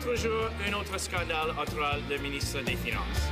autre jour, un autre scandale entre le ministre des Finances.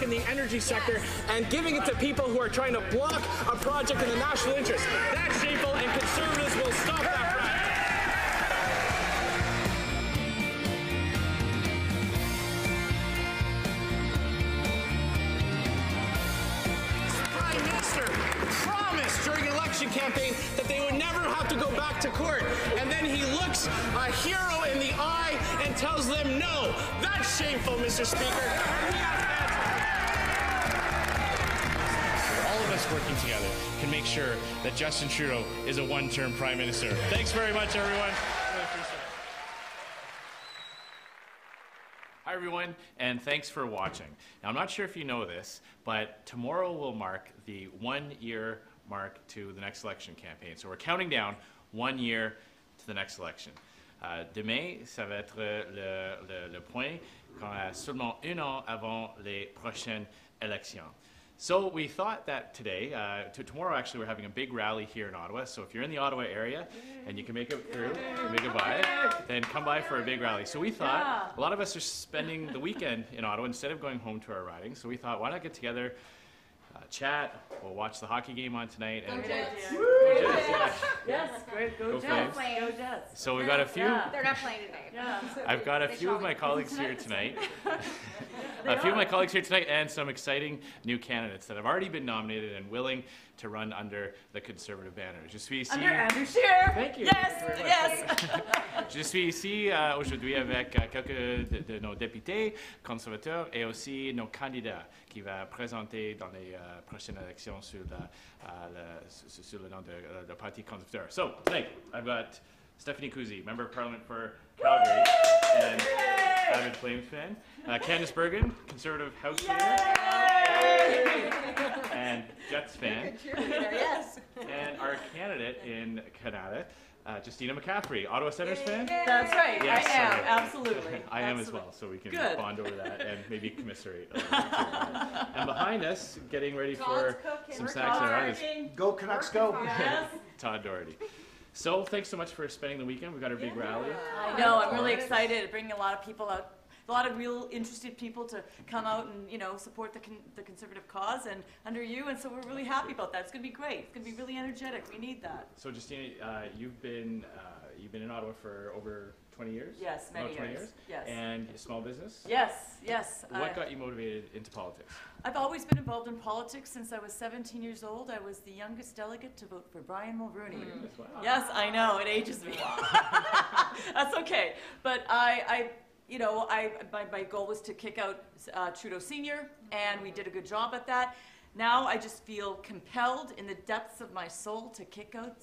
In the energy sector and giving it to people who are trying to block a project in the national interest. That's shameful, and Conservatives will stop that practice. The Prime Minister promised during an election campaign that they would never have to go back to court, and then he looks a hero in the eye and tells them no. That's shameful, Mr. Speaker. And we have working together can make sure that Justin Trudeau is a one-term Prime Minister. Thanks very much, everyone. Hi, everyone, and thanks for watching. Now, I'm not sure if you know this, but tomorrow will mark the one-year mark to the next election campaign. So we're counting down 1 year to the next election. Demain, ça va être le point quand seulement un an avant les prochaines élections. So we thought that today, tomorrow actually, we're having a big rally here in Ottawa. So if you're in the Ottawa area and you can make it through, make it by, then come by for a big rally. So we thought, a lot of us are spending the weekend in Ottawa instead of going home to our ridings. So we thought, why not get together, chat, we'll watch the hockey game on tonight. And Go Jets! Yes, great. Go Jets. Go Jets. So we've got a few. They're not playing today. Yeah. I've got a few of my colleagues here tonight. A few of my colleagues here tonight and some exciting new candidates that have already been nominated and willing to run under the Conservative banner. Je suis ici. Under Andrew Scheer. Thank you. Yes. Je suis ici aujourd'hui avec quelques de nos députés conservateurs et aussi nos candidats qui va présenter dans les prochaines élections sur le nom du Parti conservateur. So tonight I've got Stephanie Kuzy, Member of Parliament for Calgary and avid Flames fan. Candice Bergen, Conservative House Leader and Jets fan. Yes. And our candidate in Canada, Justina McCaffrey, Ottawa Senators fan? That's right. Yes, I am. Absolutely. I am as well, so we can bond over that and maybe commiserate. And behind us, getting ready for some snacks and others. Go Canucks, go! Yes. Todd Doherty. So thanks so much for spending the weekend. We've got our big rally. I know. I'm really excited. Bringing a lot of people out. A lot of real interested people to come out and support the Conservative cause and under you, and so we're really happy about that. It's going to be great. It's going to be really energetic. We need that. So Justina, you've been in Ottawa for over 20 years? Yes, many 20 years. Yes. And small business? Yes. What got you motivated into politics? I've always been involved in politics since I was 17 years old. I was the youngest delegate to vote for Brian Mulroney. Wow. Yes, I know. It ages me. That's okay. But my goal was to kick out Trudeau Sr., and we did a good job at that. Now I just feel compelled in the depths of my soul to kick out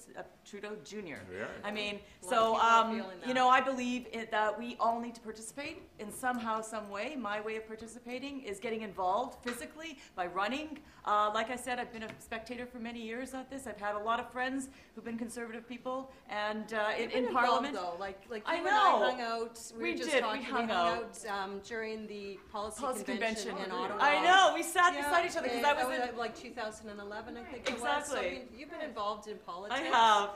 Trudeau Jr. I mean, I believe that we all need to participate in somehow, some way. My way of participating is getting involved physically by running. Like I said, I've been a spectator for many years at this. I've had a lot of friends who've been Conservative people, and in Parliament. Though. Like I you know. and I hung out. We hung out during the policy convention in Ottawa. I know. We sat beside each other because I was in like 2011, I think. Exactly. It was. So you've been involved in politics.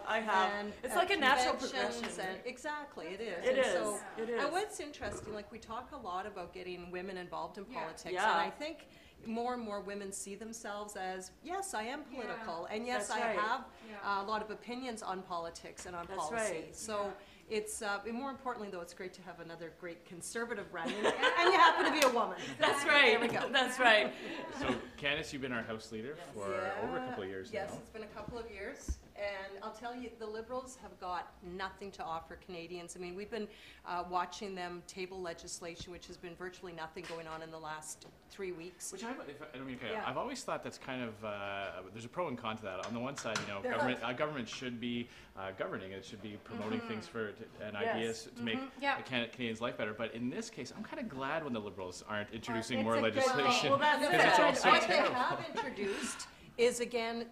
I have. And, it's like a natural progression. Exactly, it is. It is. So, it is. And what's interesting, like we talk a lot about getting women involved in politics, Yeah. and I think more and more women see themselves as, yes, I am political, and yes, That's I right. have a lot of opinions on politics and on That's policy. right. So it's, more importantly though, it's great to have another great Conservative running, and you happen to be a woman. That's right. There we go. That's right. So Candice, you've been our House Leader for over a couple of years now. Yes, it's been a couple of years. And I'll tell you, the Liberals have got nothing to offer Canadians. I mean, we've been watching them table legislation, which has been virtually nothing going on in the last 3 weeks. Which Yeah. I've always thought that's kind of there's a pro and con to that. On the one side, government should be governing. It should be promoting things and ideas to make Canadians' life better. But in this case, I'm kind of glad when the Liberals aren't introducing more legislation. Well, that's because it's all so What they terrible. have introduced is, again,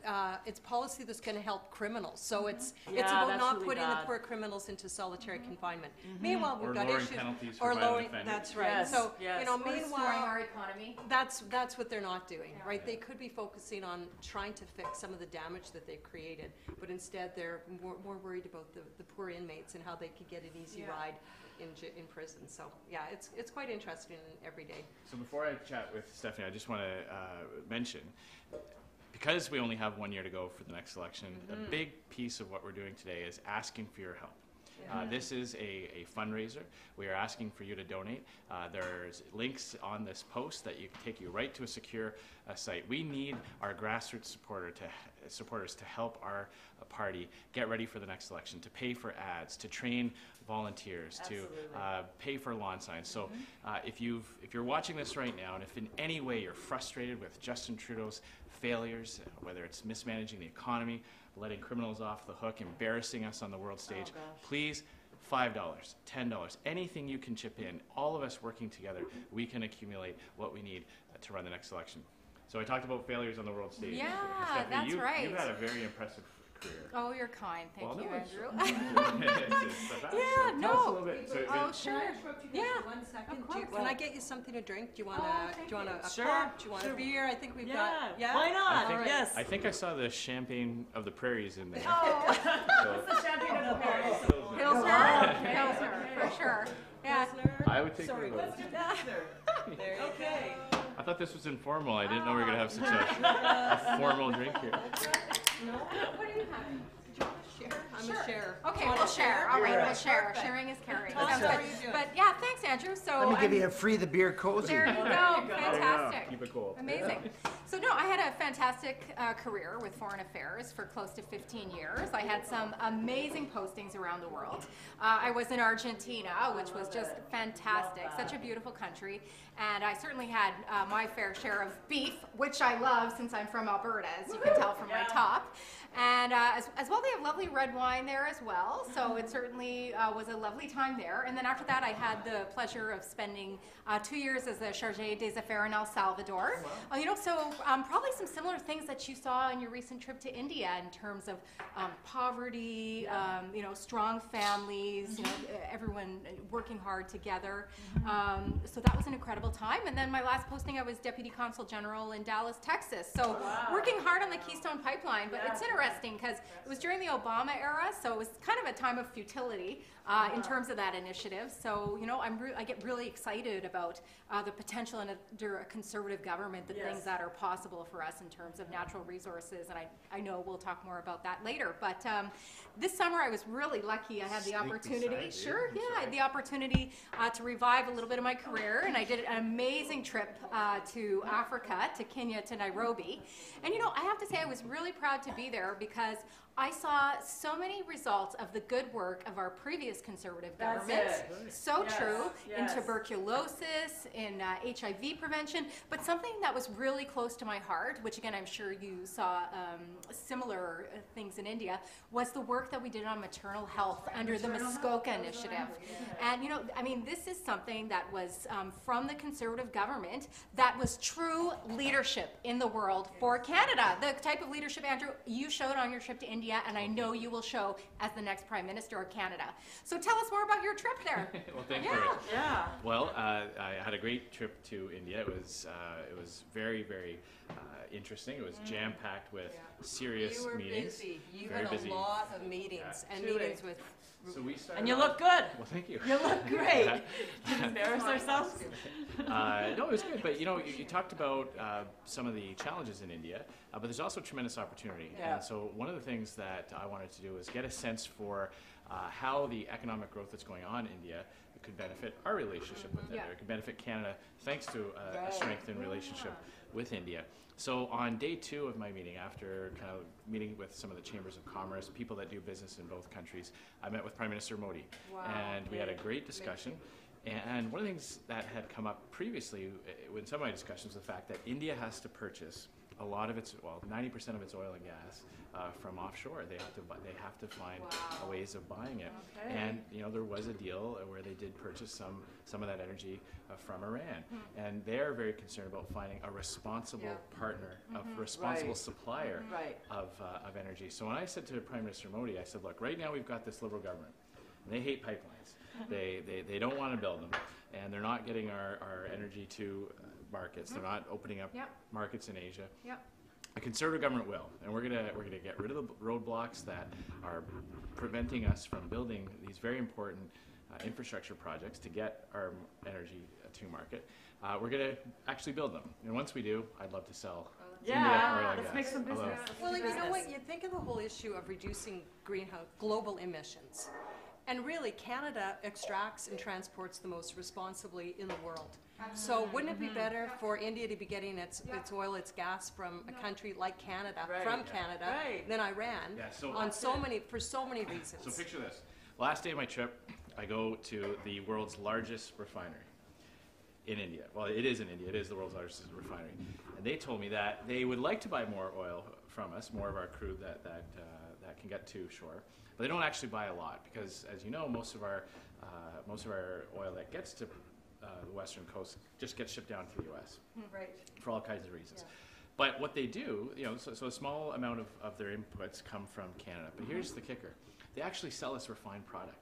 it's policy that's going to help criminals. So it's Yeah, about that's not really putting bad. the poor criminals into solitary confinement. Meanwhile, we've Or got lowering issues. penalties for Or violent lowering, offenders. that's right. Yes, So, yes. you know, Restoring meanwhile, our economy. that's what they're not doing, right? They could be focusing on trying to fix some of the damage that they've created, but instead they're more worried about the poor inmates and how they could get an easy ride in prison. So, yeah, it's quite interesting every day. So before I chat with Stephanie, I just want to mention, because we only have 1 year to go for the next election, a big piece of what we're doing today is asking for your help. This is a fundraiser. We are asking for you to donate. There's links on this post that take you right to a secure site. We need our grassroots supporters to help our party get ready for the next election, to pay for ads, to train volunteers, to pay for lawn signs. So if you're watching this right now, and if in any way you're frustrated with Justin Trudeau's failures, whether it's mismanaging the economy, letting criminals off the hook, embarrassing us on the world stage, please, $5, $10, anything you can chip in, all of us working together, we can accumulate what we need to run the next election. So I talked about failures on the world stage. Yeah, Stephanie, that's you've right. had a very impressive career. Oh, you're kind. Thank Well, you, no, it's- Andrew. Tell us a no. little bit. So, Oh, Can sure. I interrupt you guys Yeah, for 1 second? of course. Can I get you something to drink? Do you want thank a Sure. pop? Do you want a beer? I think we've got. Yeah. Why not? I think, Yes. I think I saw the champagne of the prairies in there. Oh, So The champagne of the Paris. Pilsner. Pilsner, for sure. Yeah. I would take one of those. There you Okay. I thought this was informal. I didn't know we were going to have such a formal drink here. What are you having? Share. I'm a share. Okay, Want we'll to share. All right, we'll share. Perfect. Sharing is caring. Tom, Sounds how good. are you doing? But yeah, thanks, Andrew. So Let me give I'm- you a free the beer cozy. There you go. There you go. Fantastic. Keep it cold. Amazing. So no, I had a fantastic career with foreign affairs for close to 15 years. I had some amazing postings around the world. I was in Argentina, which was just fantastic. Such a beautiful country. And I certainly had my fair share of beef, which I love since I'm from Alberta, as you can tell from my top. And as well, they have lovely red wine there as well. So it certainly was a lovely time there. And then after that, I had the pleasure of spending 2 years as a chargé des affaires in El Salvador. You know, so probably some similar things that you saw on your recent trip to India in terms of poverty, you know, strong families, you know, everyone working hard together. So that was an incredible time. And then my last posting, I was Deputy Consul General in Dallas, Texas. So working hard on the Keystone Pipeline. But it's interesting because it was during the Obama era, so it was kind of a time of futility in terms of that initiative. So, you know, I get really excited about the potential under a conservative government, the things that are possible for us in terms of natural resources. And I know we'll talk more about that later. But this summer I was really lucky. I had the opportunity, I had the opportunity to revive a little bit of my career. And I did an amazing trip to Africa, to Kenya, to Nairobi. And, you know, I have to say I was really proud to be there because I saw so many results of the good work of our previous conservative government. So true in tuberculosis, in HIV prevention, but something that was really close to my heart, which again I'm sure you saw similar things in India, was the work that we did on maternal health under the Muskoka Initiative. And you know, I mean, this is something that was from the conservative government that was true leadership in the world for Canada. The type of leadership, Andrew, you showed on your trip to India, and I know you will show as the next Prime Minister of Canada. So tell us more about your trip there. Well, thank you. Well, I had a great trip to India. It was very, very interesting. It was jam-packed with serious You were meetings. busy. You Very had busy. a lot of meetings and Truly. meetings with. So we started And you off- look good. Well, thank you. You look great. Embarrass ourselves. No, it was good. But you know, you talked about some of the challenges in India, but there's also tremendous opportunity. Yeah. And so one of the things that I wanted to do was get a sense for how the economic growth that's going on in India could benefit our relationship with India. It could benefit Canada thanks to a strengthened relationship with India. So on day 2 of my meeting, after kind of meeting with some of the chambers of commerce, people that do business in both countries, I met with Prime Minister Modi. Wow. And we had a great discussion. And one of the things that had come up previously in some of my discussions was the fact that India has to purchase a lot of its, 90% of its oil and gas from offshore. They have to find ways of buying it. Okay. And there was a deal where they did purchase some of that energy from Iran. And they're very concerned about finding a responsible partner, a responsible supplier of energy. So when I said to Prime Minister Modi, I said, look, right now we've got this Liberal government, and they hate pipelines. They don't want to build them, and they're not getting our energy to markets. They're not opening up markets in Asia. A Conservative government will, and we're gonna get rid of the roadblocks that are preventing us from building these very important infrastructure projects to get our energy to market. We're gonna actually build them, and once we do, I'd love to sell. India oil and let's gas. make some business. Well, and you know what? You think of the whole issue of reducing global emissions. And really, Canada extracts and transports the most responsibly in the world. So wouldn't it be better for India to be getting its oil, its gas from a country like Canada, from Canada, than Iran, for so many reasons? So picture this. Last day of my trip, I go to the world's largest refinery in India. Well, it is in India. It is the world's largest refinery. And they told me that they would like to buy more oil from us, more of our crude that can get to shore. But they don't actually buy a lot because, as you know, most of our oil that gets to the western coast just gets shipped down to the U.S. For all kinds of reasons. But what they do, so a small amount of their inputs come from Canada. But here's the kicker: they actually sell us refined product.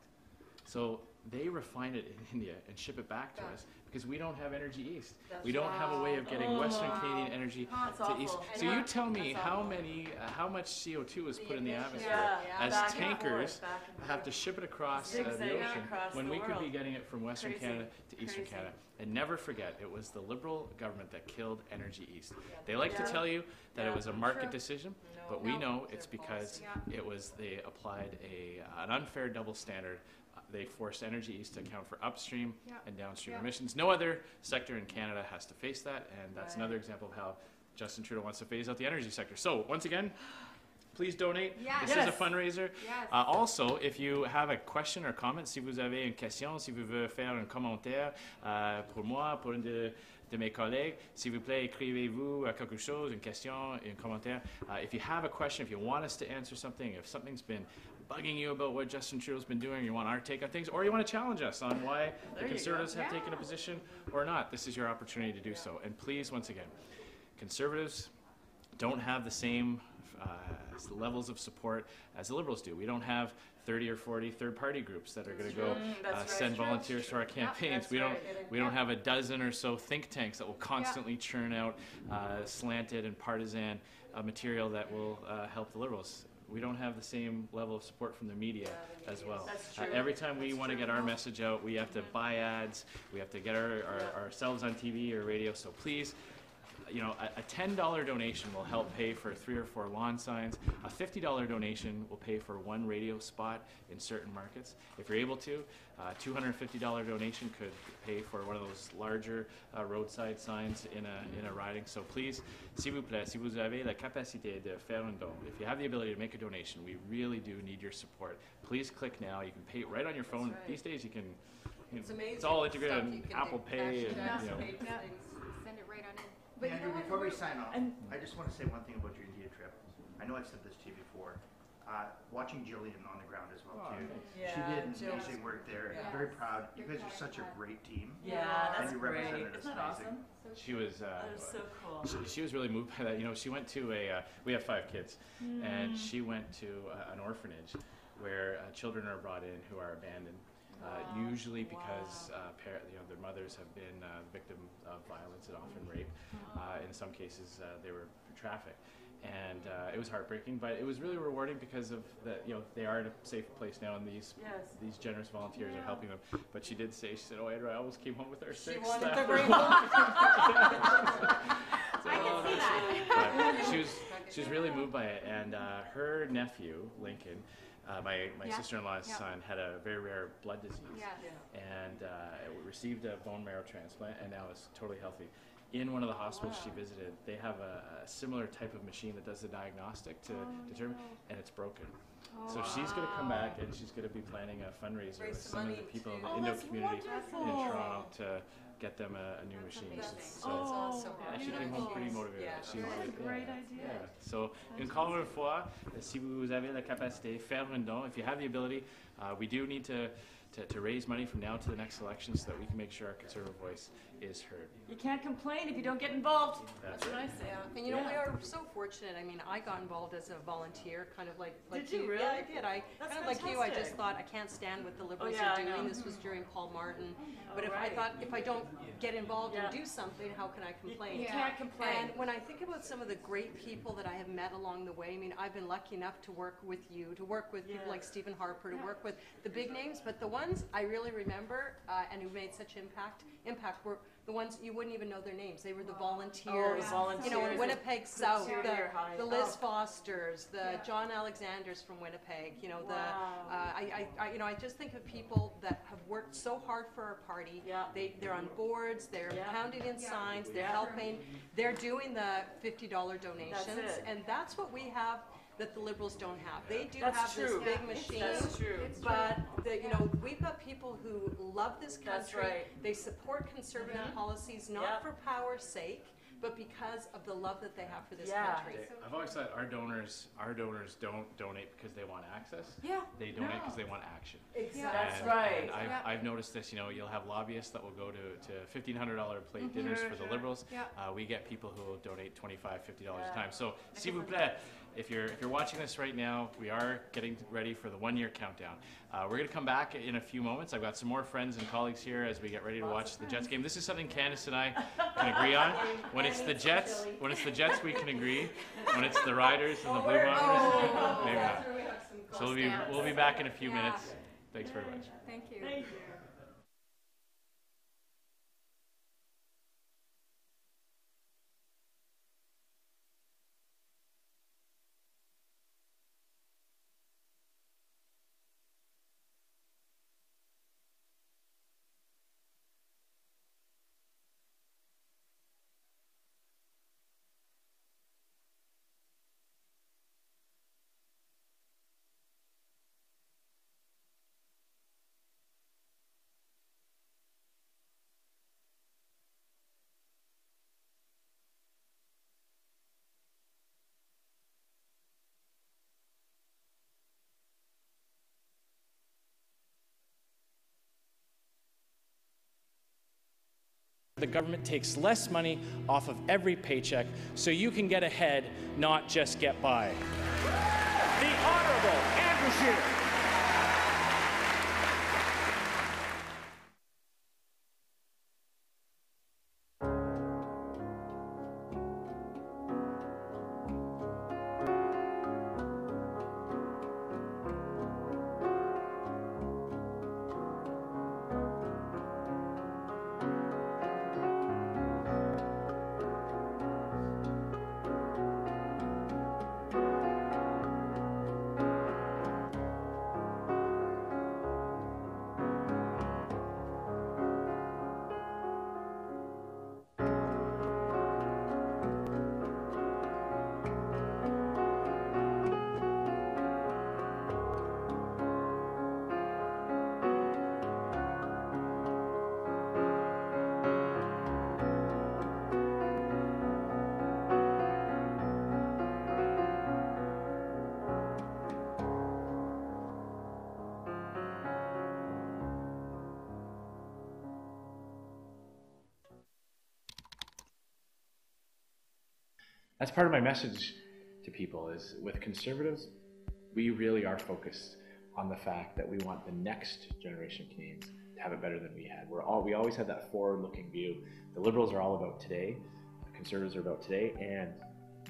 So they refine it in India and ship it back to us because we don't have energy east. We don't have a way of getting Western Canadian energy to east. So you tell me how much CO2 is put in the atmosphere as tankers have to ship it across the ocean when we could be getting it from Western Canada to Eastern Canada. And never forget, it was the Liberal government that killed Energy East. They like to tell you that it was a market decision, but we know it's because they applied an unfair double standard. They forced Energy East to account for upstream and downstream emissions. No other sector in Canada has to face that, and that's another example of how Justin Trudeau wants to phase out the energy sector. So, once again, please donate. This is a fundraiser. Also, if you have a question or comment, si vous avez une question, si vous voulez faire un commentaire pour moi, pour une de mes collègues, s'il vous plaît, écrivez-vous quelque chose, une question, un commentaire. If you have a question, if you want us to answer something, if something's been bugging you about what Justin Trudeau's been doing, you want our take on things, or you want to challenge us on why the Conservatives have taken a position or not, this is your opportunity to do so. And please, once again, Conservatives don't have the same levels of support as the Liberals do. We don't have 30 or 40 third-party groups that are going to go send volunteers to our campaigns. We don't have a dozen or so think tanks that will constantly churn out slanted and partisan material that will help the Liberals. We don't have the same level of support from the media as well. Every time we want to get our message out, we have to buy ads, we have to get ourselves on TV or radio, so please, a $10 donation will help pay for 3 or 4 lawn signs. A $50 donation will pay for 1 radio spot in certain markets. If you're able to, a $250 donation could pay for one of those larger roadside signs in a riding. So please, s'il vous plaît, si vous avez la capacité de faire un don, if you have the ability to make a donation, we really do need your support. Please click now. You can pay it right on your phone. These days you can, it's all integrated in Apple Pay. Send it right on in. But Andrew, before we sign off, I just want to say one thing about your India trip. I know I've said this to you before. Watching Jillian on the ground as well, too. She did amazing work there. Very proud. You guys are such a great team. That's and you great. represented us Isn't that amazing. awesome? She was That is so cool. she was really moved by that. She went to we have 5 kids, and she went to an orphanage where children are brought in who are abandoned. Usually because their mothers have been victim of violence and often rape. In some cases, they were trafficked, and it was heartbreaking. But it was really rewarding because of that. They are in a safe place now, and these generous volunteers are helping them. But she did say, she said, "Oh, Andrew, I almost came home with our 6 wanted staff." the great I can see that. But she was really moved by it, and her nephew Lincoln. My sister-in-law's son had a very rare blood disease and received a bone marrow transplant and now is totally healthy. in one of the hospitals she visited, they have a similar type of machine that does the diagnostic to determine, and it's broken. So she's going to come back and she's going to be planning a fundraiser with some of the people in the Indo community in Toronto to get them a new machine. So, awesome. yeah, she came home pretty motivated. Yeah. That's a great idea. Yeah. So, encore une fois, si vous avez la capacité, faire un don. If you have the ability, we do need to raise money from now to the next election so that we can make sure our Conservative voice is heard. You can't complain if you don't get involved. That's what I say. Yeah, and you know, we are so fortunate. I mean, I got involved as a volunteer, kind of like Did you really? Yeah, I did. That's kind of like you, I just fantastic. thought I can't stand what the Liberals yeah, are I doing. know. This was during Paul Martin. But Oh, if right. I thought, if I don't get involved Yeah. and do something, how can I complain? You can't complain. And when I think about some of the great people that I have met along the way, I mean, I've been lucky enough to work with you, to work with people like Stephen Harper, to work with the big names, but the ones I really remember and who made such impact were the ones you wouldn't even know their names. They were the volunteers, you know, in volunteers. Winnipeg South, Junior high. the Liz Fosters, the John Alexanders from Winnipeg, you know, you know, I just think of people that have worked so hard for our party. Yeah. They're on boards, they're Yeah. pounding in signs, they're Yeah. helping, they're doing the $50 donations, That's it. and that's what we have that the Liberals don't have. They do That's have true. this big Yeah. machine, That's true. but you know, we've got people who love this That's country. right. They support conservative policies, not Yep. for power's sake, but because of the love that they have for this Yeah. country. I've always thought our donors don't donate because they want access. Yeah. They donate because they want action. Exactly. That's And- right. and I've noticed this. You know, you'll have lobbyists that will go to $1,500 plate dinners for the Liberals. Yeah. We get people who will donate $25, $50 a time. So, s'il vous plaît, if you're watching this right now, we are getting ready for the 1 year countdown. We're going to come back in a few moments. I've got some more friends and colleagues here as we get ready to watch the Jets game. This is something Candace and I can agree on. When it's the Jets, we can agree. When it's the Riders and the Blue Bombers, maybe not. So we'll be back in a few minutes. Thanks very much. Thank you. Thank you. The government takes less money off of every paycheck so you can get ahead, not just get by. The Honorable Andrew Scheer. That's part of my message to people is with Conservatives, we really are focused on the fact that we want the next generation of Canadians to have it better than we had. We always had that forward-looking view. The Liberals are all about today, the Conservatives are about today, and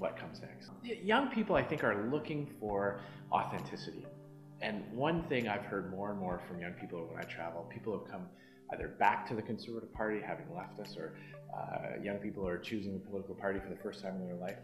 what comes next. Young people, I think, are looking for authenticity. And one thing I've heard more and more from young people when I travel, people have come either back to the Conservative Party, having left us, or young people are choosing the political party for the first time in their life.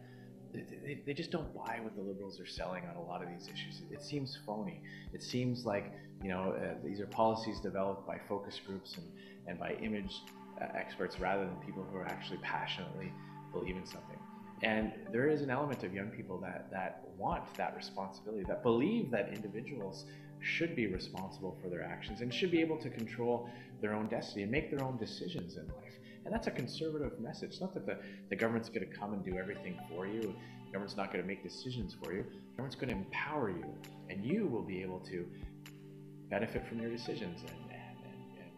They just don't buy what the Liberals are selling on a lot of these issues. It seems phony. It seems like, you know, these are policies developed by focus groups and by image experts rather than people who are actually passionately believe in something. And there is an element of young people that want that responsibility, that believe that individuals should be responsible for their actions and should be able to control their own destiny and make their own decisions in life. And that's a conservative message. It's not that the government's going to come and do everything for you. The government's not going to make decisions for you. The government's going to empower you, and you will be able to benefit from your decisions and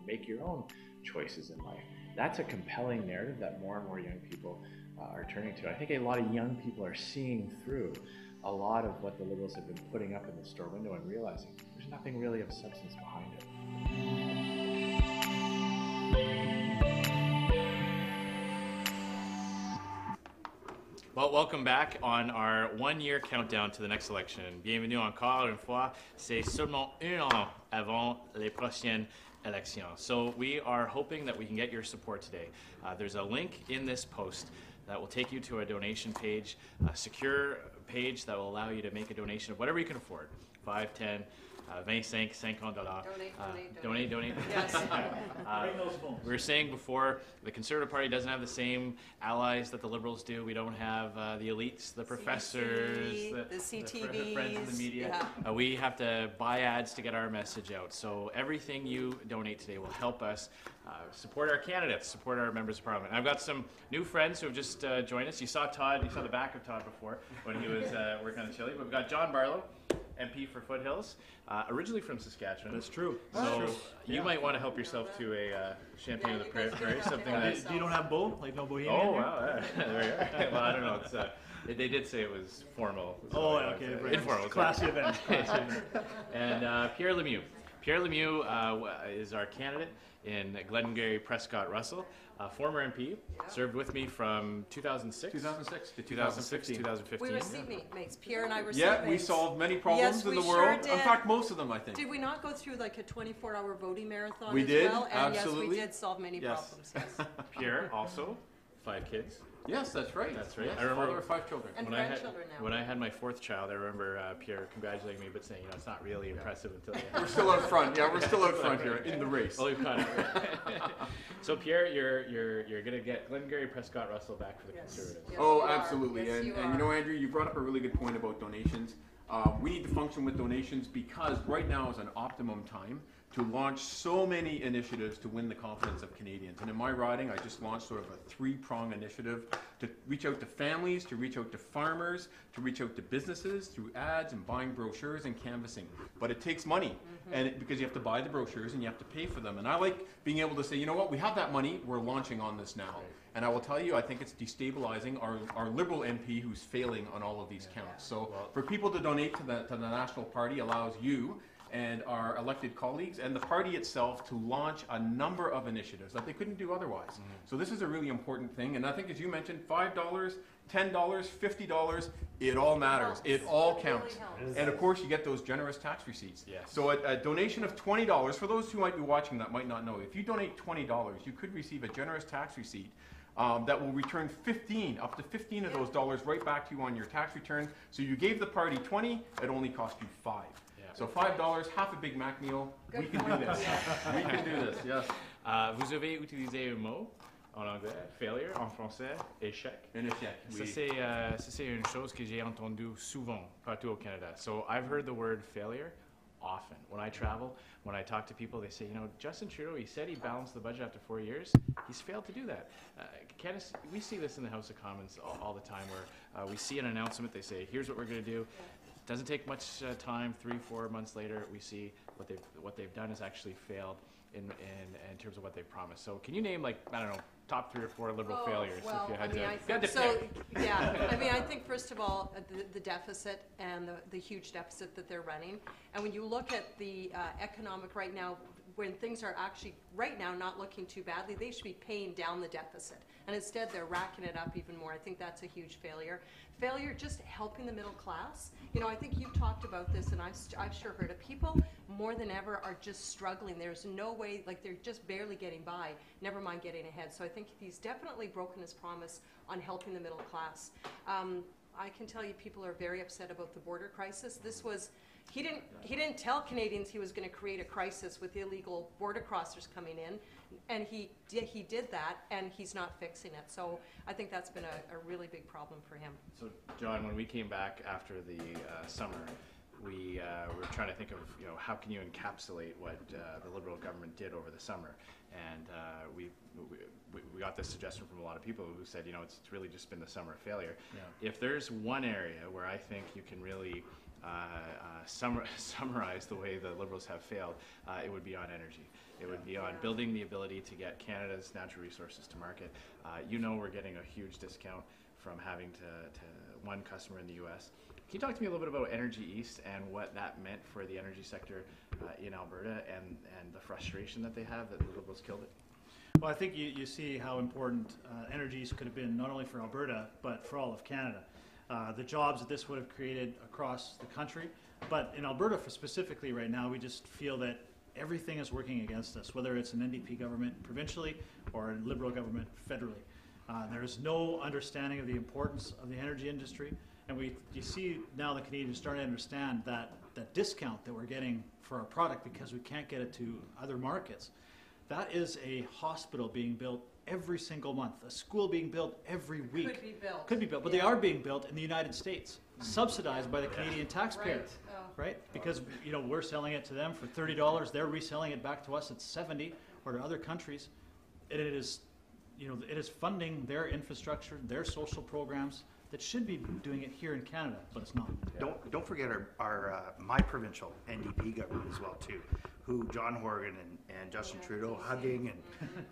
make your own choices in life. That's a compelling narrative that more and more young people are turning to. I think a lot of young people are seeing through a lot of what the Liberals have been putting up in the store window and realizing there's nothing really of substance behind it. Well, welcome back on our one-year countdown to the next election. Bienvenue encore une fois. C'est seulement un an avant les prochaines élections. So we are hoping that we can get your support today. There's a link in this post that will take you to a donation page, a secure page that will allow you to make a donation of whatever you can afford, 5, 10, 25, $50. Donate. Yes. We were saying before, the Conservative Party doesn't have the same allies that the Liberals do. We don't have the elites, the professors, the CTVs, the friends in the media. yeah. We have to buy ads to get our message out. So everything you donate today will help us support our candidates, support our members of parliament. I've got some new friends who have just joined us. You saw Todd, you saw the back of Todd before when he was working on the Chile. We've got John Barlow, MP for Foothills, originally from Saskatchewan. That's true. So you might want to help yourself to a Champagne of the Prairie, something that... You don't have Bo? Like no Bohemian? Oh, wow. There you are. Well, I don't know. It's, they did say it was formal. Oh, okay. Right. Informal. Classy event. And Pierre Lemieux. Pierre Lemieux is our candidate in Glengarry Prescott Russell, former MP, served with me from 2006 to 2015. We were seatmates. Pierre and I were seatmates. Yeah, we solved many problems Yes, in the we world. sure did. In fact, most of them, I think. Did we not go through like a 24-hour voting marathon We as did, well? And absolutely. yes, we did solve many Yes. problems. Yes. Pierre, also 5 kids. Yes, that's right. That's right. Yes, I remember father of 5 children. And when grandchildren now. When I had my 4th child, I remember Pierre congratulating me, but saying, you know, it's not really impressive until you We're still out front. Yeah, we're still out front here in the race. Oh, you've got it. So Pierre, you're going to get Glengarry Prescott Russell back for the Conservatives. Yes, Oh, you are. absolutely. Yes, and you you know, are. Andrew, you brought up a really good point about donations. We need to function with donations because right now is an optimum time to launch so many initiatives to win the confidence of Canadians. And in my riding, I just launched sort of a 3-prong initiative to reach out to families, to reach out to farmers, to reach out to businesses through ads and buying brochures and canvassing. But it takes money, and because you have to buy the brochures and you have to pay for them. And I like being able to say, you know what, we have that money, we're launching on this now. And I will tell you, I think it's destabilizing our Liberal MP who's failing on all of these counts. So for people to donate to the National Party allows you and our elected colleagues and the party itself to launch a number of initiatives that they couldn't do otherwise. So this is a really important thing, and I think as you mentioned, $5, $10, $50, it all matters. It all counts. And of course you get those generous tax receipts. Yes. So a donation of $20, for those who might be watching that might not know, if you donate $20, you could receive a generous tax receipt that will return up to 15 of those dollars right back to you on your tax return. So you gave the party 20, it only cost you 5. So $5, half a Big Mac meal. We can do this. We can do this, yes. Vous avez utilisé un mot en anglais, failure, en français, échec. Un échec, oui. Ça, c'est une chose que j'ai entendue souvent partout au Canada. So I've heard the word failure often. When I travel, when I talk to people, they say, you know, Justin Trudeau, he said he balanced the budget after 4 years. He's failed to do that. Candace, we see this in the House of Commons all the time where we see an announcement, they say, here's what we're going to do. Doesn't take much time. 3-4 months later, we see what they've done has actually failed in terms of what they've promised. So, can you name, like, I don't know, top 3 or 4 Liberal failures well, if you had I to pick? Yeah, I mean, I think first of all the deficit and the huge deficit that they're running, and when you look at the economic right now, when things are actually right now not looking too badly, they should be paying down the deficit, and instead they're racking it up even more. I think that's a huge failure. Failure just helping the middle class. You know, I think you've talked about this, and I've sure heard it. People more than ever are just struggling. There's no way, like they're just barely getting by, never mind getting ahead. So I think he's definitely broken his promise on helping the middle class. I can tell you people are very upset about the border crisis. This was, He didn't tell Canadians he was going to create a crisis with illegal border crossers coming in, and he did that, and he's not fixing it. So I think that's been a really big problem for him. So, John, when we came back after the summer, we were trying to think of, how can you encapsulate what the Liberal government did over the summer, and we got this suggestion from a lot of people who said, it's really just been the summer failure. Yeah. If there's one area where I think you can really summarize the way the Liberals have failed, it would be on energy. It would be on building the ability to get Canada's natural resources to market. We're getting a huge discount from having to one customer in the U.S. Can you talk to me a little bit about Energy East and what that meant for the energy sector in Alberta and the frustration that they have that the Liberals killed it? Well, I think you see how important Energy East could have been not only for Alberta, but for all of Canada. The jobs that this would have created across the country. But in Alberta specifically right now, we just feel that everything is working against us, whether it's an NDP government provincially or a Liberal government federally. There's no understanding of the importance of the energy industry. And you see now the Canadians starting to understand that discount that we're getting for our product because we can't get it to other markets. That is a hospital being built every single month, a school being built every week. Could be built, but they are being built in the United States, subsidized by the Canadian taxpayer, right? Because we're selling it to them for $30, they're reselling it back to us at $70 or to other countries, and it is funding their infrastructure, their social programs that should be doing it here in Canada, but it's not. Don't forget our my provincial NDP government as well too, who John Horgan and Justin Trudeau hugging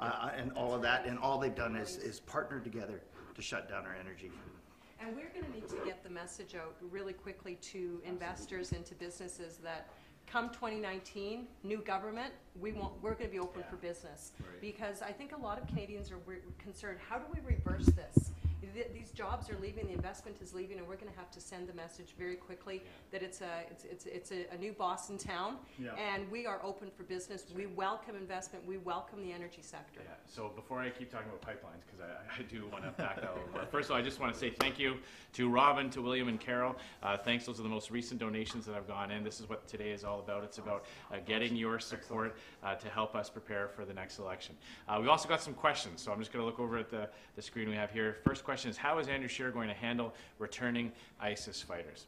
and all of that, and all they've done is partner together to shut down our energy. And we're going to need to get the message out really quickly to investors and to businesses that come 2019, new government, we're going to be open for business. Right. Because I think a lot of Canadians are concerned, how do we reverse this? These jobs are leaving, the investment is leaving, and we're going to have to send the message very quickly that it's a new boss in town, and we are open for business. We welcome investment. We welcome the energy sector. Yeah. So before I keep talking about pipelines, because I do want to unpack that a little more. First of all, I just want to say thank you to Robin, to William, and Carol. Thanks. Those are the most recent donations that have gone in. This is what today is all about. It's about getting your support to help us prepare for the next election. We've also got some questions, so I'm just going to look over at the screen we have here. First question is, how is Andrew Scheer going to handle returning ISIS fighters?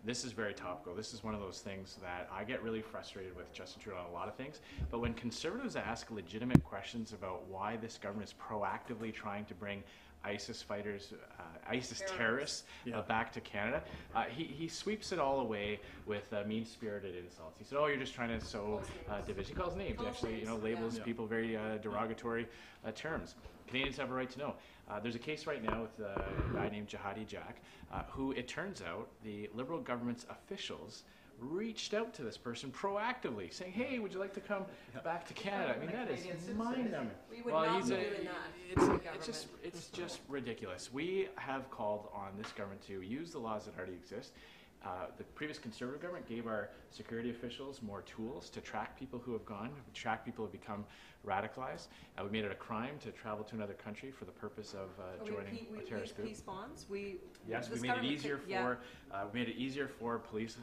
This is very topical. This is one of those things that I get really frustrated with Justin Trudeau on a lot of things. But when Conservatives ask legitimate questions about why this government is proactively trying to bring ISIS fighters, ISIS terrorists back to Canada, he sweeps it all away with mean-spirited insults. He said, "Oh, you're just trying to sow division." He calls names. He actually, labels people very derogatory terms. Canadians have a right to know. There's a case right now with a guy named Jihadi Jack, who it turns out the Liberal government's officials reached out to this person proactively, saying, "Hey, would you like to come back to Canada?" I mean, that is mind-numbing. We would not be doing that. It's just ridiculous. We have called on this government to use the laws that already exist. The previous Conservative government gave our security officials more tools to track people who have gone, track people who have become radicalized. We made it a crime to travel to another country for the purpose of joining a terrorist group. Peace bonds? Yes, we made it easier for police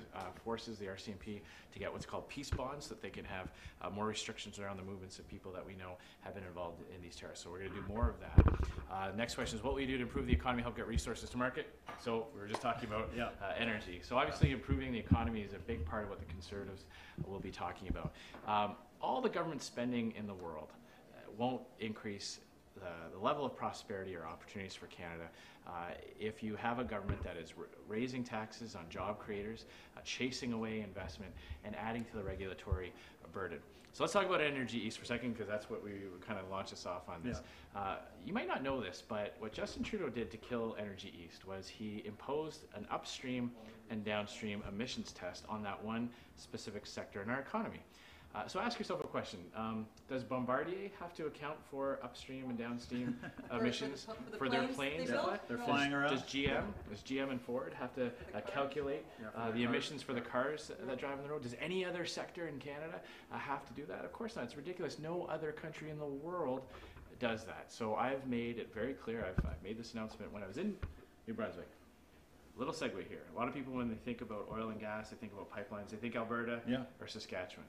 forces, the RCMP, to get what's called peace bonds, so that they can have more restrictions around the movements of people that we know have been involved in these terrorists. So we're going to do more of that. Next question is, what will you do to improve the economy, help get resources to market? So we were just talking about energy. So obviously improving the economy is a big part of what the Conservatives will be talking about. All the government spending in the world won't increase the level of prosperity or opportunities for Canada if you have a government that is raising taxes on job creators, chasing away investment, and adding to the regulatory burden. So let's talk about Energy East for a second, because that's what we kind of launched us off on this. You might not know this, but what Justin Trudeau did to kill Energy East was he imposed an upstream and downstream emissions test on that one specific sector in our economy. So ask yourself a question. Does Bombardier have to account for upstream and downstream emissions for their planes? They're flying around. Does GM and Ford have to calculate the emissions for the cars that drive on the road? Does any other sector in Canada have to do that? Of course not. It's ridiculous. No other country in the world does that. So I've made it very clear. I've made this announcement when I was in New Brunswick. little segue here. A lot of people, when they think about oil and gas, they think about pipelines, they think Alberta or Saskatchewan.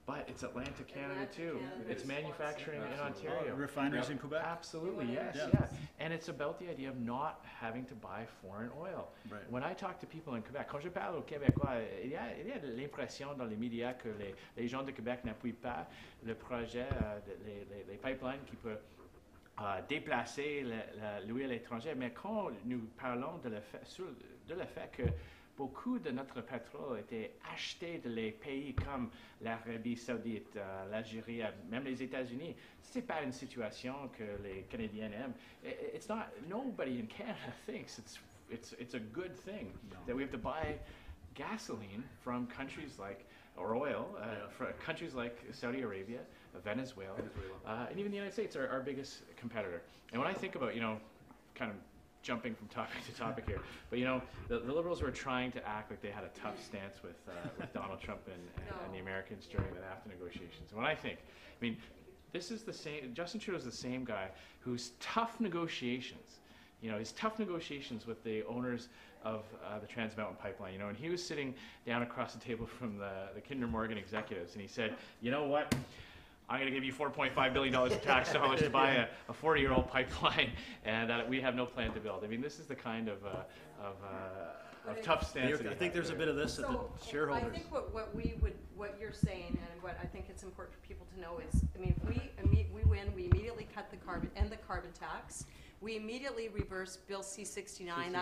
But it's Atlantic Canada too. It's manufacturing in Ontario. Refineries in Quebec. Absolutely, yes, And it's about the idea of not having to buy foreign oil. Right. When I talk to people in Quebec, quand je parle aux Québécois, il y a l'impression dans les médias que les gens de Québec n'appuient pas le projet les pipelines qui peuvent déplacer l'huile étrangère. Mais quand nous parlons de le fait que beaucoup de notre pétrole était acheté de les pays comme l'Arabie Saoudite, l'Algérie, même les États-Unis. C'est pas une situation que les Canadiens aiment. It's not. Nobody in Canada thinks it's a good thing that we have to buy gasoline from countries like or oil from countries like Saudi Arabia, Venezuela, and even the United States, our biggest competitor. And when I think about kind of jumping from topic to topic here, but the Liberals were trying to act like they had a tough stance with Donald Trump and the Americans during the NAFTA negotiations. And when I mean, this is the same. Justin Trudeau is the same guy whose tough negotiations, his tough negotiations with the owners of the Trans Mountain Pipeline, and he was sitting down across the table from the Kinder Morgan executives, and he said, "You know what? I'm going to give you $4.5 billion of tax dollars to buy a 40-year-old pipeline, and we have no plan to build." I mean, this is the kind of tough stance. I think there's a bit of this at the shareholders. I think what you're saying, and what I think it's important for people to know is, I mean, if we win, we immediately cut the carbon tax. We immediately reverse Bill C-69.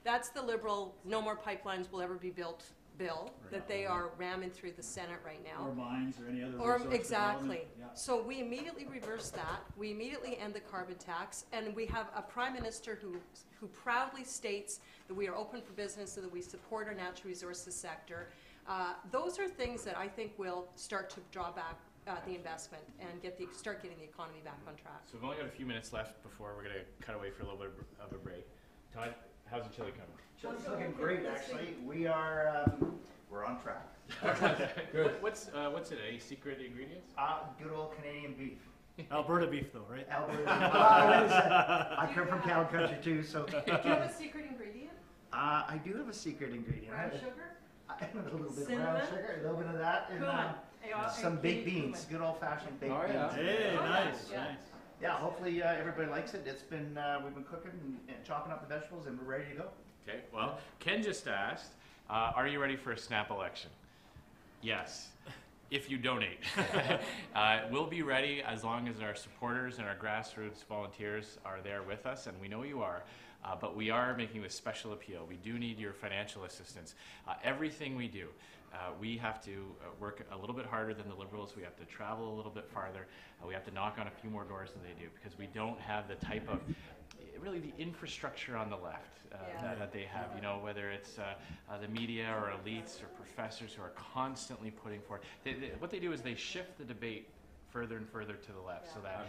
That's the Liberal "no more pipelines will ever be built" bill that they are ramming through the Senate right now. Or mines or any other resource exactly. Yeah. So we immediately reverse that. We immediately end the carbon tax, and we have a prime minister who proudly states that we are open for business and that we support our natural resources sector. Those are things that I think will start to draw back the investment and start getting the economy back on track. So we've only got a few minutes left before we're going to cut away for a little bit of a break. Todd, how's the chili coming? Chili's looking great, actually. We're on track. Good. What's it? Any secret ingredients? Good old Canadian beef. Alberta beef, though, right? Alberta beef. I come from cow country too, so. Do you have a secret ingredient? I do have a secret ingredient. Brown sugar? A little bit of brown sugar, a little bit of that, and some baked beans. Good old-fashioned baked beans. Hey, nice. Yeah, hopefully everybody likes it. It's been we've been cooking and chopping up the vegetables, and we're ready to go. Okay. Well, Ken just asked, are you ready for a snap election? Yes. If you donate. We'll be ready as long as our supporters and our grassroots volunteers are there with us, and we know you are. But we are making this special appeal. We do need your financial assistance. Everything we do, we have to work a little bit harder than the Liberals. We have to travel a little bit farther. We have to knock on a few more doors than they do, because we don't have the type of, really the infrastructure on the left that they have, whether it's the media or elites or professors who are constantly putting forward. What they do is they shift the debate further and further to the left, so that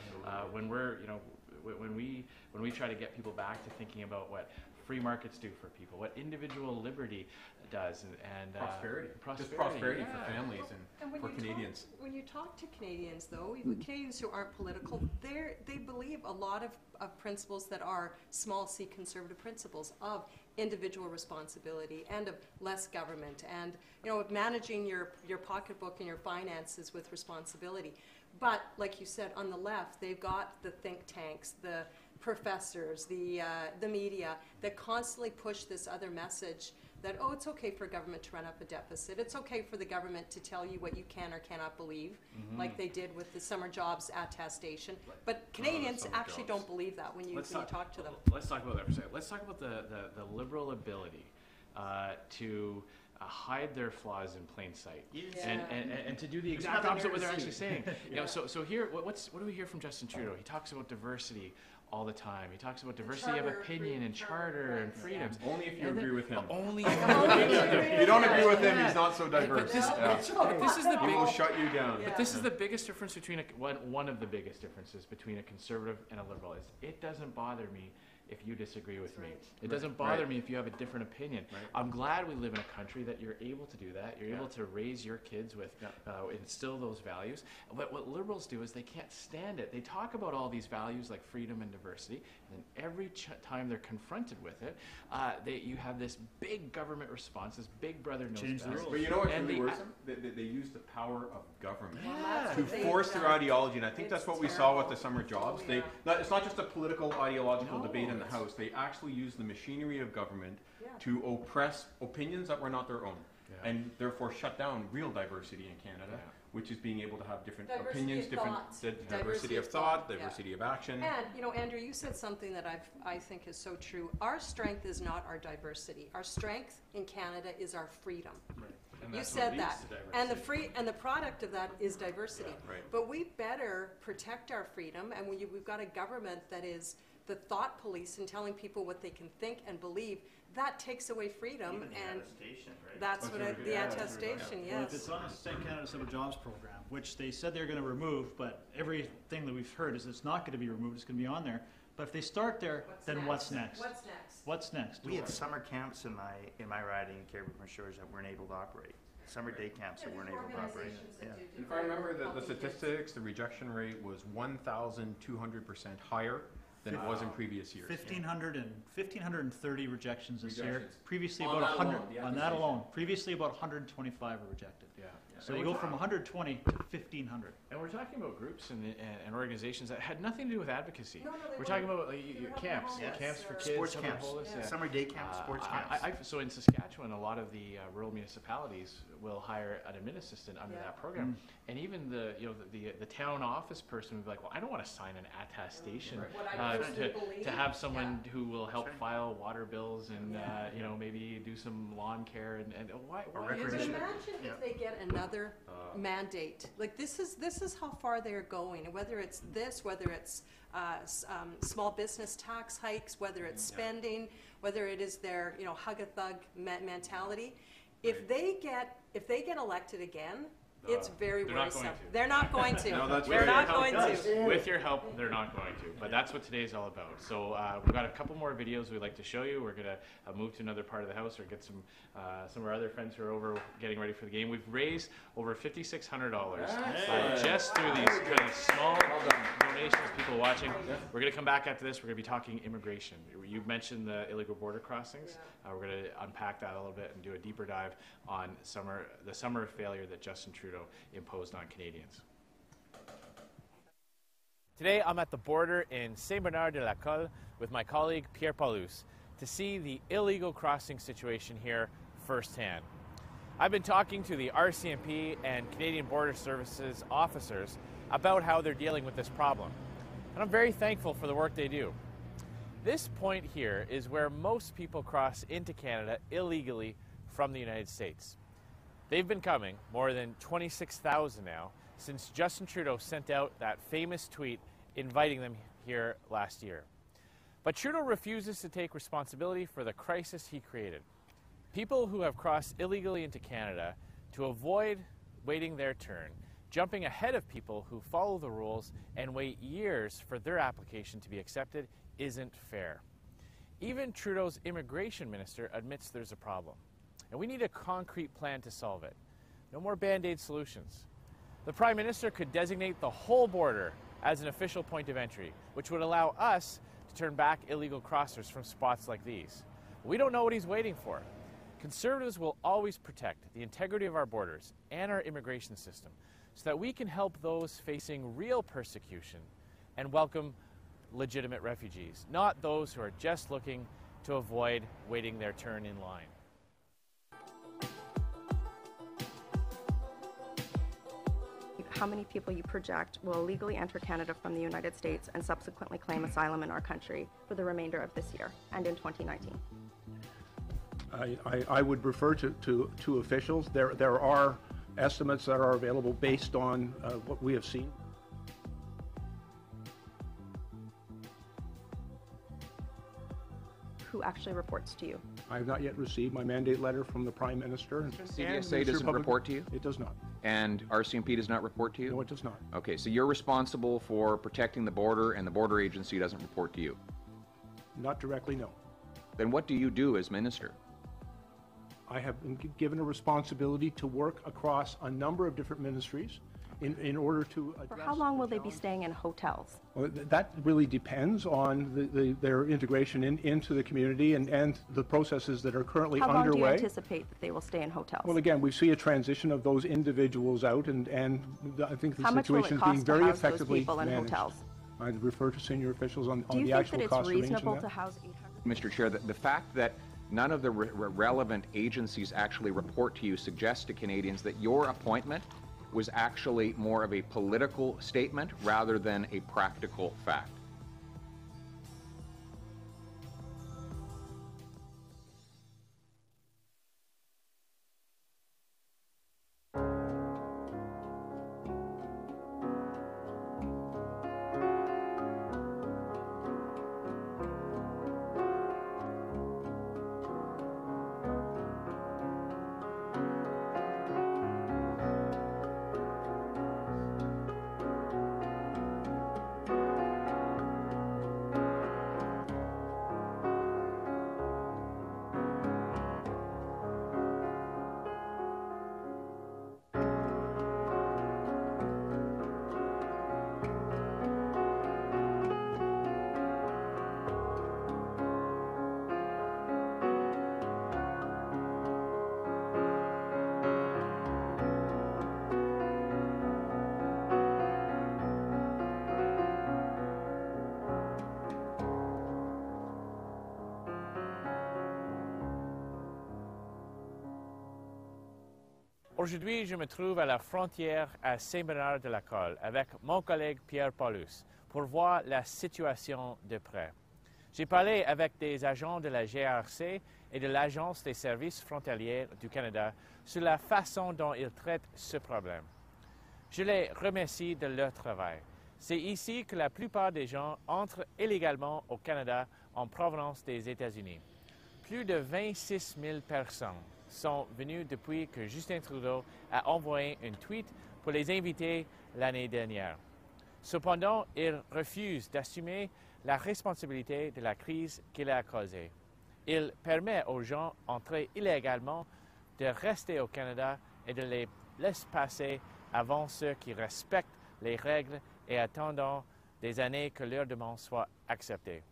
when we're, when we try to get people back to thinking about what free markets do for people, what individual liberty does, and prosperity. Just prosperity for families and for Canadians. When you talk to Canadians, though, Canadians who aren't political, they believe a lot of principles that are small c conservative principles of individual responsibility and of less government, and of managing your pocketbook and your finances with responsibility. But like you said, on the left, they've got the think tanks, the professors, the media that constantly push this other message that, oh, it's okay for government to run up a deficit. It's okay for the government to tell you what you can or cannot believe, like they did with the summer jobs attestation. But Canadians actually don't believe that when you talk to them. Let's talk about that for a second. Let's talk about the Liberal ability to hide their flaws in plain sight, and to do the exact opposite of what they're actually saying. So here, what do we hear from Justin Trudeau? He talks about diversity all the time. He talks about diversity of opinion and charter and freedoms. Only if you agree with him. Only if you don't agree with him, he's not so diverse. But this is the he will shut you down. But this is the biggest difference between one of the biggest differences between a conservative and a liberal is it doesn't bother me if you disagree with me. It doesn't bother me if you have a different opinion. I'm glad we live in a country that you're able to do that. You're able to raise your kids with, instill those values. But what liberals do is they can't stand it. They talk about all these values like freedom and diversity, and then every time they're confronted with it, you have this big government response, this big brother knows Change the best. rules. But you know what's really worrisome? They use the power of government to They've force their done. ideology, and I think that's It's what we saw with terrible. the summer jobs. It's not just a political, ideological debate in the House. They actually use the machinery of government to oppress opinions that were not their own, and therefore shut down real diversity in Canada, which is being able to have different Diversity opinions, of different thought. diversity of thought, diversity of action. And, you know, Andrew, you said something that I think is so true. Our strength is not our diversity. Our strength in Canada is our freedom. And You that's what said leads that. to And diversity. the product of that is diversity. Right. But we better protect our freedom, and we've got a government that is the thought police and telling people what they can think and believe. That takes away freedom, Even the and attestation, right? that's what the attestation, Well, if yes. it's on the State Canada Civil Jobs Program, which they said they're going to remove, but everything that we've heard is it's not going to be removed, it's going to be on there. But if they start there, then what's next? What's next? What's next? We had summer camps in my riding in Caribou Shores that weren't able to operate. Summer day camps that weren't able to operate. Yeah. If I remember the statistics, the rejection rate was 1,200% higher than it was in previous years. 1,530 rejections this year. Rejections. Previously On about that 100, alone, the on that accusation. alone. Previously about 125 were rejected. Yeah. So you go from 120 to 1,500. And we're talking about groups and organizations that had nothing to do with advocacy. No, they we're talking weren't. about They were camps, helping homeless camps for or- kids, Sports helping camps. homeless, Yeah. Summer day camps, sports camps. So in Saskatchewan, a lot of the rural municipalities will hire an admin assistant under that program, and even the town office person would be like, well, I don't want to sign an attestation What I personally believe. to have someone who will help file water bills and maybe do some lawn care and why But is it? recreation. imagine if they get another mandate. Like this is how far they're going. And whether it's this, whether it's small business tax hikes, whether it's spending, whether it is their hug a thug mentality. If they get elected again, it's very They're not worrisome. going to. They're not going to. No, that's They're right. not going to. With your help, they're not going to. But that's what today's all about. So we've got a couple more videos we'd like to show you. We're going to move to another part of the house or get some of our other friends who are over getting ready for the game. We've raised over $5,600 just through these kind of small donations, people watching. We're going to come back after this. We're going to be talking immigration. You mentioned the illegal border crossings. We're going to unpack that a little bit and do a deeper dive on the summer of failure that Justin Trudeau imposed on Canadians. Today I'm at the border in Saint-Bernard-de-la-Colle with my colleague Pierre Paulus to see the illegal crossing situation here firsthand. I've been talking to the RCMP and Canadian Border Services officers about how they're dealing with this problem, and I'm very thankful for the work they do. This point here is where most people cross into Canada illegally from the United States. They've been coming, more than 26,000 now, since Justin Trudeau sent out that famous tweet inviting them here last year. But Trudeau refuses to take responsibility for the crisis he created. People who have crossed illegally into Canada to avoid waiting their turn, jumping ahead of people who follow the rules and wait years for their application to be accepted, isn't fair. Even Trudeau's immigration minister admits there's a problem, and we need a concrete plan to solve it. No more Band-Aid solutions. The Prime Minister could designate the whole border as an official point of entry, which would allow us to turn back illegal crossers from spots like these. We don't know what he's waiting for. Conservatives will always protect the integrity of our borders and our immigration system so that we can help those facing real persecution and welcome legitimate refugees, not those who are just looking to avoid waiting their turn in line. How many people you project will illegally enter Canada from the United States and subsequently claim asylum in our country for the remainder of this year and in 2019? I would refer to officials. There are estimates that are available based on what we have seen. Who actually reports to you? I have not yet received my mandate letter from the Prime Minister. CDSA doesn't report to you? It does not. And RCMP does not report to you? No, it does not. Okay, so you're responsible for protecting the border, and the border agency doesn't report to you? Not directly, no. Then what do you do as minister? I have been given a responsibility to work across a number of different ministries in order to address. For how long will they be staying in hotels? Well, that really depends on their integration into the community and the processes that are currently underway. How long do you anticipate that they will stay in hotels? Well, again, we see a transition of those individuals out, and I think the situation is being very effectively people in managed. hotels? I'd refer to senior officials on Do you the think actual that cost it's of managing reasonable that. to house 800? Mr. Chair, the fact that none of the relevant agencies actually report to you suggests to Canadians that your appointment was actually more of a political statement rather than a practical fact. Aujourd'hui, je me trouve à la frontière à Saint-Bernard-de-la-Colle avec mon collègue Pierre Paulus pour voir la situation de près. J'ai parlé avec des agents de la GRC et de l'Agence des services frontaliers du Canada sur la façon dont ils traitent ce problème. Je les remercie de leur travail. C'est ici que la plupart des gens entrent illégalement au Canada en provenance des États-Unis. Plus de 26 000 personnes sont venus depuis que Justin Trudeau a envoyé un tweet pour les inviter l'année dernière. Cependant, il refuse d'assumer la responsabilité de la crise qu'il a causée. Il permet aux gens entrés illégalement de rester au Canada et de les laisser passer avant ceux qui respectent les règles et attendant des années que leur demande soit acceptée.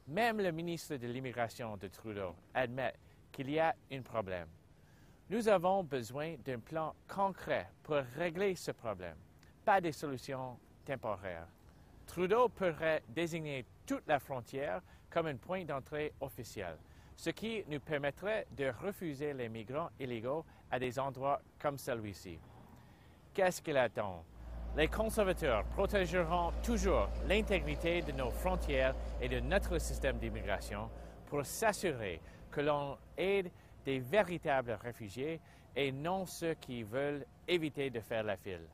Même le ministre de l'Immigration de Trudeau admet qu'il y a un problème. Nous avons besoin d'un plan concret pour régler ce problème, pas des solutions temporaires. Trudeau pourrait désigner toute la frontière comme un point d'entrée officiel, ce qui nous permettrait de refuser les migrants illégaux à des endroits comme celui-ci. Qu'est-ce qu'il attend? Les conservateurs protégeront toujours l'intégrité de nos frontières et de notre système d'immigration pour s'assurer que l'on aide des véritables réfugiés et non ceux qui veulent éviter de faire la file.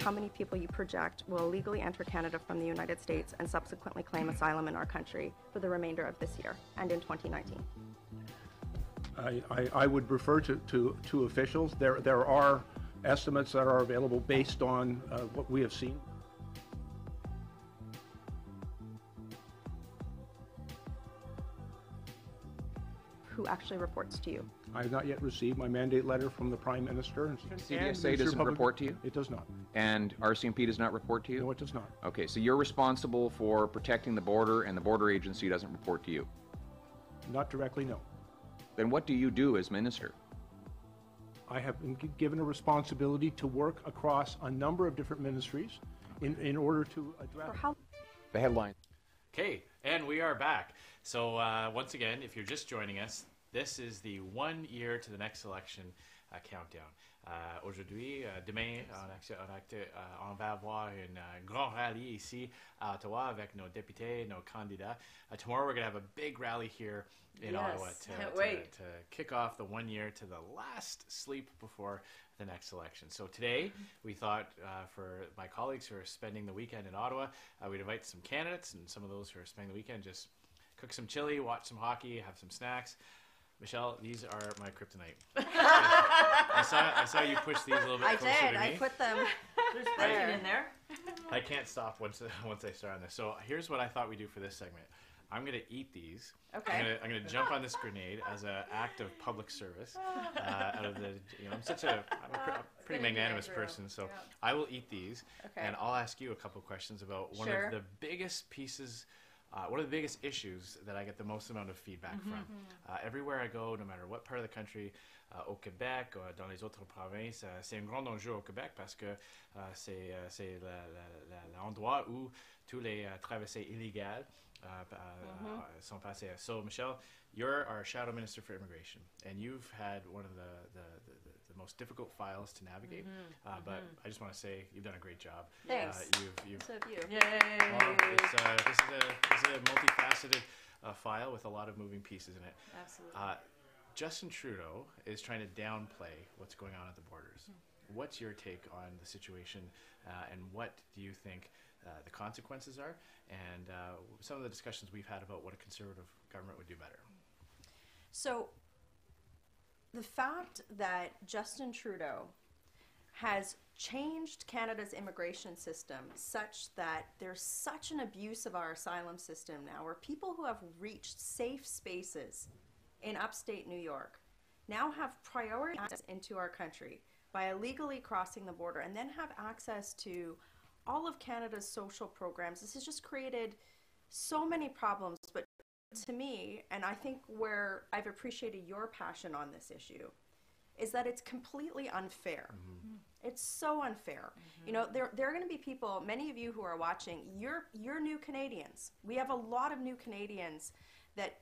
How many people you project will illegally enter Canada from the United States and subsequently claim asylum in our country for the remainder of this year and in 2019? I would refer to officials. There are estimates that are available based on what we have seen. Who actually reports to you? I have not yet received my mandate letter from the Prime Minister. CDSA doesn't report to you? It does not. And RCMP does not report to you? No, it does not. Okay, so you're responsible for protecting the border and the border agency doesn't report to you? Not directly, no. Then what do you do as minister? I have been given a responsibility to work across a number of different ministries in order to address the headline. Okay, and we are back. So once again, if you're just joining us, this is the 1 year to the next election countdown. Aujourd'hui, demain, on va avoir un grand rallye ici à Ottawa avec nos députés, nos candidats. Tomorrow we're going to have a big rally here in Ottawa to kick off the 1 year to the last sleep before the next election. So today we thought for my colleagues who are spending the weekend in Ottawa, we'd invite some candidates and some of those who are spending the weekend just cook some chili, watch some hockey, have some snacks. Michelle, these are my kryptonite. I saw you push these a little bit closer to me. I put them There's bacon in there. I can't stop once I start on this. So here's what I thought we'd do for this segment. I'm going to eat these. Okay. I'm going to jump on this grenade as an act of public service. Out of the, I'm a pretty magnanimous person, so I will eat these, and I'll ask you a couple questions about one of the biggest pieces. One of the biggest issues that I get the most amount of feedback from. Everywhere I go, no matter what part of the country, au Québec, dans les autres provinces, c'est un grand enjeu au Québec parce que c'est l'endroit où tous les traversées illégales sont passées. So, Michelle, you're our shadow minister for immigration, and you've had one of the most difficult files to navigate. But I just want to say you've done a great job. Thanks. So have you. Yay! Well, this is a multifaceted file with a lot of moving pieces in it. Absolutely. Justin Trudeau is trying to downplay what's going on at the borders. What's your take on the situation, and what do you think the consequences are, and some of the discussions we've had about what a conservative government would do better? So, the fact that Justin Trudeau has changed Canada's immigration system such that there's such an abuse of our asylum system now, where people who have reached safe spaces in upstate New York now have priority access into our country by illegally crossing the border and then have access to all of Canada's social programs. This has just created so many problems, but to me, and I think where I've appreciated your passion on this issue, is that it's completely unfair. It's so unfair. You know, there are going to be people, many of you who are watching, you're new Canadians. We have a lot of new Canadians that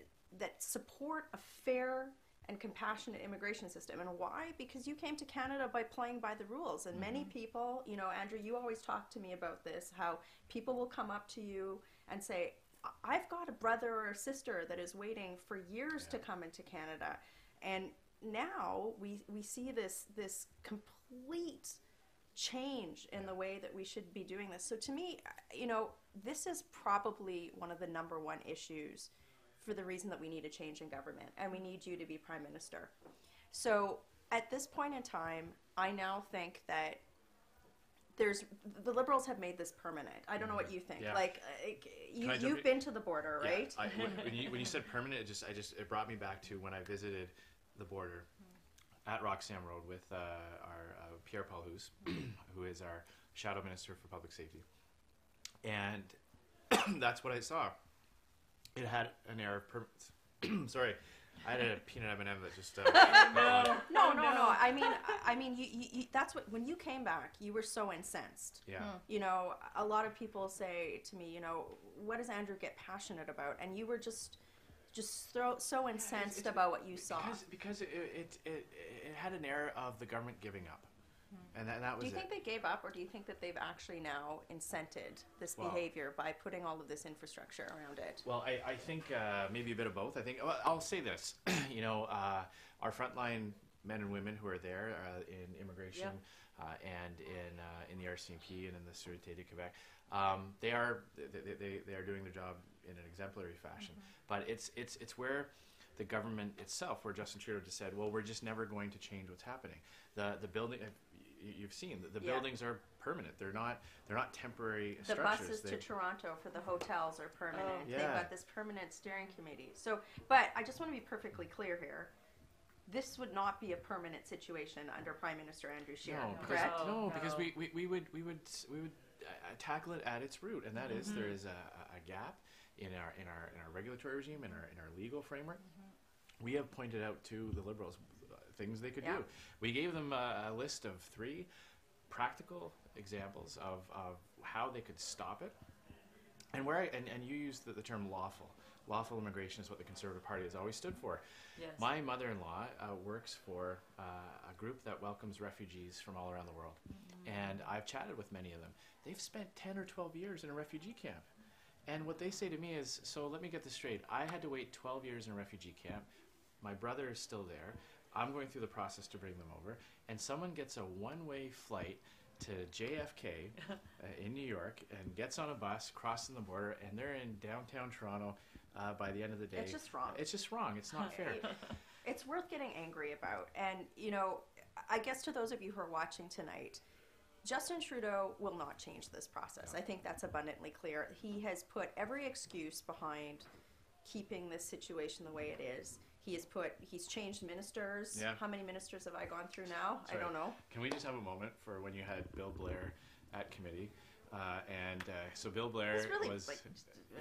support a fair and compassionate immigration system. And why? Because you came to Canada by playing by the rules. And many people, you know, Andrew, you always talk to me about this, how people will come up to you and say, I've got a brother or a sister that is waiting for years to come into Canada. And now we see this complete change in the way that we should be doing this. So to me, you know, this is probably one of the number one issues for the reason that we need a change in government, and we need you to be Prime Minister. So at this point in time, I now think that the Liberals have made this permanent. I don't know what you think. Yeah. Like, you've been to the border, right? Yeah. When you said permanent, it brought me back to when I visited the border at Roxham Road with our Pierre Paulus, who is our Shadow Minister for Public Safety, and that's what I saw. It had an air of permanence. Sorry, I had a peanut M&M that just. No. I mean, you that's what, when you came back, you were so incensed. Yeah. You know, a lot of people say to me, you know, what does Andrew get passionate about? And you were just so incensed about what you saw. Because it had an air of the government giving up. And that was Do you think they gave up, or do you think that they've actually now incented this behavior by putting all of this infrastructure around it? Well, I think maybe a bit of both. I think, well, I'll say this, you know, our frontline men and women who are there in immigration and in the RCMP and in the Sûreté du Québec, they are doing their job in an exemplary fashion. But it's where the government itself, where Justin Trudeau just said, well, we're just never going to change what's happening. The building, you've seen, the buildings are permanent. They're not temporary structures. The buses to Toronto for the hotels are permanent. They've got this permanent steering committee. So, but I just want to be perfectly clear here. This would not be a permanent situation under Prime Minister Andrew Scheer, correct? Because we would tackle it at its root, and that is there is a gap in our regulatory regime, in our legal framework. We have pointed out to the Liberals things they could do. We gave them a list of 3 practical examples of how they could stop it. And and you used the term lawful. Lawful immigration is what the Conservative Party has always stood for. Yes. My mother-in-law works for a group that welcomes refugees from all around the world. And I've chatted with many of them. They've spent 10 or 12 years in a refugee camp. And what they say to me is, so let me get this straight. I had to wait 12 years in a refugee camp. My brother is still there. I'm going through the process to bring them over. And someone gets a one-way flight to JFK in New York and gets on a bus, crossing the border, and they're in downtown Toronto by the end of the day. It's just wrong. It's just wrong. It's not fair. It's worth getting angry about. And, you know, I guess to those of you who are watching tonight, Justin Trudeau will not change this process. I think that's abundantly clear. He has put every excuse behind keeping this situation the way it is. He's changed ministers. Yeah. How many ministers have I gone through now? Sorry. I don't know. Can we just have a moment for when you had Bill Blair at committee? So Bill Blair really, was,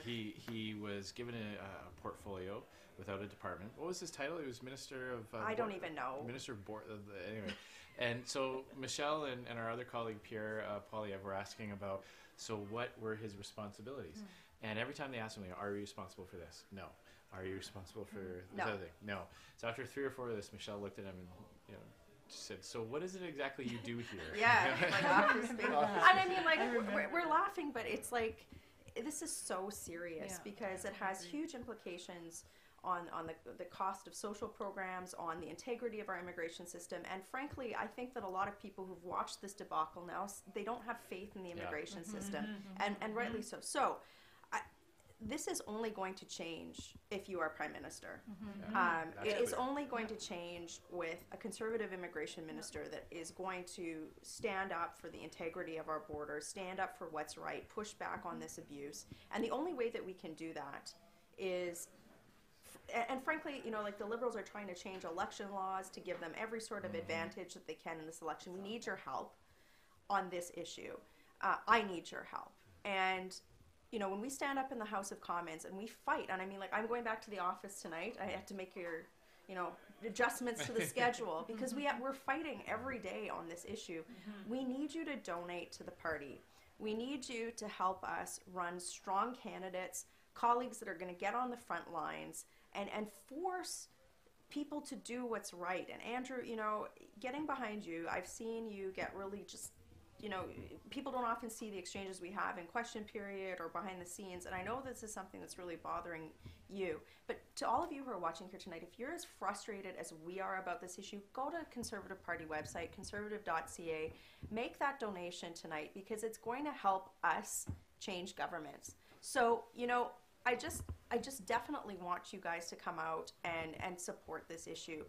he was given a portfolio without a department. What was his title? He was Minister of... I don't even know. Minister of Board... anyway. And so Michelle and our other colleague, Pierre Poilievre, were asking about, so what were his responsibilities? And every time they asked him, are you responsible for this? No. Are you responsible for this other thing? No. So after 3 or 4 of this, Michelle looked at him and, said, so what is it exactly you do here? Yeah. And I mean, like, we're laughing, but it's like, this is so serious because it has huge implications on the cost of social programs, on the integrity of our immigration system. And frankly, I think that a lot of people who've watched this debacle now, they don't have faith in the immigration system, and rightly so. So this is only going to change if you are Prime Minister. It is only going to change with a Conservative immigration minister that is going to stand up for the integrity of our borders, stand up for what's right, push back on this abuse. And the only way that we can do that is, and frankly, like the Liberals are trying to change election laws to give them every sort of advantage that they can in this election. We need your help on this issue. I need your help. And when we stand up in the House of Commons and we fight, and I mean, like, I'm going back to the office tonight. I have to make your, adjustments to the schedule because we're fighting every day on this issue. We need you to donate to the party. We need you to help us run strong candidates, colleagues that are going to get on the front lines and force people to do what's right. And Andrew, getting behind you, I've seen you get really just, people don't often see the exchanges we have in question period or behind the scenes, and I know this is something that's really bothering you. But to all of you who are watching here tonight, if you're as frustrated as we are about this issue, go to the Conservative Party website, conservative.ca, make that donation tonight because it's going to help us change governments. So, I just definitely want you guys to come out and support this issue.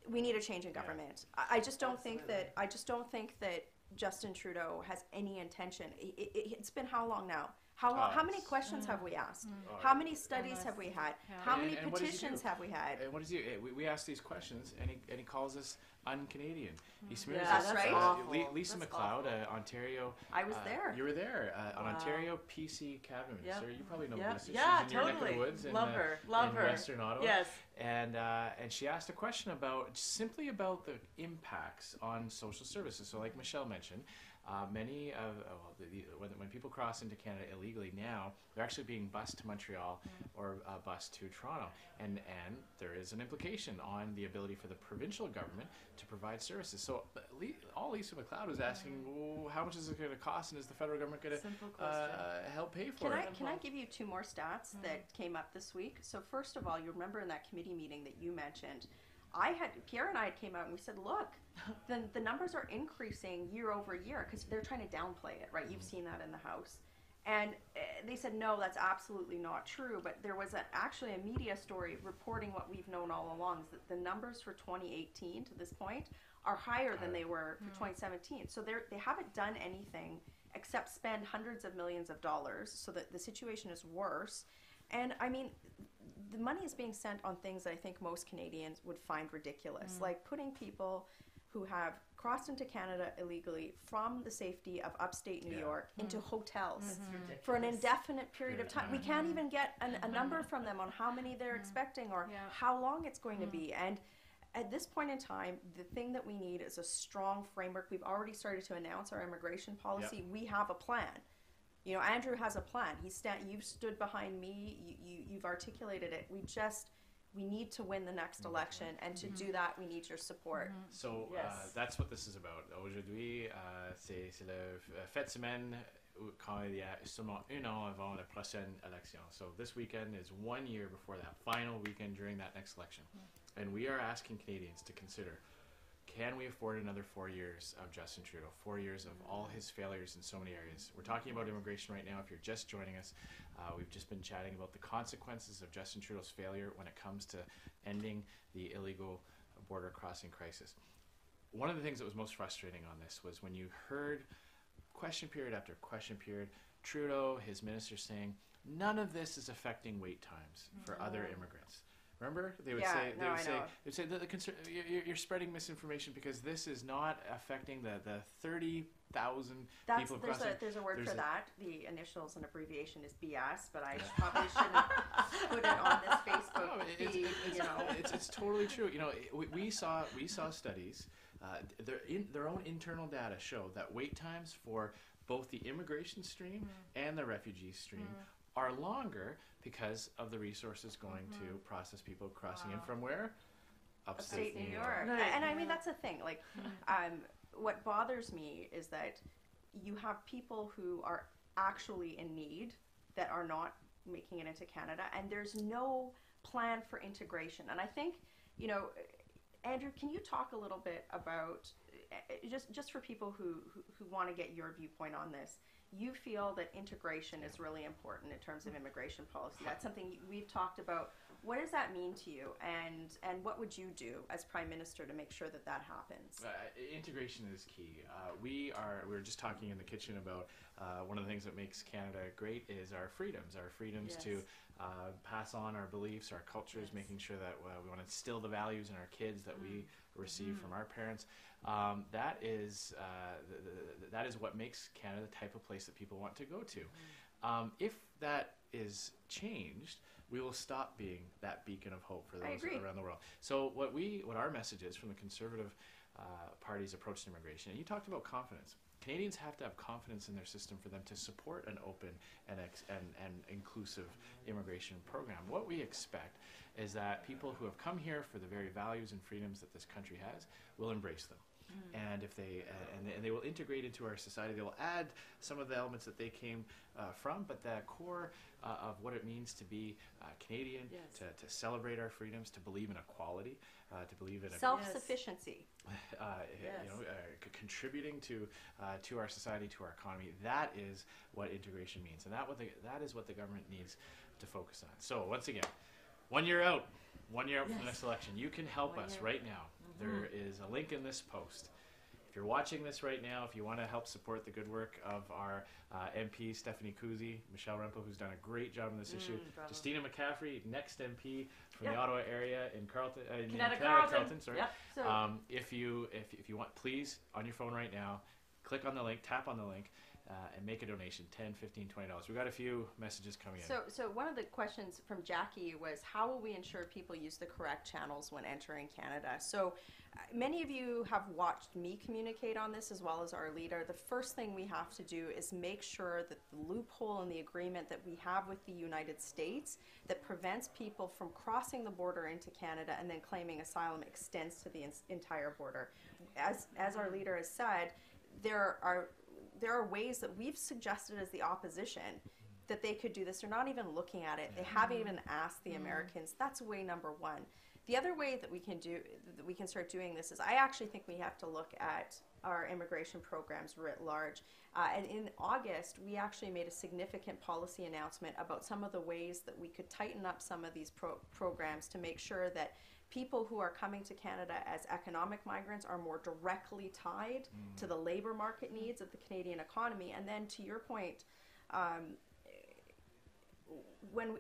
We need a change in government. I just don't think that Justin Trudeau has any intention. It's been how long now? How many questions have we asked? How many studies have we had? How many petitions have we had? And what does he? We ask these questions, and he calls us un-Canadian. He smears us. That's right. Lisa MacLeod, Ontario. I was there. You were there. An Ontario PC cabinet minister. You probably know Lisa. She's Yeah, in your neck of totally. the woods in Western Ottawa. Yes. And she asked a question simply about the impacts on social services. So, like Michelle mentioned, many of when people cross into Canada illegally now, they're actually being bused to Montreal or bused to Toronto, and there is an implication on the ability for the provincial government to provide services. So all Lisa MacLeod was asking, well, how much is it going to cost, and is the federal government going to help pay for it? Can I give you 2 more stats that came up this week? So first of all, you remember in that committee meeting that you mentioned, Pierre and I came out and we said, look, the numbers are increasing year over year because they're trying to downplay it, right? You've seen that in the House. And they said, no, that's absolutely not true. But there was actually a media story reporting what we've known all along, is that the numbers for 2018 to this point are higher than they were for 2017. So they haven't done anything except spend hundreds of millions of dollars, so that the situation is worse. And I mean, the money is being spent on things that I think most Canadians would find ridiculous, like putting people who have crossed into Canada illegally from the safety of upstate New York into hotels for an indefinite period of time. We can't even get a number from them on how many they're expecting or how long it's going to be. And at this point in time, the thing that we need is a strong framework. We've already started to announce our immigration policy. We have a plan. Andrew has a plan. You've stood behind me. You've articulated it. We need to win the next election, and to do that, we need your support. So that's what this is about. Aujourd'hui, c'est la fête semaine quand il y a seulement 1 an avant la prochaine élection. So this weekend is 1 year before that final weekend during that next election. And we are asking Canadians to consider, can we afford another 4 years of Justin Trudeau, 4 years of all his failures in so many areas? We're talking about immigration right now. If you're just joining us, we've just been chatting about the consequences of Justin Trudeau's failure when it comes to ending the illegal border crossing crisis. one of the things that was most frustrating on this was when you heard question period after question period, Trudeau, his ministers saying, none of this is affecting wait times for other immigrants. Remember, they would say you're spreading misinformation because this is not affecting the 30,000 people across. There's a word for that. The initials and abbreviation is BS, but I probably shouldn't put it on this Facebook. It's totally true. You know, we saw studies. Their own internal data show that wait times for both the immigration stream and the refugee stream are longer because of the resources going to process people crossing in from where? Upstate New York. And I mean, that's the thing. Like, what bothers me is that you have people who are actually in need that are not making it into Canada, and there's no plan for integration. And I think, you know, Andrew, can you talk a little bit about, just for people who want to get your viewpoint on this, you feel that integration is really important in terms of immigration policy. That's something we've talked about. What does that mean to you, and what would you do as Prime Minister to make sure that that happens? Integration is key. We were just talking in the kitchen about one of the things that makes Canada great is our freedoms to pass on our beliefs, our cultures, making sure that we want to instill the values in our kids that we receive from our parents. That is what makes Canada the type of place that people want to go to. If that is changed, we will stop being that beacon of hope for those around the world. So what our message is from the Conservative Party's approach to immigration, and you talked about confidence. Canadians have to have confidence in their system for them to support an open and inclusive immigration program. What we expect is that people who have come here for the very values and freedoms that this country has will embrace them. And if they will integrate into our society, they will add some of the elements that they came from, but the core of what it means to be Canadian, to celebrate our freedoms, to believe in equality, to believe in self-sufficiency, contributing to our society, to our economy. That is what integration means, and that is what the government needs to focus on. So once again, 1 year out from the next election, you can help us right now. There is a link in this post. If you're watching this right now, if you want to help support the good work of our MP, Stephanie Kuzy, Michelle Rempel, who's done a great job on this issue, bravo. Justina McCaffrey, next MP from the Ottawa area in Carleton, Carleton, sorry. Yep. So, if you want, please, on your phone right now, click on the link, tap on the link, and make a donation, $10, $15, $20. We've got a few messages coming in. So one of the questions from Jackie was, how will we ensure people use the correct channels when entering Canada? So many of you have watched me communicate on this as well as our leader. The first thing we have to do is make sure that the loophole in the agreement that we have with the United States that prevents people from crossing the border into Canada and then claiming asylum extends to the entire border. As our leader has said, there are ways that we've suggested as the opposition that they could do this. They're not even looking at it. They haven't even asked the Americans. That's way number one. The other way that we can start doing this is I actually think we have to look at our immigration programs writ large. And in August, we actually made a significant policy announcement about some of the ways that we could tighten up some of these programs to make sure that people who are coming to Canada as economic migrants are more directly tied to the labor market needs of the Canadian economy. And then to your point, when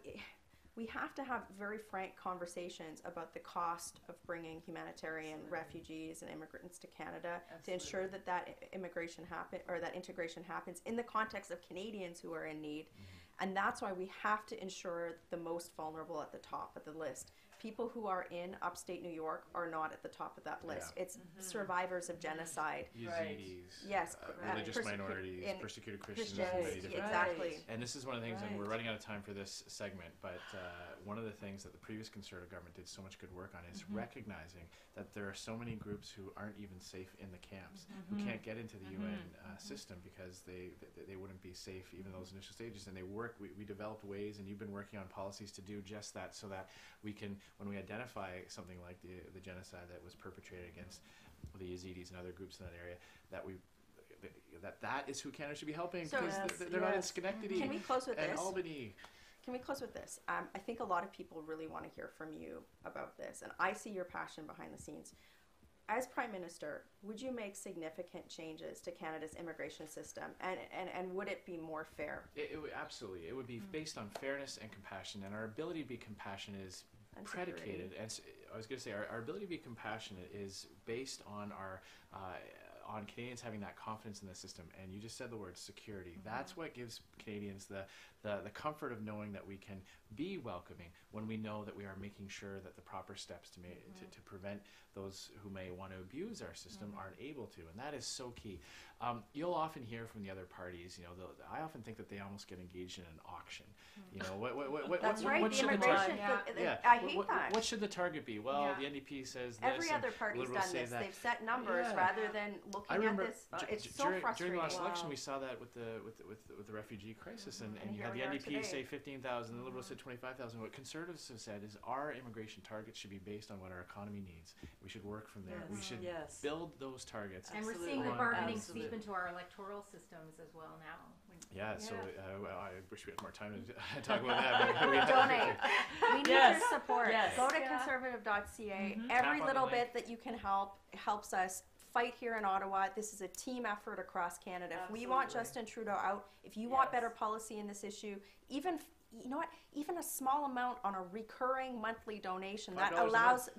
we have to have very frank conversations about the cost of bringing humanitarian refugees and immigrants to Canada to ensure that integration happens in the context of Canadians who are in need. And that's why we have to ensure the most vulnerable at the top of the list. People who are in upstate New York are not at the top of that list. It's survivors of genocide. Yazidis, yes, religious minorities, persecuted Christians. Exactly. And this is one of the things, and we're running out of time for this segment, but one of the things that the previous Conservative government did so much good work on is recognizing that there are so many groups who aren't even safe in the camps, who can't get into the UN system because they wouldn't be safe even those initial stages. And we developed ways, and you've been working on policies to do just that, so that we can, when we identify something like the genocide that was perpetrated against the Yazidis and other groups in that area, that is who Canada should be helping, because they're not in Schenectady and Albany. Can we close with this? I think a lot of people really want to hear from you about this, and I see your passion behind the scenes. as Prime Minister, would you make significant changes to Canada's immigration system, and would it be more fair? It would, absolutely. It would be based on fairness and compassion, and our ability to be compassionate is predicated. And I was going to say, our ability to be compassionate is based on our on Canadians having that confidence in the system. And you just said the word security. That's what gives Canadians the comfort of knowing that we can be welcoming when we know that we are making sure that the proper steps to prevent those who may want to abuse our system aren't able to. And that is so key. You'll often hear from the other parties, you know, I often think that they almost get engaged in an auction. You know, what should the target? I hate that. What should the target be? Well, the NDP says this. Every other party's done this. They've set numbers rather than looking at this. It's so frustrating. During the last election, we saw that with the refugee crisis, and you had the NDP say 15,000, the Liberals said 25,000. What Conservatives have said is our immigration targets should be based on what our economy needs. We should work from there. We should build those targets. And we're seeing the bargaining seep into our electoral systems as well now. So I wish we had more time to talk about that. But donate. We need your support. Go to conservative.ca. Every little bit that you can helps us fight here in Ottawa. This is a team effort across Canada. If we want Justin Trudeau out, if you want better policy in this issue, even a small amount on a recurring monthly donation that allows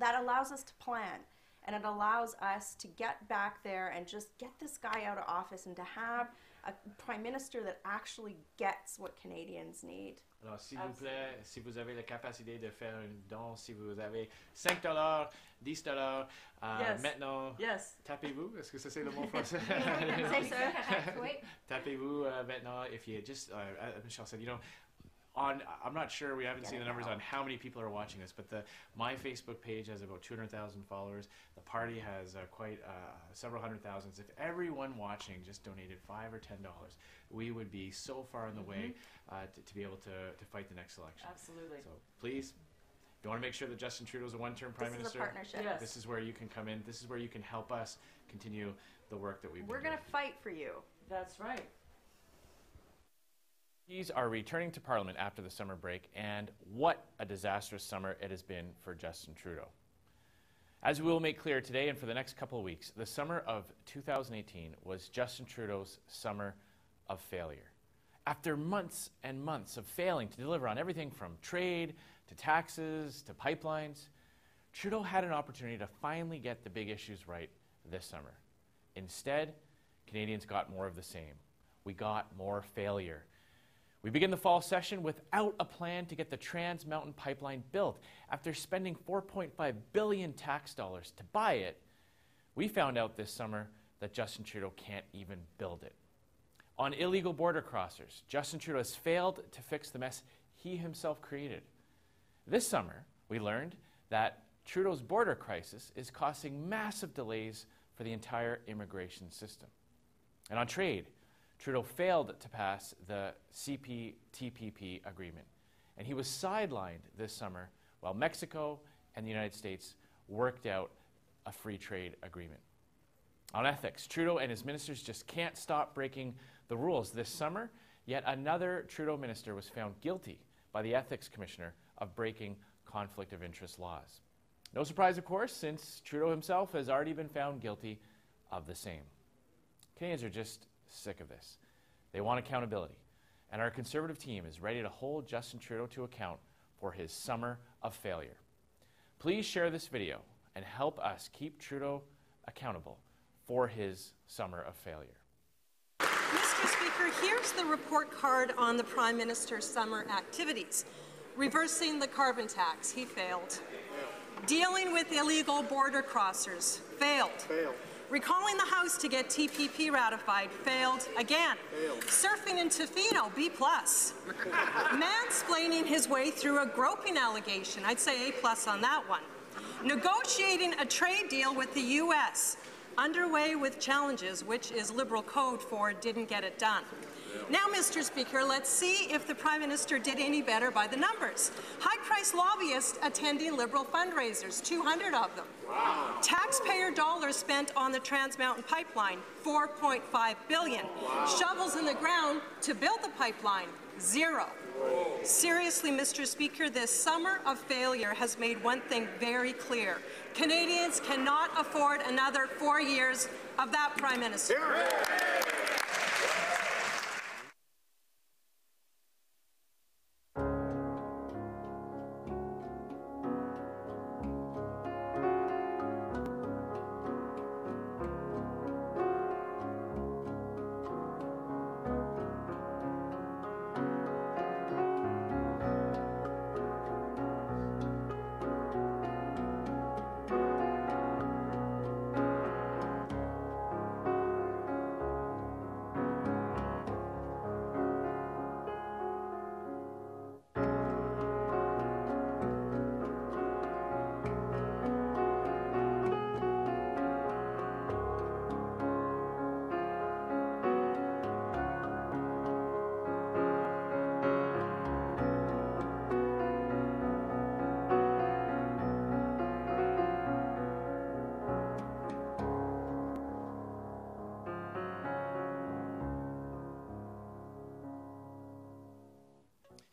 us to plan, and it allows us to get back there and just get this guy out of office and to have a Prime Minister that actually gets what Canadians need. Alors, s'il vous plaît, si vous avez la capacité de faire un don, si vous avez $5, $10, maintenant, tapez-vous. Est-ce que ça c'est le mot français? Tapez-vous maintenant. If you just, Michelle said, you know, I'm not sure, we haven't seen the numbers on how many people are watching this, but my Facebook page has about 200,000 followers. The party has several hundred thousands. If everyone watching just donated $5 or $10, we would be so far on the way to be able to fight the next election. Absolutely. So please, you want to make sure that Justin Trudeau is a one-term Prime Minister? This is a partnership. This is where you can come in. This is where you can help us continue the work that we've been doing. We're going to fight for you. That's right. MPs are returning to Parliament after the summer break, and what a disastrous summer it has been for Justin Trudeau. As we will make clear today and for the next couple of weeks, the summer of 2018 was Justin Trudeau's summer of failure. After months and months of failing to deliver on everything from trade to taxes to pipelines, Trudeau had an opportunity to finally get the big issues right this summer. Instead, Canadians got more of the same. We got more failure. We begin the fall session without a plan to get the Trans Mountain Pipeline built. After spending $4.5 billion tax dollars to buy it, we found out this summer that Justin Trudeau can't even build it. On illegal border crossers, Justin Trudeau has failed to fix the mess he himself created. This summer, we learned that Trudeau's border crisis is causing massive delays for the entire immigration system. And on trade, Trudeau failed to pass the CPTPP agreement, and he was sidelined this summer while Mexico and the United States worked out a free trade agreement. On ethics, Trudeau and his ministers just can't stop breaking the rules. This summer, yet another Trudeau minister was found guilty by the Ethics Commissioner of breaking conflict of interest laws. No surprise, of course, since Trudeau himself has already been found guilty of the same. Canadians are just sick of this. They want accountability, and our Conservative team is ready to hold Justin Trudeau to account for his summer of failure. Please share this video and help us keep Trudeau accountable for his summer of failure. Mr. Speaker, here's the report card on the Prime Minister's summer activities. Reversing the carbon tax, he failed. Dealing with illegal border crossers, failed. Recalling the House to get TPP ratified, failed again. Surfing in Tofino, B+. Mansplaining his way through a groping allegation, I'd say A+ on that one. Negotiating a trade deal with the U.S., underway with challenges, which is Liberal code for didn't get it done. Now, Mr. Speaker, let's see if the Prime Minister did any better by the numbers. High-priced lobbyists attending Liberal fundraisers, 200 of them. Wow. Taxpayer dollars spent on the Trans Mountain Pipeline, $4.5 billion. Wow. Shovels in the ground to build the pipeline, 0. Seriously, Mr. Speaker, this summer of failure has made one thing very clear. Canadians cannot afford another 4 years of that Prime Minister.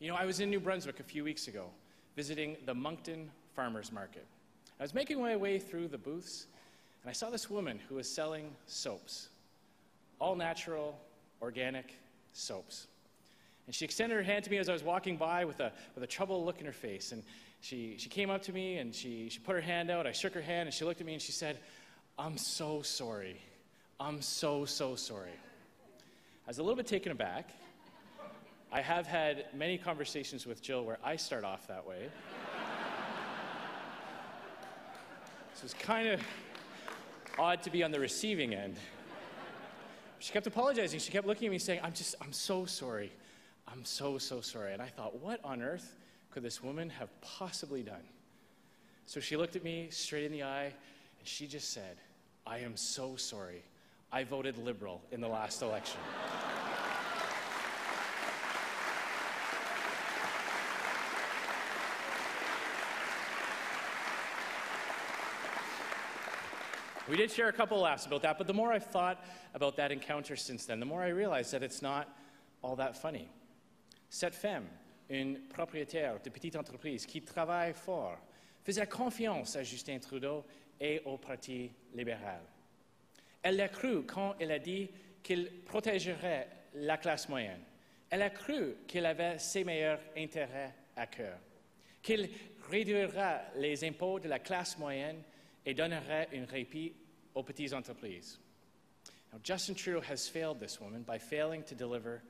You know, I was in New Brunswick a few weeks ago, visiting the Moncton Farmers Market. I was making my way through the booths, and I saw this woman who was selling soaps, all natural, organic soaps. And she extended her hand to me as I was walking by with a troubled look in her face. And she came up to me, and she put her hand out. I shook her hand, and she looked at me, and she said, "I'm so sorry. I'm so, so sorry." I was a little bit taken aback. I have had many conversations with Jill where I start off that way. So it's kind of odd to be on the receiving end. She kept apologizing. She kept looking at me saying, I'm so sorry. I'm so, so sorry. And I thought, what on earth could this woman have possibly done? So she looked at me straight in the eye, and she just said, "I am so sorry. I voted Liberal in the last election." We did share a couple laughs about that, but the more I've thought about that encounter since then, the more I realize that it's not all that funny. Cette femme, une propriétaire de petite entreprise qui travaille fort, faisait confiance à Justin Trudeau et au Parti libéral. Elle l'a cru quand elle a dit qu'il protégerait la classe moyenne. Elle a cru qu'il avait ses meilleurs intérêts à cœur, qu'il réduira les impôts de la classe moyenne et donnerait un répit aux petites entreprises. Now, Justin Trudeau has failed this woman by failing to deliver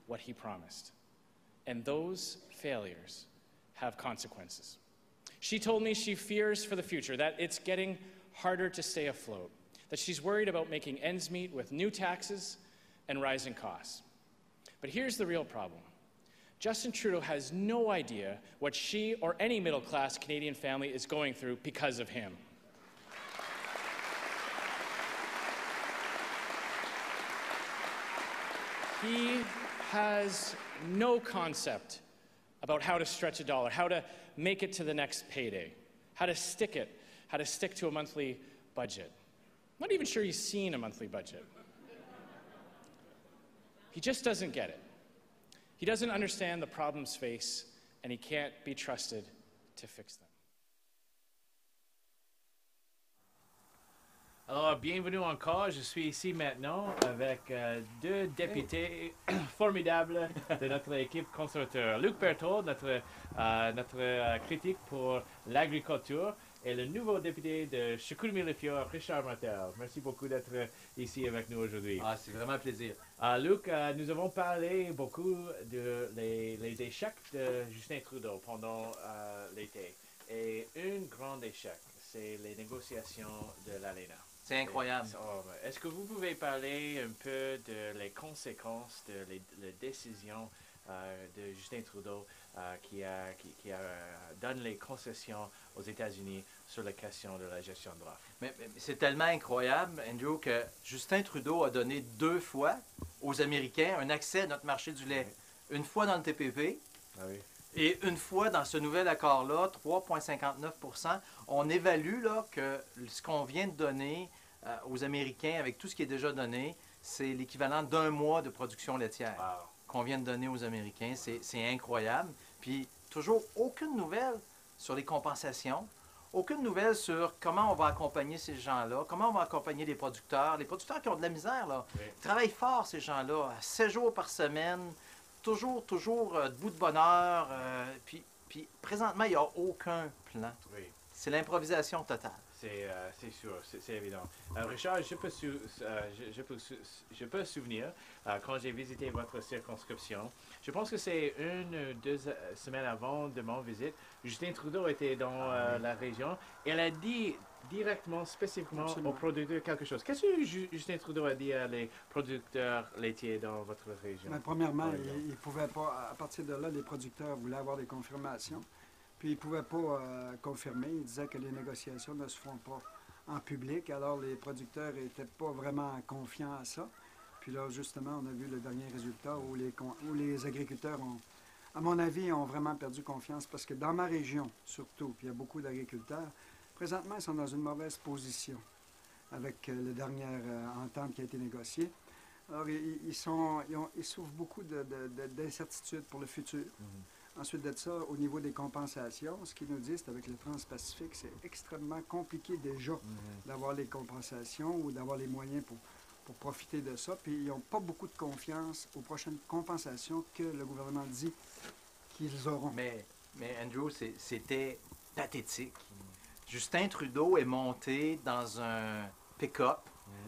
what he promised. And those failures have consequences. She told me she fears for the future, that it's getting harder to stay afloat, that she's worried about making ends meet with new taxes and rising costs. But here's the real problem. Justin Trudeau has no idea what she or any middle-class Canadian family is going through because of him. He has no concept about how to stretch a dollar, how to make it to the next payday, how to stick to a monthly budget. I'm not even sure he's seen a monthly budget. He just doesn't get it. He doesn't understand the problems faced, and he can't be trusted to fix them. Alors, bienvenue encore. Je suis ici maintenant avec deux députés formidables de notre équipe conservateur. Luc Berthaud, notre critique pour l'agriculture, et le nouveau député de Chicoutimi-le-Fjord, Richard Martel. Merci beaucoup d'être ici avec nous aujourd'hui. Ah, c'est vraiment un plaisir. Luc, nous avons parlé beaucoup des échecs de Justin Trudeau pendant l'été. Et un grand échec, c'est les négociations de l'ALENA. C'est incroyable. Est-ce que vous pouvez parler un peu de les conséquences de les décisions de Justin Trudeau qui donne les concessions aux États-Unis sur la question de la gestion de l'offre? Mais c'est tellement incroyable, Andrew, que Justin Trudeau a donné 2 fois aux Américains un accès à notre marché du lait. Une fois dans le TPP. Ah oui. Et une fois dans ce nouvel accord-là, 3,59 %, on évalue là, que ce qu'on vient de donner aux Américains, avec tout ce qui est déjà donné, c'est l'équivalent d'1 mois de production laitière. Wow. qu'on vient de donner aux Américains. C'est incroyable. Puis toujours aucune nouvelle sur les compensations, aucune nouvelle sur comment on va accompagner ces gens-là, comment on va accompagner les producteurs qui ont de la misère, là. Oui. Ils travaillent fort, ces gens-là, 7 jours par semaine, toujours debout de bonne heure. Puis présentement, il n'y a aucun plan. Oui. C'est l'improvisation totale. C'est sûr, c'est évident. Richard, je peux souvenir, quand j'ai visité votre circonscription, je pense que c'est 1 ou 2 semaines avant de mon visite, Justin Trudeau était dans la région et elle a dit directement, spécifiquement aux producteurs quelque chose. Qu'est-ce que Justin Trudeau a dit à les producteurs laitiers dans votre région? Mais premièrement, il ne pouvait pas, à partir de là, les producteurs voulaient avoir des confirmations. Puis ils ne pouvaient pas confirmer. Ils disaient que les négociations ne se font pas en public. Alors les producteurs n'étaient pas vraiment confiants à ça. Puis là, justement, on a vu le dernier résultat où les agriculteurs ont, à mon avis, ont vraiment perdu confiance. Parce que dans ma région, surtout, puis il y a beaucoup d'agriculteurs, présentement, ils sont dans une mauvaise position avec la dernière entente qui a été négociée. Alors, ils souffrent beaucoup d'incertitudes pour le futur. Ensuite de ça, au niveau des compensations, ce qu'ils nous disent avec le Trans-Pacifique, c'est extrêmement compliqué déjà d'avoir les compensations ou d'avoir les moyens pour profiter de ça. Puis ils n'ont pas beaucoup de confiance aux prochaines compensations que le gouvernement dit qu'ils auront. Mais Andrew, c'était pathétique. Justin Trudeau est monté dans un pick-up,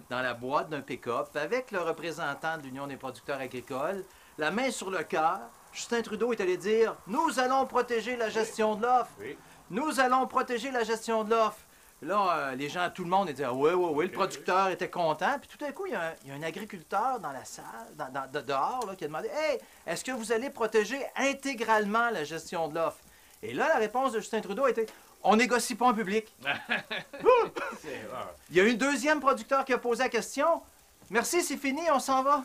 dans la boîte d'un pick-up, avec le représentant de l'Union des producteurs agricoles, la main sur le cœur. Justin Trudeau est allé dire « Nous allons protéger la gestion de l'offre. Oui. Nous allons protéger la gestion de l'offre. » Là, les gens, tout le monde, disaient « Oui, le producteur était content. » Puis tout à coup, il y a un agriculteur dans la salle, dehors, là, qui a demandé « Hey, est-ce que vous allez protéger intégralement la gestion de l'offre? » Et là, la réponse de Justin Trudeau était « On négocie pas en public. » Il y a eu un deuxième producteur qui a posé la question « Merci, c'est fini, on s'en va. »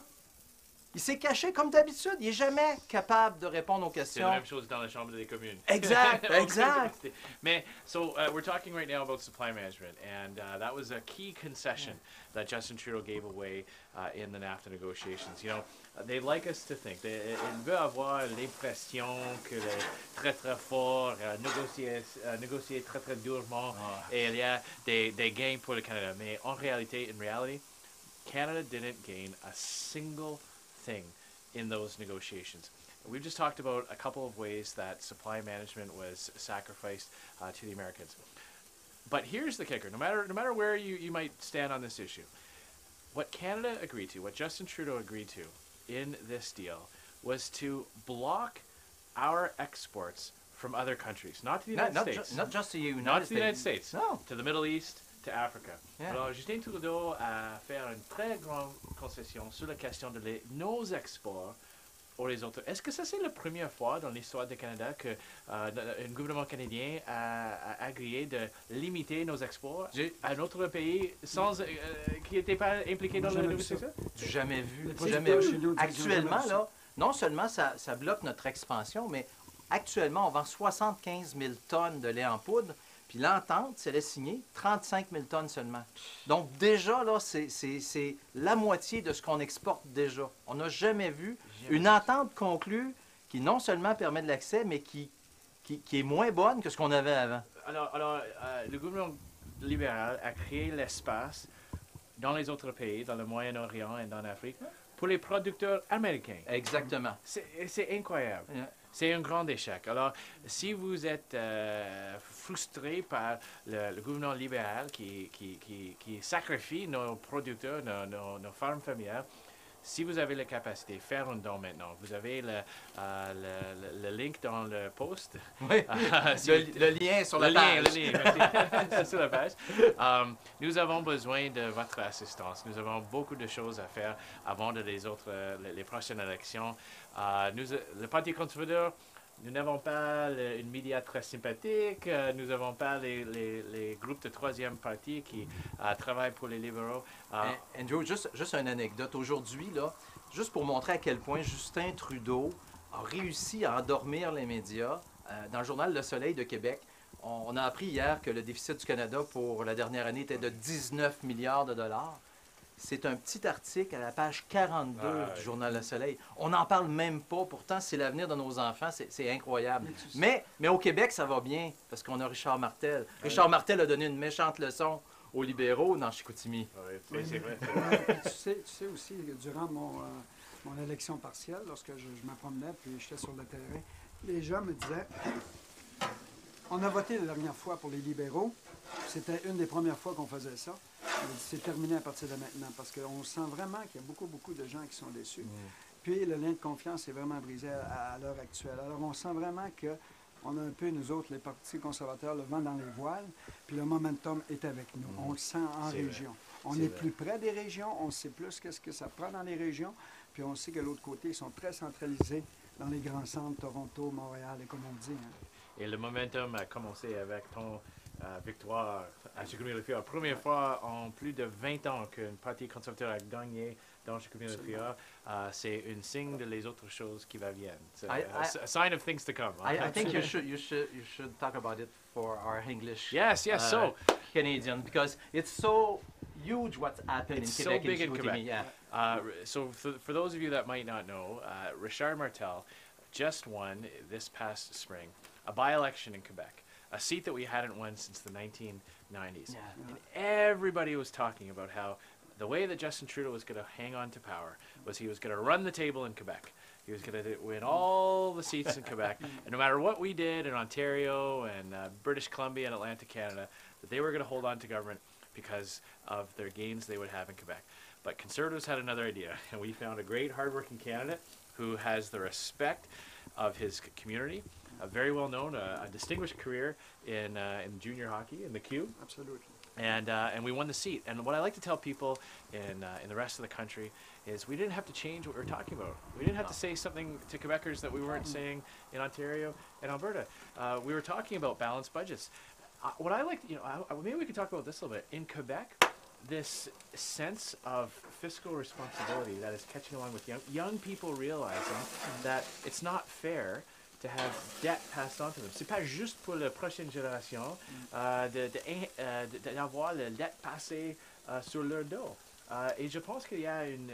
Il s'est caché comme d'habitude. Il n'est jamais capable de répondre aux questions. C'est la même chose dans la Chambre des communes. Exact, exact. Mais, so we're talking right now about supply management, and that was a key concession that Justin Trudeau gave away in the NAFTA negotiations. You know, they like us to think. Ils veulent avoir l'impression que est très, très fort, négocier très, très durement, et il y a des gains pour le Canada. Mais en réalité, in reality, Canada didn't gain a single thing in those negotiations. We've just talked about a couple of ways that supply management was sacrificed to the Americans. But here's the kicker. No matter where you might stand on this issue, what Canada agreed to, what Justin Trudeau agreed to in this deal was to block our exports from other countries, not to the United States. Not just to the United States. Not to the United States. No. To the Middle East, to Africa. Yeah. Alors, Justin Trudeau a fait une très grande concession sur la question de nos exports aux autres. Est-ce que ça, c'est la première fois dans l'histoire du Canada que un gouvernement canadien a agréé de limiter nos exports à un autre pays sans qui n'était pas impliqué dans la négociation? Jamais vu. Jamais vu. Actuellement, là, non seulement ça bloque notre expansion, mais actuellement, on vend 75 000 tonnes de lait en poudre. Puis l'entente, c'est elle signée 35 000 tonnes seulement. Donc déjà, là, c'est la moitié de ce qu'on exporte déjà. On n'a jamais vu une entente conclue qui non seulement permet de l'accès, mais qui est moins bonne que ce qu'on avait avant. Alors le gouvernement libéral a créé l'espace dans les autres pays, dans le Moyen-Orient et dans l'Afrique, pour les producteurs américains. Exactement. C'est incroyable. Yeah. C'est un grand échec. Alors, si vous êtes frustré par le gouvernement libéral qui sacrifie nos producteurs, nos fermes familiales, si vous avez la capacité de faire un don maintenant, vous avez le link dans le post. Oui, le lien sur la page. Le lien, sur la page. Nous avons besoin de votre assistance. Nous avons beaucoup de choses à faire avant les prochaines élections. Le Parti conservateur, nous n'avons pas une média très sympathique. Nous n'avons pas les groupes de troisième parti qui travaillent pour les libéraux. Andrew, juste une anecdote. Aujourd'hui, là, juste pour montrer à quel point Justin Trudeau a réussi à endormir les médias, dans le journal Le Soleil de Québec, on a appris hier que le déficit du Canada pour la dernière année était de 19 milliards de dollars. C'est un petit article à la page 42 du Journal Le Soleil. On n'en parle même pas, pourtant c'est l'avenir de nos enfants, c'est incroyable. Mais au Québec, ça va bien, parce qu'on a Richard Martel. Richard Martel a donné une méchante leçon aux libéraux dans Chicoutimi. Oui, c'est vrai. Tu sais aussi, durant mon élection partielle, lorsque je me promenais, puis j'étais sur le terrain, les gens me disaient, on a voté la dernière fois pour les libéraux, c'était une des premières fois qu'on faisait ça. C'est terminé à partir de maintenant, parce qu'on sent vraiment qu'il y a beaucoup de gens qui sont déçus. Puis le lien de confiance est vraiment brisé à l'heure actuelle. Alors on sent vraiment qu'on a un peu, nous autres, les partis conservateurs, le vent dans les voiles, puis le momentum est avec nous. On le sent en région. On est plus près des régions, on sait plus qu'est-ce que ça prend dans les régions, puis on sait que de l'autre côté, ils sont très centralisés dans les grands centres, Toronto, Montréal, et comme on dit. Et le momentum a commencé avec ton victoire à Chicoutimi-Le-Fjord. Première fois en plus de 20 ans qu'un parti conservateur a gagné dans Chicoutimi-Le-Fjord. C'est un signe de les autres choses qui va viennent. A sign of things to come. I think you should talk about it for our English so Canadian, because it's so huge what's happened in Quebec. So big in Quebec. Yeah. So for those of you that might not know, Richard Martel just won this past spring a by-election in Quebec, a seat that we hadn't won since the 1990s. And everybody was talking about how the way that Justin Trudeau was going to hang on to power was he was going to run the table in Quebec. He was going to win all the seats in Quebec. And no matter what we did in Ontario and British Columbia and Atlantic Canada, that they were going to hold on to government because of their gains they would have in Quebec. But Conservatives had another idea, and we found a great hardworking candidate who has the respect of his community, very well known, a distinguished career in junior hockey in the Q. Absolutely. And we won the seat. And what I like to tell people in the rest of the country is we didn't have to change what we were talking about. We didn't have to say something to Quebecers that we weren't saying in Ontario and Alberta. We were talking about balanced budgets. What I like, maybe we could talk about this a little bit. In Quebec, this sense of fiscal responsibility that is catching along with young people realizing that it's not fair to have debt passed on to them. C'est pas juste pour la prochaine génération d'avoir la dette passée sur leur dos. Et je pense qu'il y a une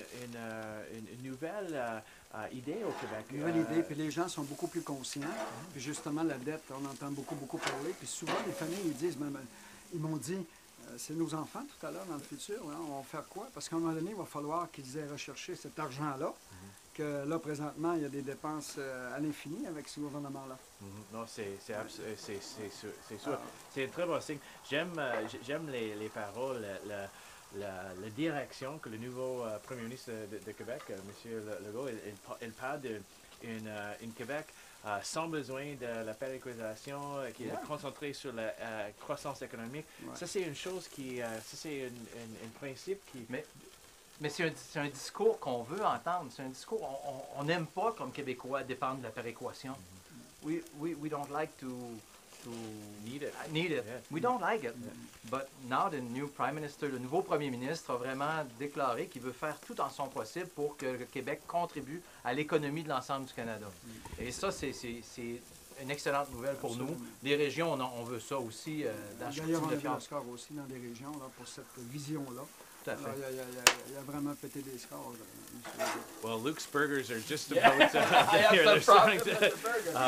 nouvelle idée au Québec. Une nouvelle idée, puis les gens sont beaucoup plus conscients. Puis justement, la dette, on entend beaucoup parler. Puis souvent, les familles, ils disent, ils m'ont dit, c'est nos enfants tout à l'heure dans le futur, hein, on va faire quoi? Parce qu'à un moment donné, il va falloir qu'ils aient recherché cet argent-là. Que là, présentement, il y a des dépenses à l'infini avec ce gouvernement-là. Non, c'est sûr. C'est un très bon signe. J'aime les paroles, la direction que le nouveau premier ministre de Québec, M. Legault, il parle d'une Québec sans besoin de la péréquation, qui est concentrée sur la croissance économique. Ça, c'est une chose c'est un principe qui... Mais c'est un discours qu'on veut entendre. C'est un discours, on n'aime pas, comme Québécois, dépendre de la péréquation. We don't like to need it. Yeah. We don't like it. Yeah. But now the new Prime Minister, le nouveau Premier ministre, a vraiment déclaré qu'il veut faire tout en son possible pour que le Québec contribue à l'économie de l'ensemble du Canada. Et ça, c'est une excellente nouvelle pour nous. Les régions, on veut ça aussi dans D'ailleurs, on a vu un score aussi dans des régions là, pour cette vision-là. Il a vraiment pété des scores. Well, Luke's burgers are just about here. They're starting to,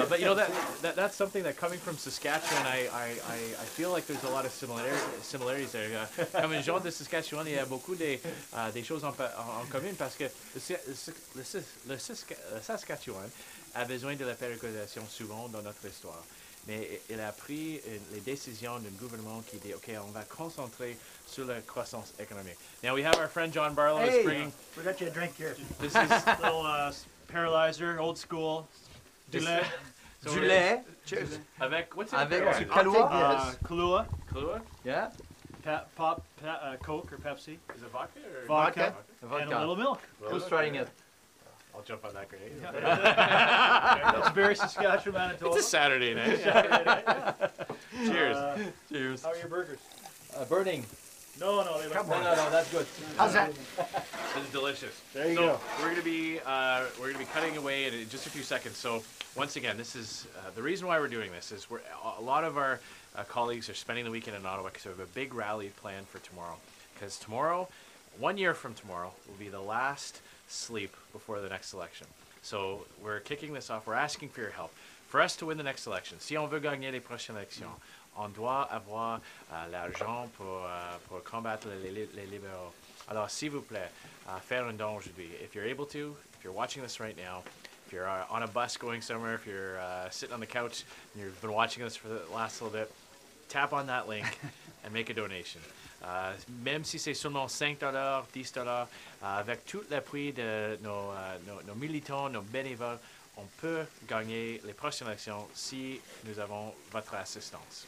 but you know that's something that coming from Saskatchewan, I feel like there's a lot of similarities there. Comme un genre de Saskatchewan, il y a beaucoup des choses en commun parce que le Saskatchewan a besoin de la péréquation souvent dans notre histoire. Mais il a pris les décisions d'un gouvernement qui dit, OK, on va concentrer sur la croissance économique. Now we have our friend John Barlow is bringing... we got you a drink here. This is a little paralyzer, old school. Du lait. Du lait. Cheers. Avec, what's it? Avec du Kahlua. Kahlua. Kahlua? Yeah. Coke or Pepsi. Is it vodka or? Vodka. And a little milk. Who's trying it? I'll jump on that grenade. That's very Saskatchewan, Manitoba. It's a Saturday night. Cheers. Cheers. How are your burgers? Burning. No, they look No, that's good. How's that? This is delicious. There you go. We're gonna be cutting away in just a few seconds. So once again, this is the reason why we're doing this is a lot of our colleagues are spending the weekend in Ottawa because we have a big rally planned for tomorrow. Because tomorrow 1 year from tomorrow will be the last sleep before the next election. So we're kicking this off. We're asking for your help. For us to win the next election, si on veut gagner les prochaines élections, on doit avoir l'argent pour combattre les libéraux. Alors, s'il vous plaît, faire un don aujourd'hui. If you're able to, if you're watching this right now, if you're on a bus going somewhere, if you're sitting on the couch and you've been watching this for the last little bit, tap on that link and make a donation. Même si c'est seulement $5, $10, avec tout l'appui de nos militants, nos bénévoles, on peut gagner les prochaines élections si nous avons votre assistance.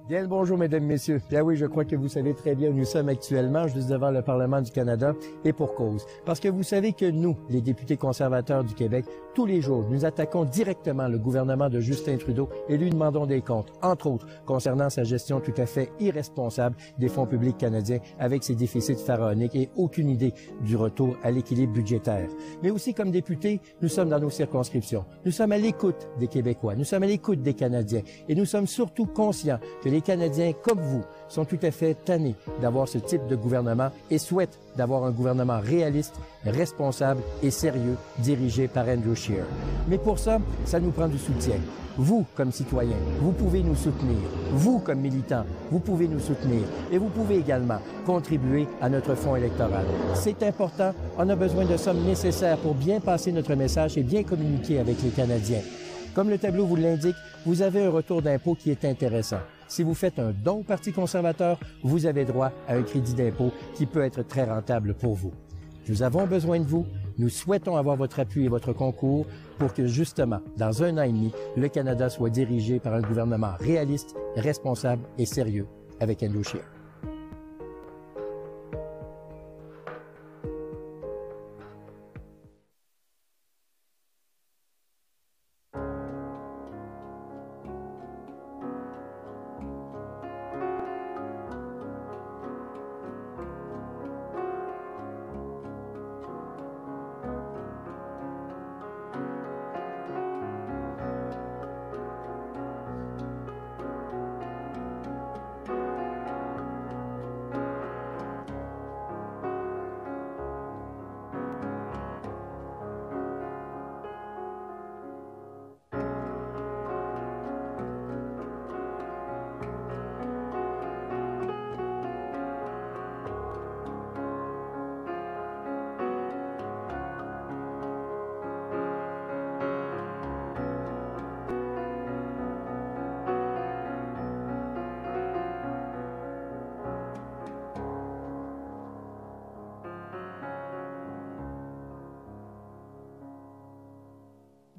Bien le bonjour, mesdames, messieurs. Bien oui, je crois que vous savez très bien où nous sommes actuellement, juste devant le Parlement du Canada, et pour cause. Parce que vous savez que nous, les députés conservateurs du Québec, tous les jours, nous attaquons directement le gouvernement de Justin Trudeau et lui demandons des comptes, entre autres, concernant sa gestion tout à fait irresponsable des fonds publics canadiens avec ses déficits pharaoniques et aucune idée du retour à l'équilibre budgétaire. Mais aussi, comme députés, nous sommes dans nos circonscriptions. Nous sommes à l'écoute des Québécois, nous sommes à l'écoute des Canadiens et nous sommes surtout conscients que les Canadiens, comme vous, sont tout à fait tannés d'avoir ce type de gouvernement et souhaitent d'avoir un gouvernement réaliste, responsable et sérieux dirigé par Andrew Scheer. Mais pour ça, ça nous prend du soutien. Vous, comme citoyens, vous pouvez nous soutenir. Vous, comme militants, vous pouvez nous soutenir. Et vous pouvez également contribuer à notre fonds électoral. C'est important. On a besoin de sommes nécessaires pour bien passer notre message et bien communiquer avec les Canadiens. Comme le tableau vous l'indique, vous avez un retour d'impôt qui est intéressant. Si vous faites un don au Parti conservateur, vous avez droit à un crédit d'impôt qui peut être très rentable pour vous. Nous avons besoin de vous. Nous souhaitons avoir votre appui et votre concours pour que, justement, dans 1 an et demi, le Canada soit dirigé par un gouvernement réaliste, responsable et sérieux avec Andrew Scheer.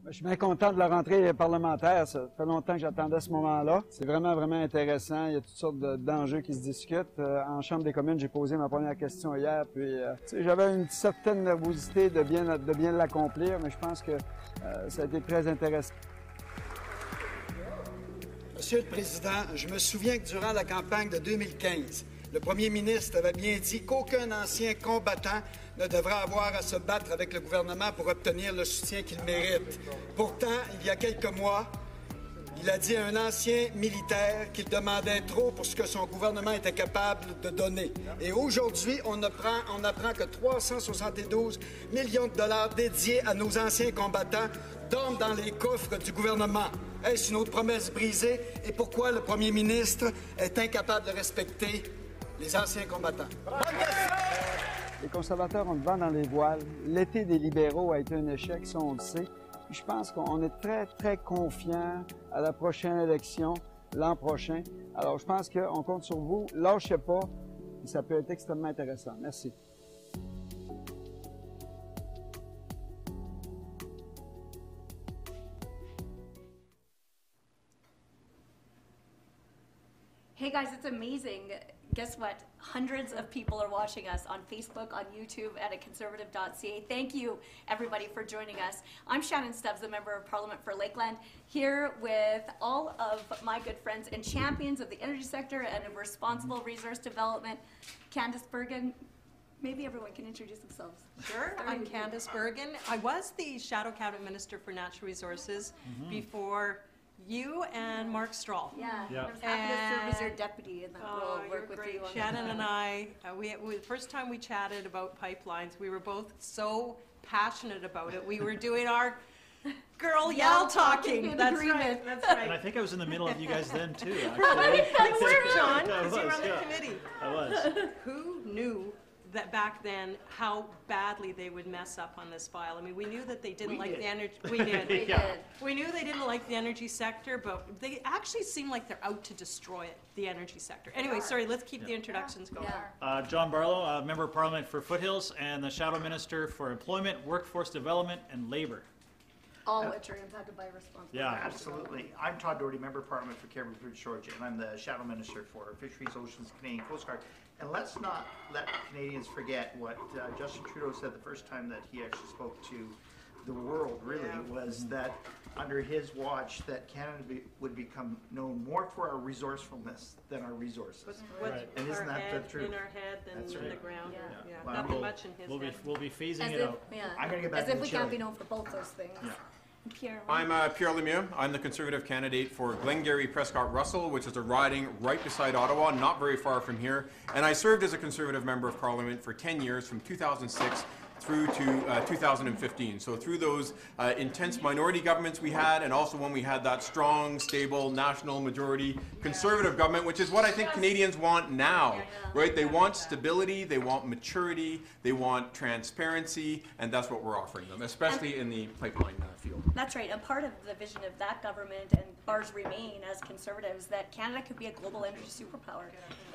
Je suis bien content de la rentrée parlementaire. Ça fait longtemps que j'attendais ce moment-là. C'est vraiment, vraiment intéressant. Il y a toutes sortes d'enjeux qui se discutent. En Chambre des communes, j'ai posé ma première question hier. Puis, j'avais une certaine nervosité de bien l'accomplir, mais je pense que ça a été très intéressant. Monsieur le Président, je me souviens que durant la campagne de 2015, le premier ministre avait bien dit qu'aucun ancien combattant ne devrait avoir à se battre avec le gouvernement pour obtenir le soutien qu'il mérite. Pourtant, il y a quelques mois, Il a dit à un ancien militaire qu'il demandait trop pour ce que son gouvernement était capable de donner. Et aujourd'hui, on apprend que 372 millions de dollars dédiés à nos anciens combattants dorment dans les coffres du gouvernement. Est-ce une autre promesse brisée? Et pourquoi le premier ministre est incapable de respecter les anciens combattants? Les conservateurs ont le vent dans les voiles. L'été des libéraux a été un échec, ça on le sait. Je pense qu'on est très, très confiants à la prochaine élection, l'an prochain. Alors, je pense qu'on compte sur vous. Lâchez pas. Ça peut être extrêmement intéressant. Merci. Hey guys, it's amazing. Guess what? Hundreds of people are watching us on Facebook, on YouTube, and at conservative.ca. Thank you, everybody, for joining us. I'm Shannon Stubbs, the Member of Parliament for Lakeland, here with all of my good friends and champions of the energy sector and of responsible resource development. Candice Bergen, maybe everyone can introduce themselves. Sure, I'm Candice Bergen. I was the Shadow Cabinet Minister for Natural Resources before you and Mark Strahl. Yeah, I was happy to serve as your deputy in that role, work with you. Shannon and I, the first time we chatted about pipelines, we were both so passionate about it. We were doing our girl yell talking. That's right. That's right. And I think I was in the middle of you guys then too. Right? You were, John, I because you were on the was, committee. I was. Who knew that back then how badly they would mess up on this file? I mean, we knew that they didn't like the energy. We did. We did. We knew they didn't like the energy sector, but they actually seem like they're out to destroy it, the energy sector. Anyway, sorry, let's keep the introductions going. John Barlow, Member of Parliament for Foothills and the Shadow Minister for Employment, Workforce Development, and Labor. All which are impacted by responsibility. Yeah, absolutely. I'm Todd Doherty, Member of Parliament for Caribou Bridge, Georgia, and I'm the Shadow Minister for Fisheries, Oceans, Canadian Coast Guard. And let's not let Canadians forget what Justin Trudeau said the first time that he actually spoke to the world, really, was that under his watch that Canada would become known more for our resourcefulness than our resources. And isn't that the truth? In our head than in the ground. Yeah. Well, nothing much in his head. We'll be phasing As it if, out. I'm going to get back as to if we Chile. can't be known for both those things. Yeah. Pierre. I'm Pierre Lemieux. I'm the Conservative candidate for Glengarry Prescott Russell, which is a riding right beside Ottawa, not very far from here. And I served as a Conservative Member of Parliament for 10 years, from 2006 through to 2015. So through those intense minority governments we had, and also when we had that strong, stable, national majority Conservative government, which is what I think Canadians want now, right? They want stability, they want maturity, they want transparency, and that's what we're offering them, especially in the pipeline field. That's right, and part of the vision of that government and ours remain as Conservatives that Canada could be a global energy superpower,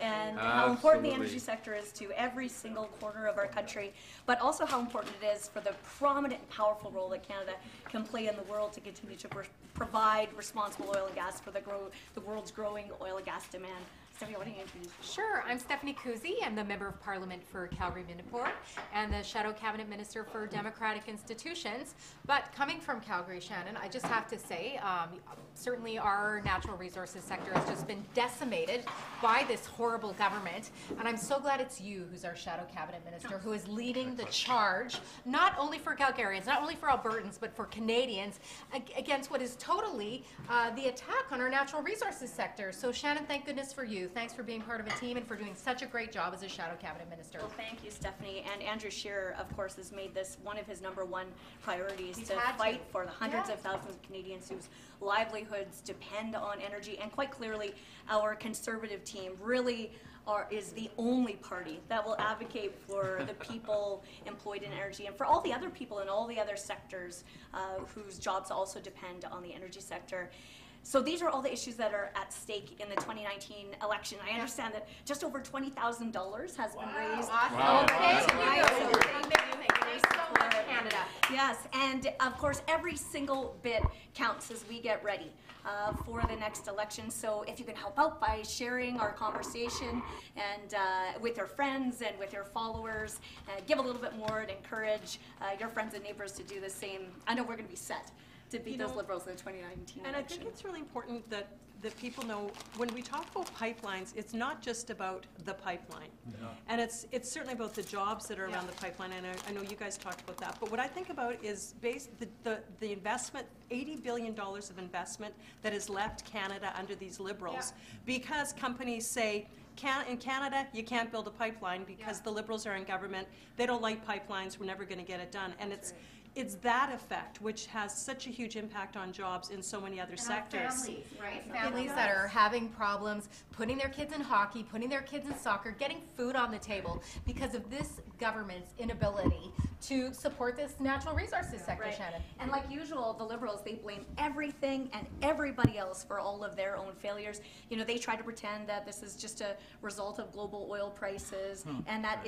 and how important the energy sector is to every single corner of our country, but also how important it is for the prominent and powerful role that Canada can play in the world to continue to provide responsible oil and gas for the world's growing oil and gas demand. Stephanie, what do you introduce? Sure, I'm Stephanie Kuzy. I'm the Member of Parliament for Calgary-Minipur and the Shadow Cabinet Minister for Democratic Institutions. But coming from Calgary, Shannon, I just have to say, certainly our natural resources sector has just been decimated by this horrible government. And I'm so glad it's you who's our Shadow Cabinet Minister who is leading the charge, not only for Calgarians, not only for Albertans, but for Canadians against what is totally the attack on our natural resources sector. So Shannon, thank goodness for you. Thanks for being part of a team and for doing such a great job as a Shadow Cabinet Minister. Well, thank you, Stephanie. And Andrew Scheer, of course, has made this one of his #1 priorities to fight for the hundreds of thousands of Canadians whose livelihoods depend on energy. And quite clearly, our Conservative team really is the only party that will advocate for the people employed in energy and for all the other people in all the other sectors whose jobs also depend on the energy sector. So these are all the issues that are at stake in the 2019 election. I understand that just over $20,000 has been raised. Wow. Thank so much, Canada. Yes, and of course every single bit counts as we get ready for the next election. So if you can help out by sharing our conversation and with your friends and with your followers, give a little bit more and encourage your friends and neighbors to do the same. I know we're going to be set to beat those Liberals in the 2019 And election. I think it's really important that that people know, when we talk about pipelines, it's not just about the pipeline. No. And it's certainly about the jobs that are around the pipeline, and I know you guys talked about that. But what I think about is the investment, $80 billion of investment that has left Canada under these Liberals, because companies say, in Canada, you can't build a pipeline because the Liberals are in government. They don't like pipelines. We're never going to get it done. And it's that effect which has such a huge impact on jobs in so many other sectors. Families, right? Families that are having problems putting their kids in hockey, putting their kids in soccer, getting food on the table because of this government's inability to support this natural resources sector, Right. Shannon. And like usual, the Liberals, they blame everything and everybody else for all of their own failures. You know, they try to pretend that this is just a result of global oil prices and that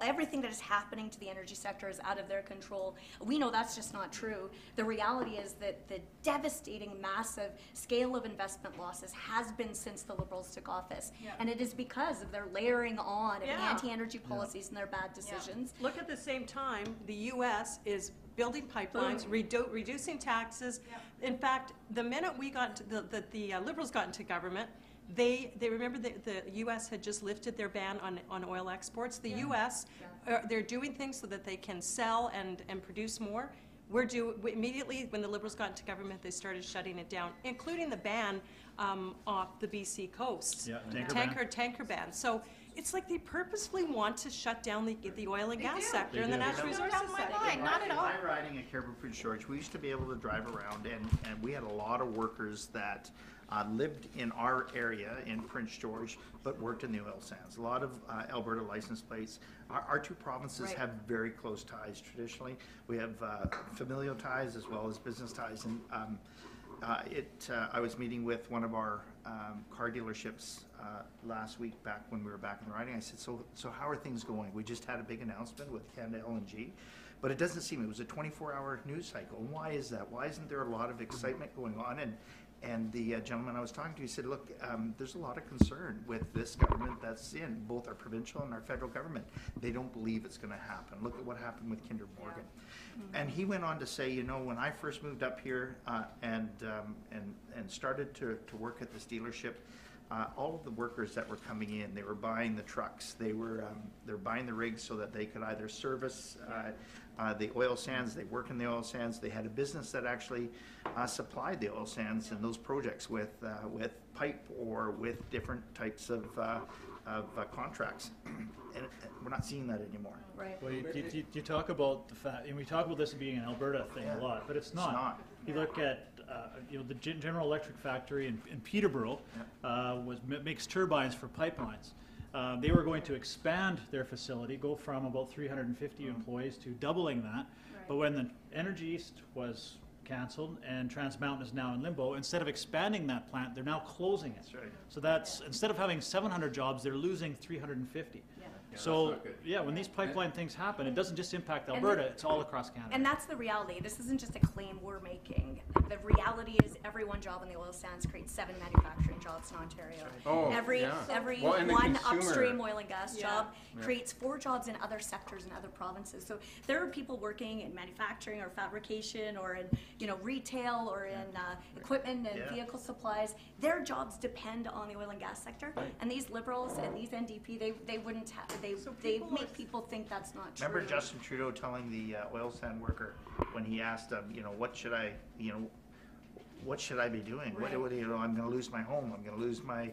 everything that is happening to the energy sector is out of their control. We know that's just not true. The reality is that the devastating, massive scale of investment losses has been since the Liberals took office. And it is because of their layering on of anti-energy policies and their bad decisions. Look, at the same time, the U.S. is building pipelines, reducing taxes. In fact, the minute we got the Liberals got into government, they remember the U.S. had just lifted their ban on oil exports. The U.S. They're doing things so that they can sell and produce more. Immediately when the Liberals got into government, they started shutting it down, including the ban off the BC coast. Tanker ban. So it's like they purposefully want to shut down the oil and gas sector and the natural resources sector. Not at all. My riding at Caribou Prince George, we used to be able to drive around, and we had a lot of workers that lived in our area in Prince George, but worked in the oil sands. A lot of Alberta license plates. Our two provinces have very close ties traditionally. We have familial ties as well as business ties. And I was meeting with one of our car dealerships last week, back when we were back in the riding. I said, so how are things going? We just had a big announcement with Canada LNG, but it doesn't seem, it was a 24-hour news cycle. And why is that? Why isn't there a lot of excitement going on? And the gentleman I was talking to, he said, look, there's a lot of concern with this government that's in, both our provincial and our federal government. They don't believe it's going to happen. Look at what happened with Kinder Morgan. And he went on to say, you know, when I first moved up here and started to work at this dealership, all of the workers that were coming in, they were buying the trucks. They were buying the rigs so that they could either service the oil sands. They work in the oil sands. They had a business that actually supplied the oil sands and those projects with pipe or with different types of contracts. And we're not seeing that anymore. Right. Well, you talk about the fact, and we talk about this being an Alberta thing a lot, but it's not. You look at the General Electric factory in Peterborough makes turbines for pipelines. They were going to expand their facility, go from about 350 employees to doubling that. But when the Energy East was canceled and Trans Mountain is now in limbo, instead of expanding that plant, they're now closing it. That's right. So that's, instead of having 700 jobs, they're losing 350. So, when these pipeline things happen, it doesn't just impact Alberta, it's all across Canada. And that's the reality. This isn't just a claim we're making. The reality is every one job in the oil sands creates 7 manufacturing jobs in Ontario. Oh, every and one consumer upstream oil and gas job creates 4 jobs in other sectors in other provinces. So there are people working in manufacturing or fabrication or in retail or in equipment and vehicle supplies. Their jobs depend on the oil and gas sector. And these Liberals and these NDP, they wouldn't have. They make people think that's not true. Remember Justin Trudeau telling the oil sand worker when he asked him, what should I be doing? Right. I'm going to lose my home. I'm going to lose my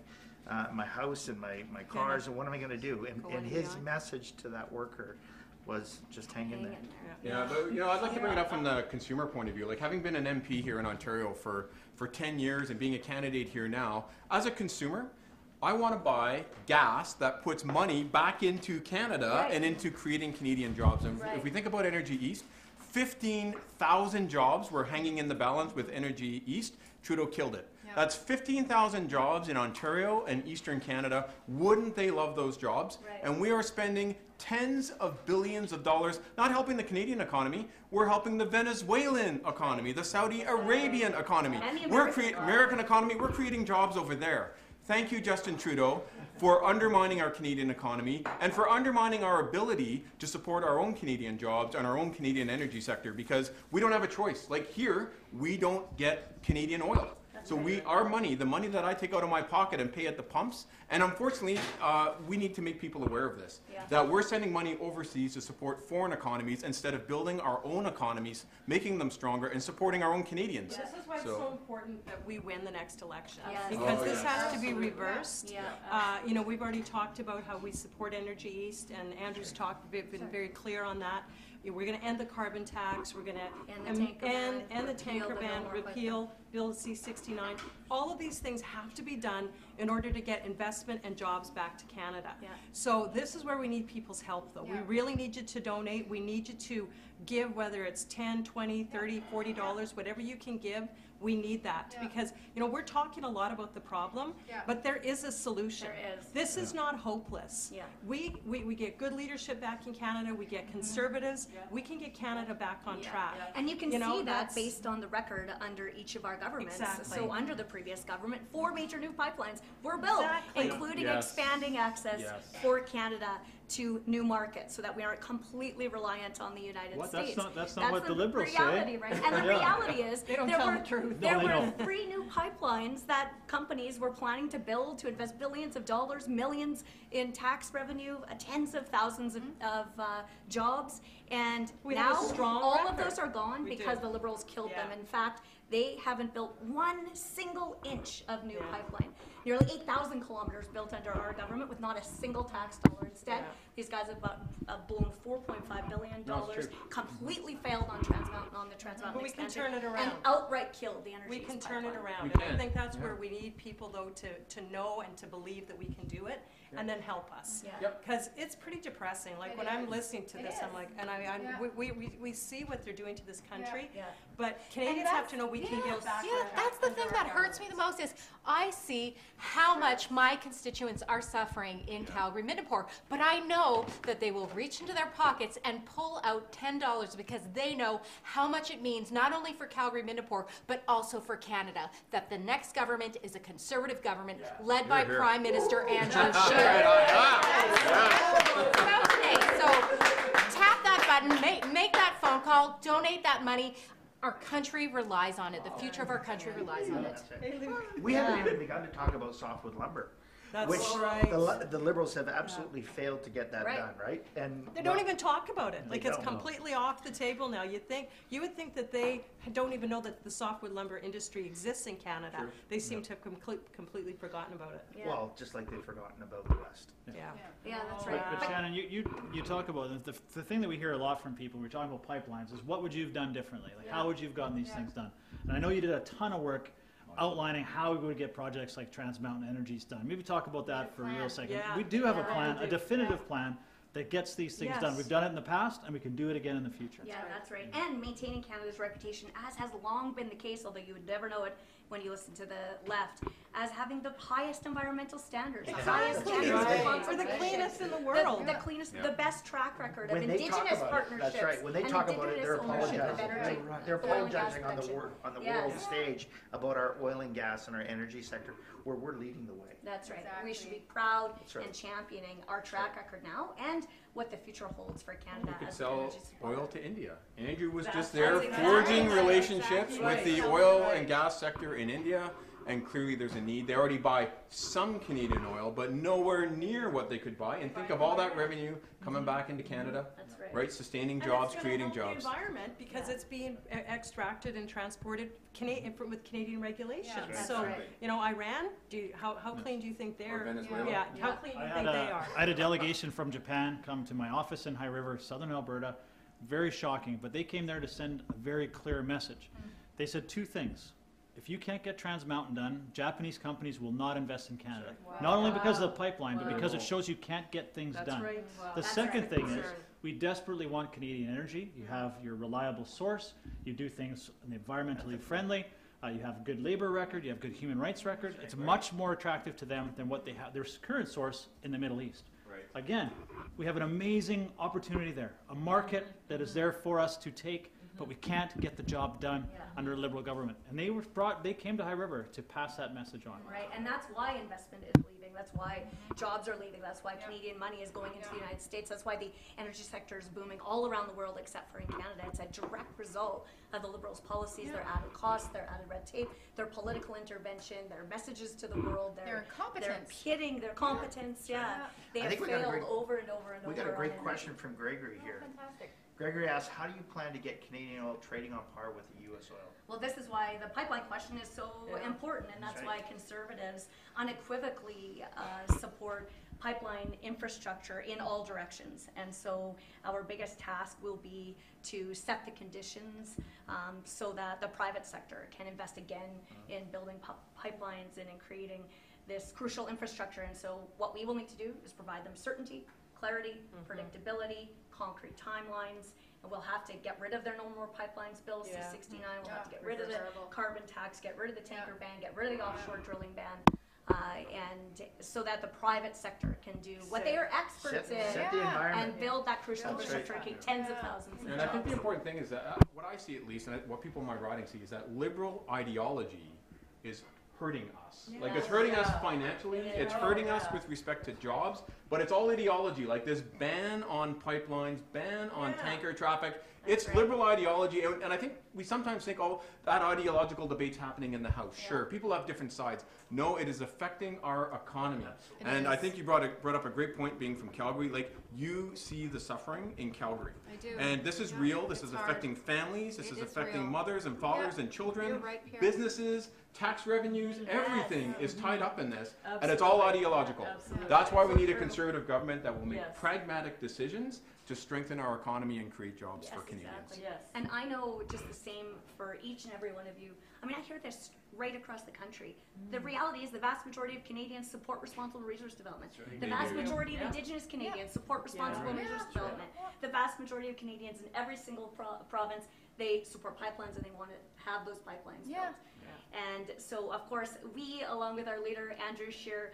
house and my cars. And what am I going to do? And his message to that worker was just hang in there. Yeah, but, I'd like to bring it up from the consumer point of view. Like, having been an MP here in Ontario for 10 years and being a candidate here now, as a consumer, I want to buy gas that puts money back into Canada and into creating Canadian jobs. And if we think about Energy East, 15,000 jobs were hanging in the balance with Energy East. Trudeau killed it. That's 15,000 jobs in Ontario and Eastern Canada. Wouldn't they love those jobs? And we are spending tens of billions of dollars, not helping the Canadian economy, we're helping the Venezuelan economy, the Saudi Arabian economy. We're American economy, we're creating jobs over there. Thank you, Justin Trudeau, for undermining our Canadian economy and for undermining our ability to support our own Canadian jobs and our own Canadian energy sector, because we don't have a choice. Like here, we don't get Canadian oil. So our money, the money that I take out of my pocket and pay at the pumps, and unfortunately, we need to make people aware of this, that we're sending money overseas to support foreign economies instead of building our own economies, making them stronger, and supporting our own Canadians. This is why it's so important that we win the next election. Yes. Because this has to be reversed. You know, we've already talked about how we support Energy East, and Andrew's been very clear on that. We're going to end the carbon tax. We're going to end the tanker ban, repeal Bill C-69. All of these things have to be done in order to get investment and jobs back to Canada. So this is where we need people's help, though. We really need you to donate. We need you to give, whether it's $10, $20, $30, $40, whatever you can give. We need that because, you know, we're talking a lot about the problem, but there is a solution. There is. This is not hopeless. We get good leadership back in Canada. We get conservatives. We can get Canada back on track. And you can know, see that that's- based on the record under each of our governments. Exactly. So under the previous government, 4 major new pipelines were built, including expanding access for Canada to new markets so that we aren't completely reliant on the United States. That's not what the Liberals reality, say. Right? And the reality is they don't tell the truth. There were 3 new pipelines that companies were planning to build to invest billions of dollars, millions in tax revenue, tens of thousands of jobs, and We have now a strong all of record. those are gone because the Liberals killed them. In fact, they haven't built 1 single inch of new pipeline. Nearly 8,000 kilometers built under our government with not a single tax dollar. Instead, these guys have blown $4.5 billion, completely failed on the Trans Mountain But we can expansion, turn it around. and outright killed the energy. We can turn it around. We And can. I think that's where we need people, though, to know and to believe that we can do it, and then help us. Because it's pretty depressing. Like, when I'm listening to this, I'm like, and we see what they're doing to this country, but Canadians have to know we can give back. Yeah, that's the thing that hurts me the most is I see how much my constituents are suffering in Calgary, Midnapore, but I know that they will reach into their pockets and pull out $10 because they know how much it means not only for Calgary, Midnapore, but also for Canada, that the next government is a conservative government led by Prime Minister Andrew Scheer. Okay, so tap that button, make that phone call, donate that money. Our country relies on it. The future of our country relies on it. We haven't even begun to talk about softwood lumber. That's which right. the Liberals have absolutely failed to get that done, right? And they don't even talk about it. Like, it's don't. completely off the table now. You would think that they don't even know that the softwood lumber industry exists in Canada. True. They seem to have completely forgotten about it. Well, just like they've forgotten about the West. Yeah, that's right. But Shannon, you talk about the thing that we hear a lot from people when we're talking about pipelines is what would you have done differently? Like, how would you have gotten these things done? And I know you did a ton of work outlining how we would get projects like Trans Mountain Energies done. Maybe talk about that for a real second. We do have a plan, a definitive plan that gets these things done. We've done it in the past, and we can do it again in the future. Yeah, that's right. And maintaining Canada's reputation, as has long been the case, although you would never know it when you listen to the left, as having the highest environmental standards, the highest standards of We're the cleanest in the world. The cleanest, the best track record of When they talk Indigenous about it, partnerships. that's right. When they and talk about it, Indigenous they're ownership of apologizing. energy, They're oil and gas apologizing on the production. world stage about our oil and gas and our energy sector, where we're leading the way. That's right. We should be proud right. and championing our track record now and what the future holds for Canada. We could as sell energy supplier. oil to India. Andrew was just there forging relationships with the oil and gas sector in India, and clearly there's a need. They already buy some Canadian oil, but nowhere near what they could buy. And think of all that revenue coming back into Canada, right? Sustaining jobs, creating jobs. The environment, because it's being extracted and transported with Canadian regulations. So, you know, Iran, how clean do you think they're? Venezuela. How clean do you think they are? I had a delegation from Japan come to my office in High River, southern Alberta. Very shocking, but they came there to send a very clear message. They said 2 things. If you can't get Trans Mountain done, Japanese companies will not invest in Canada. Not only because of the pipeline, but because it shows you can't get things done. Right. The second thing is, we desperately want Canadian energy. You have your reliable source. You do things environmentally friendly. You have a good labor record. You have good human rights record. It's much more attractive to them than what they have, their current source in the Middle East. Again, we have an amazing opportunity there, a market that is there for us to take, but we can't get the job done under a Liberal government. And they came to High River to pass that message on. Right, and that's why investment is leaving. That's why jobs are leaving. That's why Canadian money is going into the United States. That's why the energy sector is booming all around the world except for in Canada. It's a direct result of the Liberals' policies, their added costs, their added red tape, their political intervention, their messages to the world, their pitting, their competence. They have failed over and over and over. We got a great question from Gregory here. Fantastic. Gregory asks, how do you plan to get Canadian oil trading on par with the U.S. oil? Well, this is why the pipeline question is so important, and that's why Conservatives unequivocally support pipeline infrastructure in all directions. And so our biggest task will be to set the conditions so that the private sector can invest again in building pipelines and in creating this crucial infrastructure. And so what we will need to do is provide them certainty, clarity, predictability, concrete timelines, and we'll have to get rid of their No More Pipelines Bill, C-69, we'll have to get rid of the carbon tax, get rid of the tanker ban, get rid of the offshore drilling ban, and so that the private sector can do what they are experts in and build that crucial infrastructure and create tens of thousands of jobs. And I think the important thing is that, what I see at least, and what people in my riding see, is that Liberal ideology is hurting us. Like, it's hurting us financially, it's hurting us with respect to jobs, but it's all ideology. Like this ban on pipelines, ban on tanker traffic, it's Liberal ideology, and I think we sometimes think, oh, that ideological debate's happening in the House. Sure, people have different sides. No, it is affecting our economy. And I think you brought up a great point, being from Calgary. Like, you see the suffering in Calgary. I do. And this is real, this is affecting families, this is affecting mothers and fathers and children, businesses, tax revenues, everything is tied up in this, and it's all ideological. That's why we need a Conservative government that will make pragmatic decisions to strengthen our economy and create jobs for Canadians. Exactly. And I know just the same for each and every one of you. I mean, I hear this right across the country. The reality is the vast majority of Canadians support responsible resource development. The vast majority of Indigenous Canadians support responsible resource development. The vast majority of Canadians in every single province, they support pipelines and they want to have those pipelines built. And so, of course, we, along with our leader, Andrew Scheer,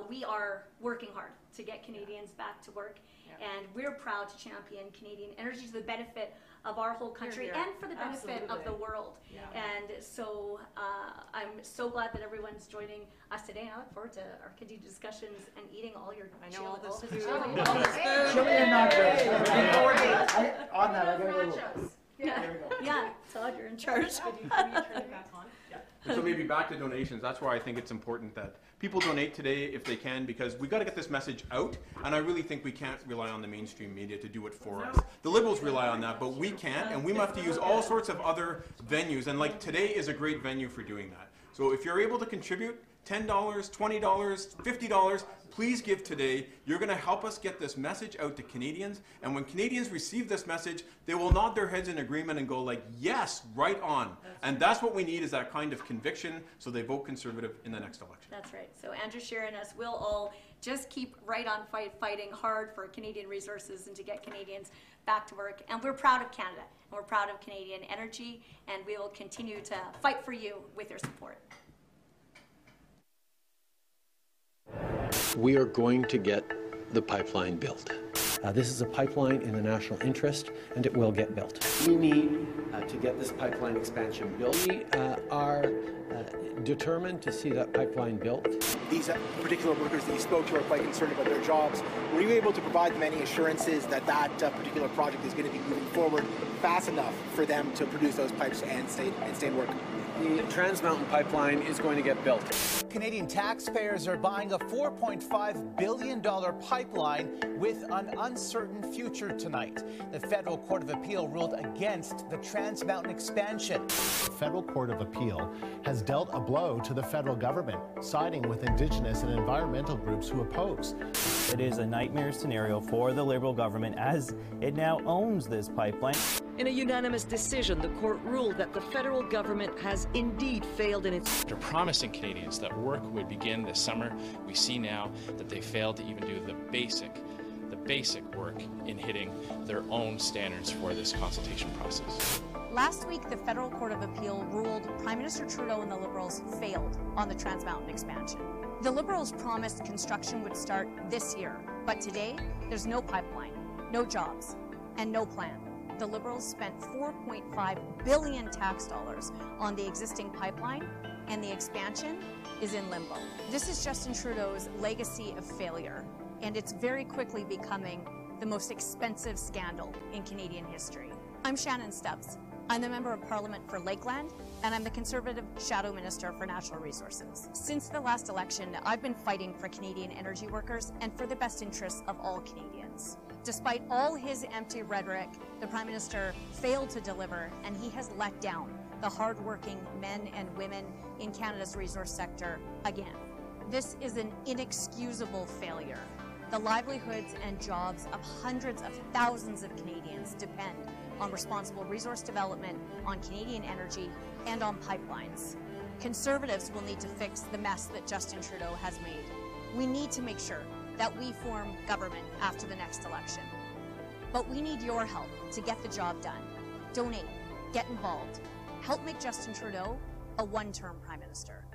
we are working hard to get Canadians back to work. And we're proud to champion Canadian energy to the benefit of our whole country and for the benefit of the world. And so I'm so glad that everyone's joining us today. And I look forward to our continued discussions and eating all your all this food. Chili and nachos. On that, I gotta go. Yeah, Todd, you're in charge. And so maybe back to donations, that's why I think it's important that people donate today if they can, because we've got to get this message out, and I really think we can't rely on the mainstream media to do it for us. The Liberals rely on that, but we can't, and we have to use all sorts of other venues, and like today is a great venue for doing that. So if you're able to contribute $10, $20, $50, please give today. You're going to help us get this message out to Canadians, and when Canadians receive this message, they will nod their heads in agreement and go like, yes, right on. And that's what we need, is that kind of conviction, so they vote Conservative in the next election. That's right. So Andrew Scheer and us will all just keep right on fighting hard for Canadian resources and to get Canadians back to work. And we're proud of Canada, and we're proud of Canadian energy, and we will continue to fight for you with your support. We are going to get the pipeline built. This is a pipeline in the national interest, and it will get built. We need to get this pipeline expansion built. We are determined to see that pipeline built. These particular workers that you spoke to are quite concerned about their jobs. Were you able to provide them any assurances that that particular project is going to be moving forward fast enough for them to produce those pipes and stay in work? The Trans Mountain Pipeline is going to get built. Canadian taxpayers are buying a $4.5 billion pipeline with an uncertain future tonight. The Federal Court of Appeal ruled against the Trans Mountain expansion. The Federal Court of Appeal has dealt a blow to the federal government, siding with Indigenous and environmental groups who oppose. It is a nightmare scenario for the Liberal government, as it now owns this pipeline. In a unanimous decision, the court ruled that the federal government has indeed failed in its... After promising Canadians that work would begin this summer, we see now that they failed to even do the basic work in hitting their own standards for this consultation process. Last week, the Federal Court of Appeal ruled Prime Minister Trudeau and the Liberals failed on the Trans Mountain expansion. The Liberals promised construction would start this year, but today, there's no pipeline, no jobs, and no plan. the Liberals spent $4.5 billion tax dollars on the existing pipeline, and the expansion is in limbo. This is Justin Trudeau's legacy of failure, and it's very quickly becoming the most expensive scandal in Canadian history. I'm Shannon Stubbs. I'm the Member of Parliament for Lakeland, and I'm the Conservative Shadow Minister for Natural Resources. Since the last election, I've been fighting for Canadian energy workers and for the best interests of all Canadians. Despite all his empty rhetoric, the Prime Minister failed to deliver, and he has let down the hard-working men and women in Canada's resource sector again. This is an inexcusable failure. The livelihoods and jobs of hundreds of thousands of Canadians depend on responsible resource development, on Canadian energy, and on pipelines. Conservatives will need to fix the mess that Justin Trudeau has made. We need to make sure that we form government after the next election. But we need your help to get the job done. Donate, get involved, help make Justin Trudeau a one-term Prime Minister.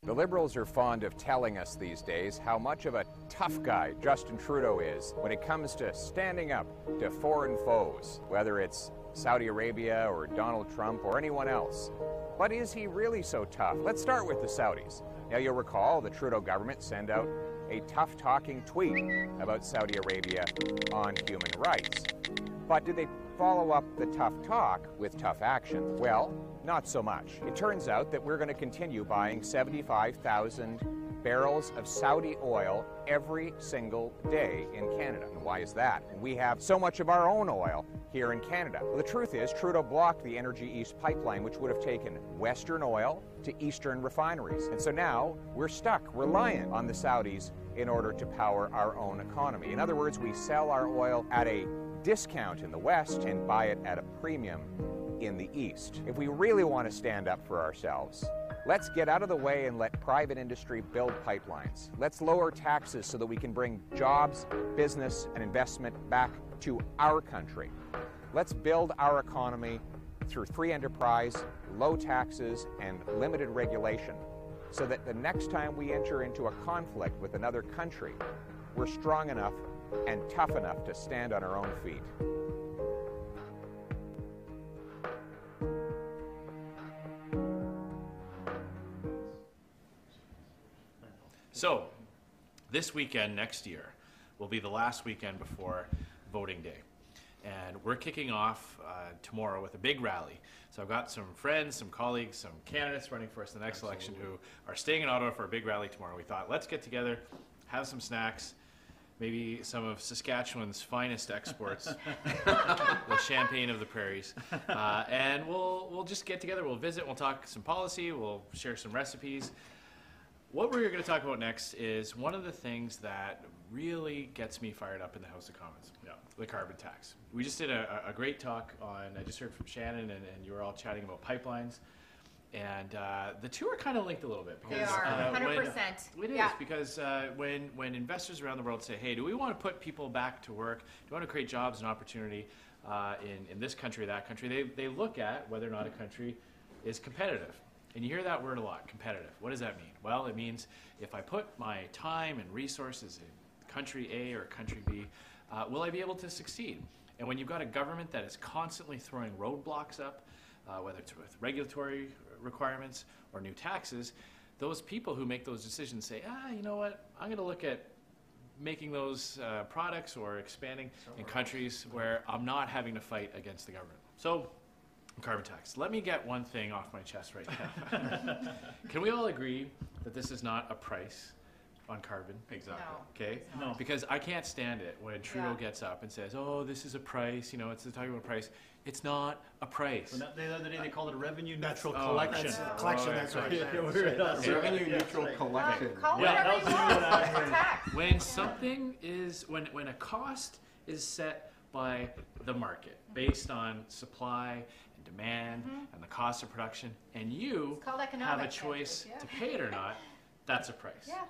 The Liberals are fond of telling us these days how much of a tough guy Justin Trudeau is when it comes to standing up to foreign foes, whether it's Saudi Arabia or Donald Trump or anyone else. But is he really so tough? Let's start with the Saudis. Now, you'll recall the Trudeau government sent out a tough-talking tweet about Saudi Arabia on human rights. But did they follow up the tough talk with tough action? Well, not so much. It turns out that we're going to continue buying 75,000 barrels of Saudi oil every single day in Canada. And why is that? We have so much of our own oil here in Canada. Well, the truth is, Trudeau blocked the Energy East pipeline, which would have taken Western oil to Eastern refineries. And so now we're stuck, reliant on the Saudis in order to power our own economy. In other words, we sell our oil at a discount in the West and buy it at a premium in the East. If we really want to stand up for ourselves, let's get out of the way and let private industry build pipelines. Let's lower taxes so that we can bring jobs, business, and investment back to our country. Let's build our economy through free enterprise, low taxes, and limited regulation, so that the next time we enter into a conflict with another country, we're strong enough and tough enough to stand on our own feet. So, this weekend next year will be the last weekend before voting day. And we're kicking off tomorrow with a big rally. So I've got some friends, some colleagues, some candidates running for us in the next election who are staying in Ottawa for a big rally tomorrow. We thought, let's get together, have some snacks, maybe some of Saskatchewan's finest exports, the champagne of the prairies. And we'll just get together, we'll visit, we'll talk some policy, we'll share some recipes. What we're going to talk about next is one of the things that really gets me fired up in the House of Commons, the carbon tax. We just did a great talk on, I just heard from Shannon, and you were all chatting about pipelines. And the two are kind of linked a little bit. Because, they are, 100%. It is, because when investors around the world say, hey, do we want to put people back to work? Do we want to create jobs and opportunity in this country or that country? They look at whether or not a country is competitive. And you hear that word a lot, competitive. What does that mean? Well, it means if I put my time and resources in country A or country B, will I be able to succeed? And when you've got a government that is constantly throwing roadblocks up, whether it's with regulatory requirements or new taxes, those people who make those decisions say, you know what, I'm going to look at making those products or expanding in countries where I'm not having to fight against the government. So, carbon tax. Let me get one thing off my chest right now. Can we all agree that this is not a price on carbon? Exactly. No. Okay? No. Because I can't stand it when Trudeau gets up and says, oh, this is a price, it's talking about a price. It's not a price. Well, the other day they called it a revenue neutral collection. Collection, that's right. Revenue neutral collection. Call it whatever you want. It's a tax. When something is, when a cost is set by the market based on supply and demand and the cost of production, and you have a choice to pay it or not, that's a price. Yeah.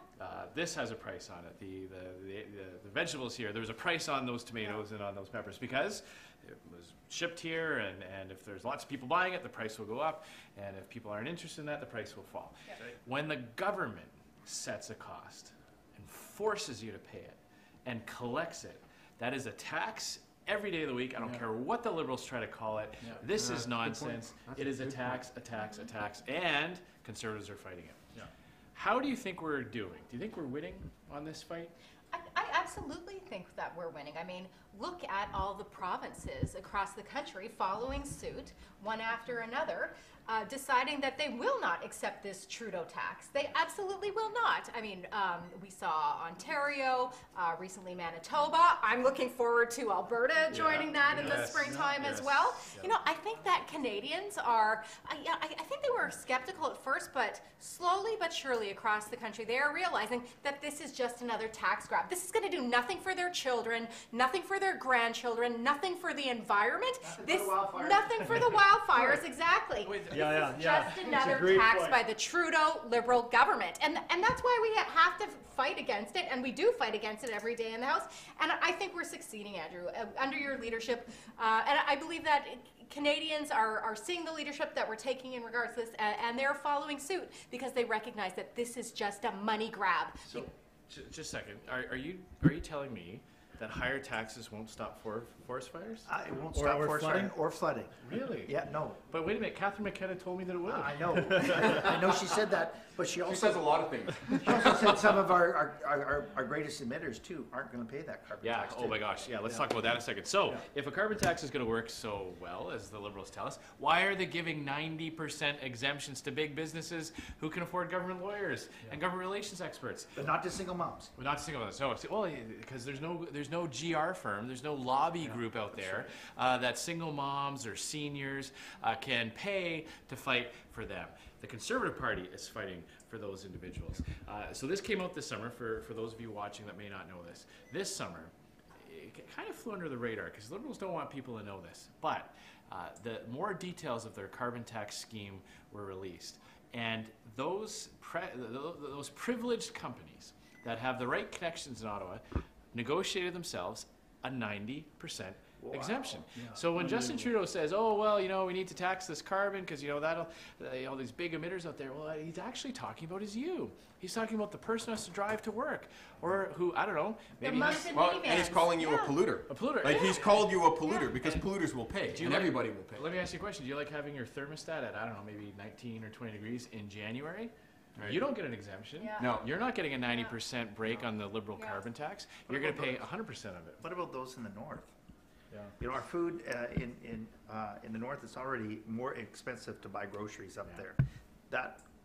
This has a price on it. The vegetables here, there's a price on those tomatoes and on those peppers because it was shipped here, and if there's lots of people buying it, the price will go up, and if people aren't interested in that, the price will fall. Yeah. When the government sets a cost and forces you to pay it and collects it, that is a tax every day of the week. I don't care what the Liberals try to call it. This is nonsense. It is a tax, and Conservatives are fighting it. How do you think we're doing? Do you think we're winning on this fight? I absolutely think that we're winning. I mean, look at all the provinces across the country following suit, one after another, deciding that they will not accept this Trudeau tax. They absolutely will not. I mean, we saw Ontario, recently Manitoba. I'm looking forward to Alberta joining that in the springtime as well. You know, I think that Canadians are, I think they were skeptical at first, but slowly but surely across the country, they are realizing that this is just another tax grab. This is going to do nothing for their children, nothing for their grandchildren, nothing for the environment. Nothing for the wildfires, exactly. Just another tax by the Trudeau Liberal government. And that's why we have to fight against it, and we do fight against it every day in the House. And I think we're succeeding, Andrew, under your leadership. And I believe that Canadians are seeing the leadership that we're taking in regards to this, and they're following suit because they recognize that this is just a money grab. So, just a second. Are you telling me that higher taxes won't stop forest fires? It won't stop forest flooding or flooding. Really? Yeah, no. But wait a minute, Catherine McKenna told me that it would. I know. I know she said that, but she also says a lot of things. She also said some of our greatest emitters too aren't going to pay that carbon tax. Oh my gosh. Yeah, let's talk about that in a second. So, if a carbon tax is going to work so well, as the Liberals tell us, why are they giving 90% exemptions to big businesses who can afford government lawyers and government relations experts? But not to single moms. But not to single moms. No, well, because there's no GR firm, there's no lobby group out there that single moms or seniors can pay to fight for them. The Conservative Party is fighting for those individuals. So this came out this summer, for those of you watching that may not know this. This summer, it kind of flew under the radar because Liberals don't want people to know this. But the more details of their carbon tax scheme were released. And those privileged companies that have the right connections in Ottawa negotiated themselves a 90% exemption. So when Justin Trudeau says, "Oh well, we need to tax this carbon because that'll, all these big emitters out there," well, he's actually talking about is you. He's talking about the person who has to drive to work, or who I don't know, maybe. And he's calling you a polluter. A polluter. Like he's called you a polluter because polluters will pay, and everybody will pay. Let me ask you a question. Do you like having your thermostat at maybe 19 or 20 degrees in January? You don't get an exemption. No. You're not getting a 90% break on the Liberal carbon tax. You're going to pay 100% of it. What about those in the north? Our food in the north is already more expensive to buy groceries up there.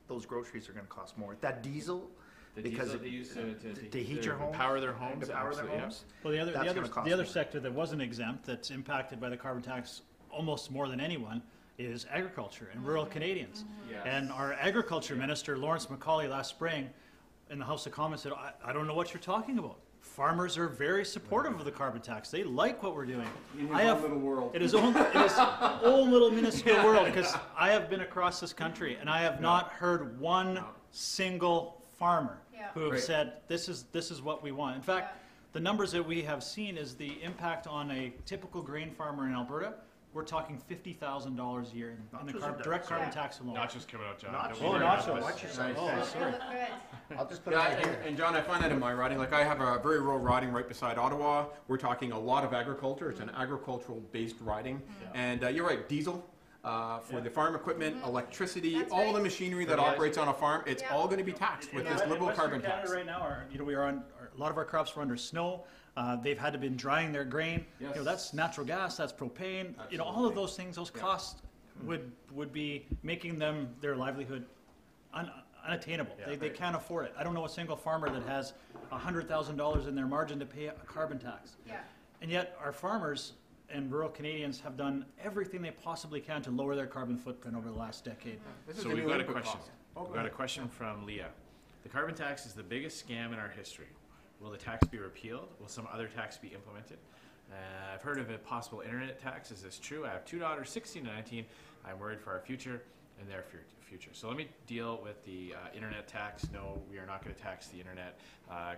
Those groceries are going to cost more. That diesel, because they use to heat your home, power their homes, to power their homes. Well, the other sector that wasn't exempt, that's impacted by the carbon tax almost more than anyone, is agriculture and rural Canadians. And our agriculture minister, Lawrence McCauley, last spring in the House of Commons said, I don't know what you're talking about. Farmers are very supportive of the carbon tax. They like what we're doing. In his own little world. It is own little minuscule world, because I have been across this country and I have not heard one single farmer who have said, this is what we want. In fact, the numbers that we have seen is the impact on a typical grain farmer in Alberta. We're talking $50,000 a year in the direct carbon tax alone. Not just coming out, John. Watch yourself. Sorry. I'll just put it right here. And John, I find that in my riding. Like I have a very rural riding right beside Ottawa. We're talking a lot of agriculture. It's an agricultural-based riding. And you're right, diesel. For the farm equipment, electricity, all the machinery that operates on a farm, it's all going to be taxed with this Liberal carbon tax. Right now, we are on a lot of our crops were under snow. They've had to been drying their grain. That's natural gas, that's propane. All of those things, those costs would be making their livelihood unattainable. They can't afford it. I don't know a single farmer that has $100,000 in their margin to pay a carbon tax. And yet our farmers and rural Canadians have done everything they possibly can to lower their carbon footprint over the last decade. So we've got a question. We've got a question from Leah. The carbon tax is the biggest scam in our history. Will the tax be repealed? Will some other tax be implemented? I've heard of a possible internet tax. Is this true? I have 2 daughters, 16 and 19. I'm worried for our future and their future. So let me deal with the internet tax. No, we are not going to tax the internet.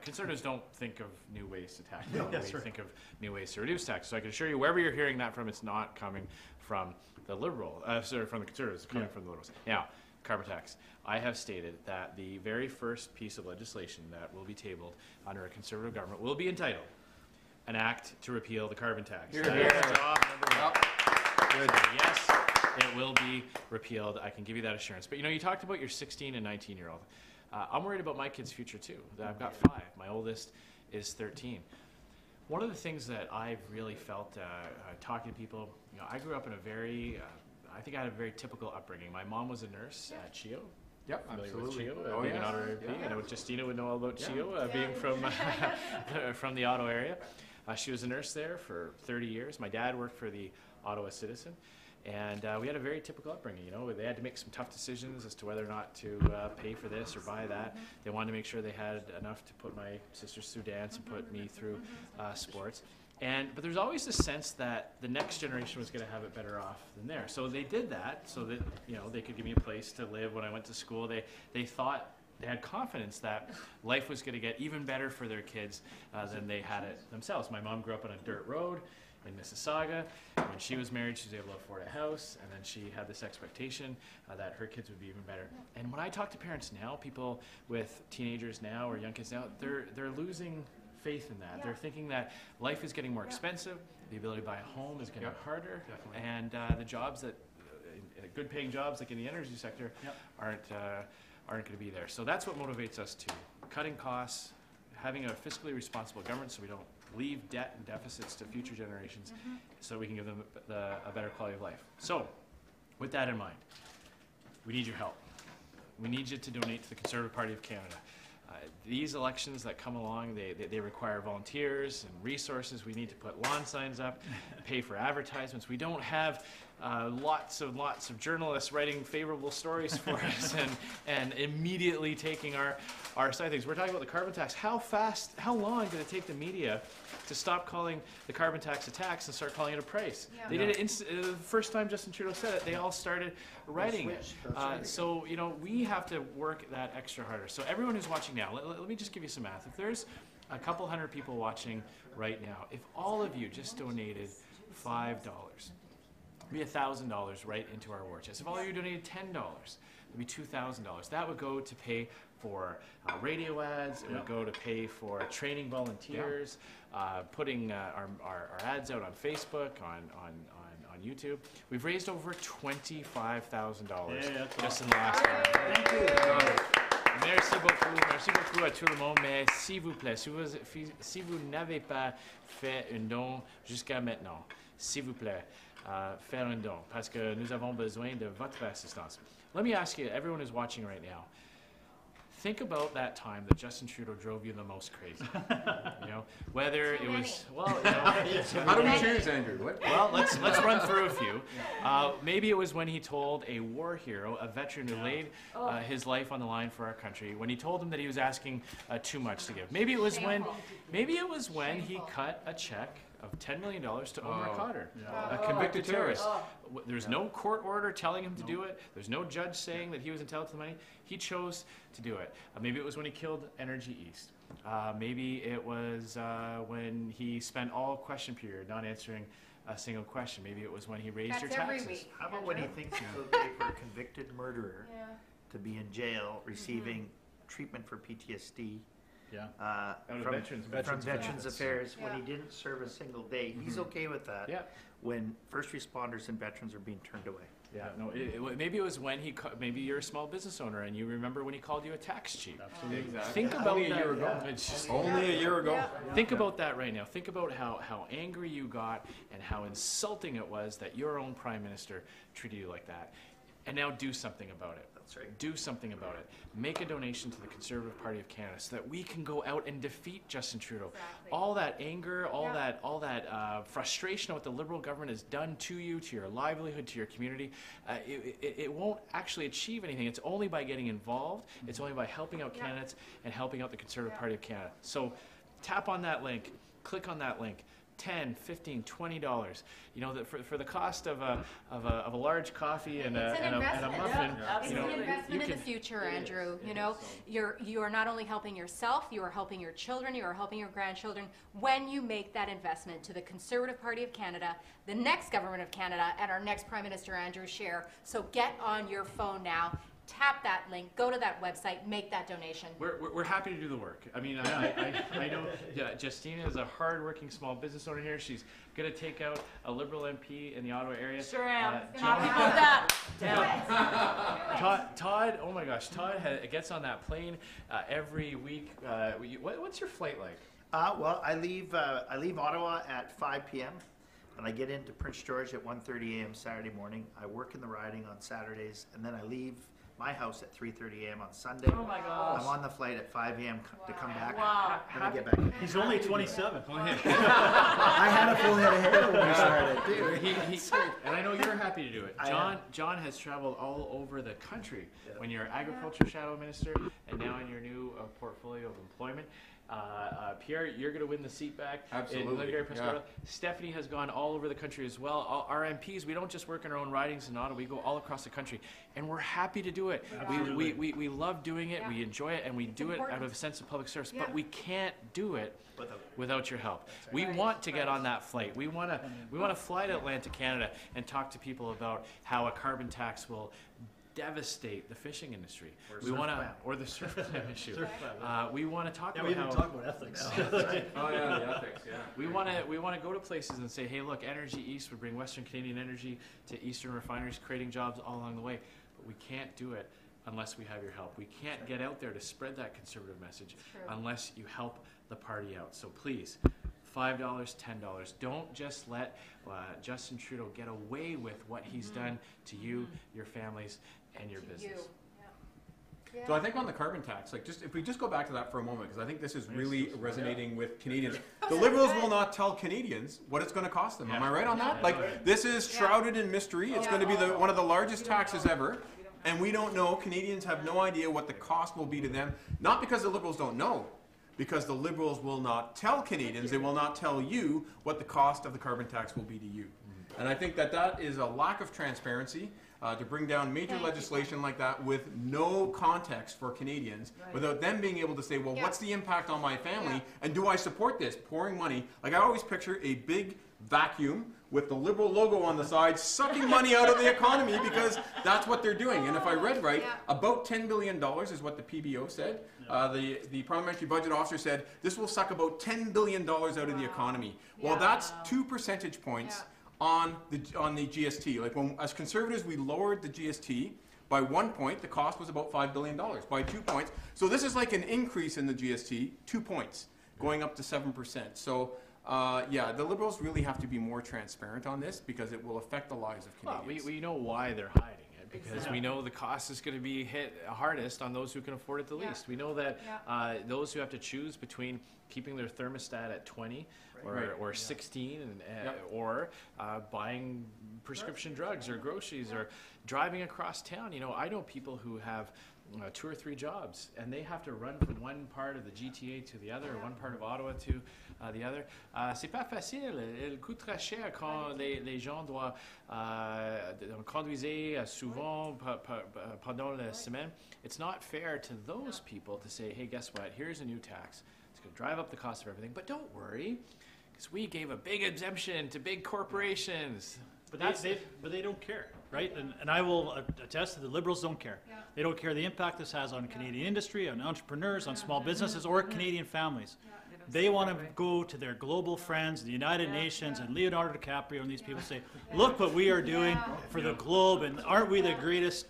Conservatives don't think of new ways to tax. We think of new ways to reduce tax. So I can assure you, wherever you're hearing that from, it's not coming from the from the Conservatives. It's coming from the Liberals. Now, carbon tax. I have stated that the very first piece of legislation that will be tabled under a Conservative government will be entitled an act to repeal the carbon tax. Here, That here. is job number one. Good. Yes, it will be repealed. I can give you that assurance. But you talked about your 16 and 19-year-old. I'm worried about my kids' future too. I've got 5. My oldest is 13. One of the things that I've really felt talking to people, I grew up in a very, I think I had a very typical upbringing. My mom was a nurse at CHIO. Yep, absolutely. With CHIO, being an auto MP. I know Justina would know all about CHIO, being from the Ottawa area. She was a nurse there for 30 years. My dad worked for the Ottawa Citizen. And we had a very typical upbringing, They had to make some tough decisions as to whether or not to pay for this or buy that. They wanted to make sure they had enough to put my sisters through dance and put me through sports. But there's always a sense that the next generation was going to have it better off than theirs. So they did that so that, they could give me a place to live when I went to school. They thought, they had confidence that life was going to get even better for their kids than they had it themselves. My mom grew up on a dirt road in Mississauga. When she was married, she was able to afford a house, and then she had this expectation that her kids would be even better. And when I talk to parents now, people with teenagers now or young kids now, they're losing faith in that. They're thinking that life is getting more expensive, the ability to buy a home is getting harder, and the jobs that, good paying jobs like in the energy sector, aren't going to be there. So that's what motivates us to cutting costs, having a fiscally responsible government so we don't leave debt and deficits to future generations so we can give them a better quality of life. So, with that in mind, we need your help. We need you to donate to the Conservative Party of Canada. These elections that come along, they require volunteers and resources. We need to put lawn signs up, pay for advertisements. We don't have lots of journalists writing favorable stories for us and immediately taking our side of things. We're talking about the carbon tax. How long did it take the media to stop calling the carbon tax a tax and start calling it a price? They did it the first time Justin Trudeau said it, they all started writing it. So, we have to work that extra harder. So everyone who's watching now, let me just give you some math. If there's a couple hundred people watching right now, if all of you just donated $5, it'd be $1,000 right into our war chest. If all of you donated $10, it'd be $2,000. That would go to pay for radio ads. It would go to pay for training volunteers, putting our ads out on Facebook, on YouTube. We've raised over $25,000 just in the last year. Thank you. Merci beaucoup à tout le monde, mais s'il vous plaît, si vous n'avez pas fait un don jusqu'à maintenant, s'il vous plaît, faire un don, parce que nous avons besoin de votre assistance. Let me ask you, everyone who's watching right now, think about that time that Justin Trudeau drove you the most crazy. Whether it was, how do we choose, Andrew? Well, let's run through a few. Maybe it was when he told a war hero, a veteran who laid his life on the line for our country, when he told him that he was asking too much to give. Maybe it was when he cut a check of $10 million to Omar Khadr, a convicted terrorist. There's no court order telling him to do it. There's no judge saying that he was entitled to the money. He chose to do it. Maybe it was when he killed Energy East. Maybe it was when he spent all question period not answering a single question. Maybe it was when he raised your taxes. Every week. How about when he thinks it's okay for a convicted murderer to be in jail receiving treatment for PTSD? From Veterans Affairs, when he didn't serve a single day, he's okay with that. When first responders and veterans are being turned away. Maybe it was when maybe you're a small business owner and you remember when he called you a tax cheat. Absolutely. Exactly. Think about only a year ago. Only a year ago. Think about that right now. Think about how angry you got and how insulting it was that your own prime minister treated you like that. And now do something about it. That's right. Do something about it. Make a donation to the Conservative Party of Canada so that we can go out and defeat Justin Trudeau. Exactly. All that anger, all that frustration of what the Liberal government has done to you, to your livelihood, to your community, it won't actually achieve anything. It's only by getting involved. It's only by helping out candidates and helping out the Conservative Party of Canada. So tap on that link. Click on that link. $10, $15, $20. For the cost of a large coffee and a muffin. It's an investment in the future, Andrew. You are not only helping yourself, you are helping your children, you are helping your grandchildren when you make that investment to the Conservative Party of Canada, the next government of Canada, and our next Prime Minister, Andrew Scheer. So get on your phone now. tap that link, go to that website, make that donation. We're happy to do the work. I mean, I know Justina is a hard-working small business owner here. She's going to take out a Liberal MP in the Ottawa area. Sure am. Todd, oh my gosh, Todd gets on that plane every week. What's your flight like? Well, I leave Ottawa at 5 p.m. and I get into Prince George at 1:30 a.m. Saturday morning. I work in the riding on Saturdays, and then I leave my house at 3:30 a.m. on Sunday. Oh my gosh. I'm on the flight at 5 a.m. to come back. Wow. Then I get back. He's only 27. I had a full head of hair when we started. And I know you're happy to do it. John has traveled all over the country when you're Agriculture Shadow Minister and now in your new portfolio of employment. Pierre, you're going to win the seat back. Absolutely. Yeah. Stephanie has gone all over the country as well. Our MPs, we don't just work in our own ridings in Ottawa, we go all across the country. And we're happy to do it. We love doing it, we enjoy it, and we do it out of a sense of public service. But we can't do it without your help. We want to get on that flight. We want to fly to Atlantic Canada and talk to people about how a carbon tax will devastate the fishing industry. Or the surf plan issue. We want to talk about we didn't talk about ethics. Oh yeah, the ethics. Yeah. We want to go to places and say, hey, look, Energy East would bring Western Canadian energy to Eastern refineries, creating jobs all along the way. But we can't do it unless we have your help. We can't get out there to spread that conservative message unless you help the party out. So please, $5, $10. Don't just let Justin Trudeau get away with what he's done to you, your families, and your business. Yeah. So I think on the carbon tax, if we just go back to that for a moment, because I think this is really resonating with Canadians. The Liberals will not tell Canadians what it's going to cost them. Am I right on that? This is shrouded in mystery. It's going to be one of the largest taxes ever. And we don't know. Canadians have no idea what the cost will be to them. Not because the Liberals don't know, because the Liberals will not tell Canadians, they will not tell you what the cost of the carbon tax will be to you. And I think that is a lack of transparency to bring down major legislation like that with no context for Canadians, without them being able to say, well, what's the impact on my family, and do I support this? Pouring money. Like, I always picture a big vacuum with the Liberal logo on the side, sucking money out of the economy, because that's what they're doing. And if I read right, about $10 billion is what the PBO said. The Parliamentary Budget Officer said this will suck about $10 billion out of the economy. Well, that's 2 percentage points on the GST. Like, when, as Conservatives, we lowered the GST by 1 point. The cost was about $5 billion. By 2 points. So this is like an increase in the GST, 2 points, going up to 7%. So the Liberals really have to be more transparent on this, because it will affect the lives of Canadians. Well, we know why they're hiding it, because we know the cost is going to be hit hardest on those who can afford it the least. We know that those who have to choose between keeping their thermostat at 20 or 16 or buying prescription drugs or groceries or driving across town. You know, I know people who have 2 or 3 jobs, and they have to run from one part of the GTA to the other, one part of Ottawa to the other. C'est pas facile. Il coûte très cher quand les gens doivent conduire souvent pendant la semaine. It's not fair to those people to say, hey, guess what? Here's a new tax. It's going to drive up the cost of everything. But don't worry, because we gave a big exemption to big corporations. But they don't care, right? And I will attest that the Liberals don't care. They don't care the impact this has on Canadian industry, on entrepreneurs, on small businesses, or Canadian families. They want to go to their global friends, the United Nations, and Leonardo DiCaprio, and these people say, look what we are doing for the globe, and aren't we the greatest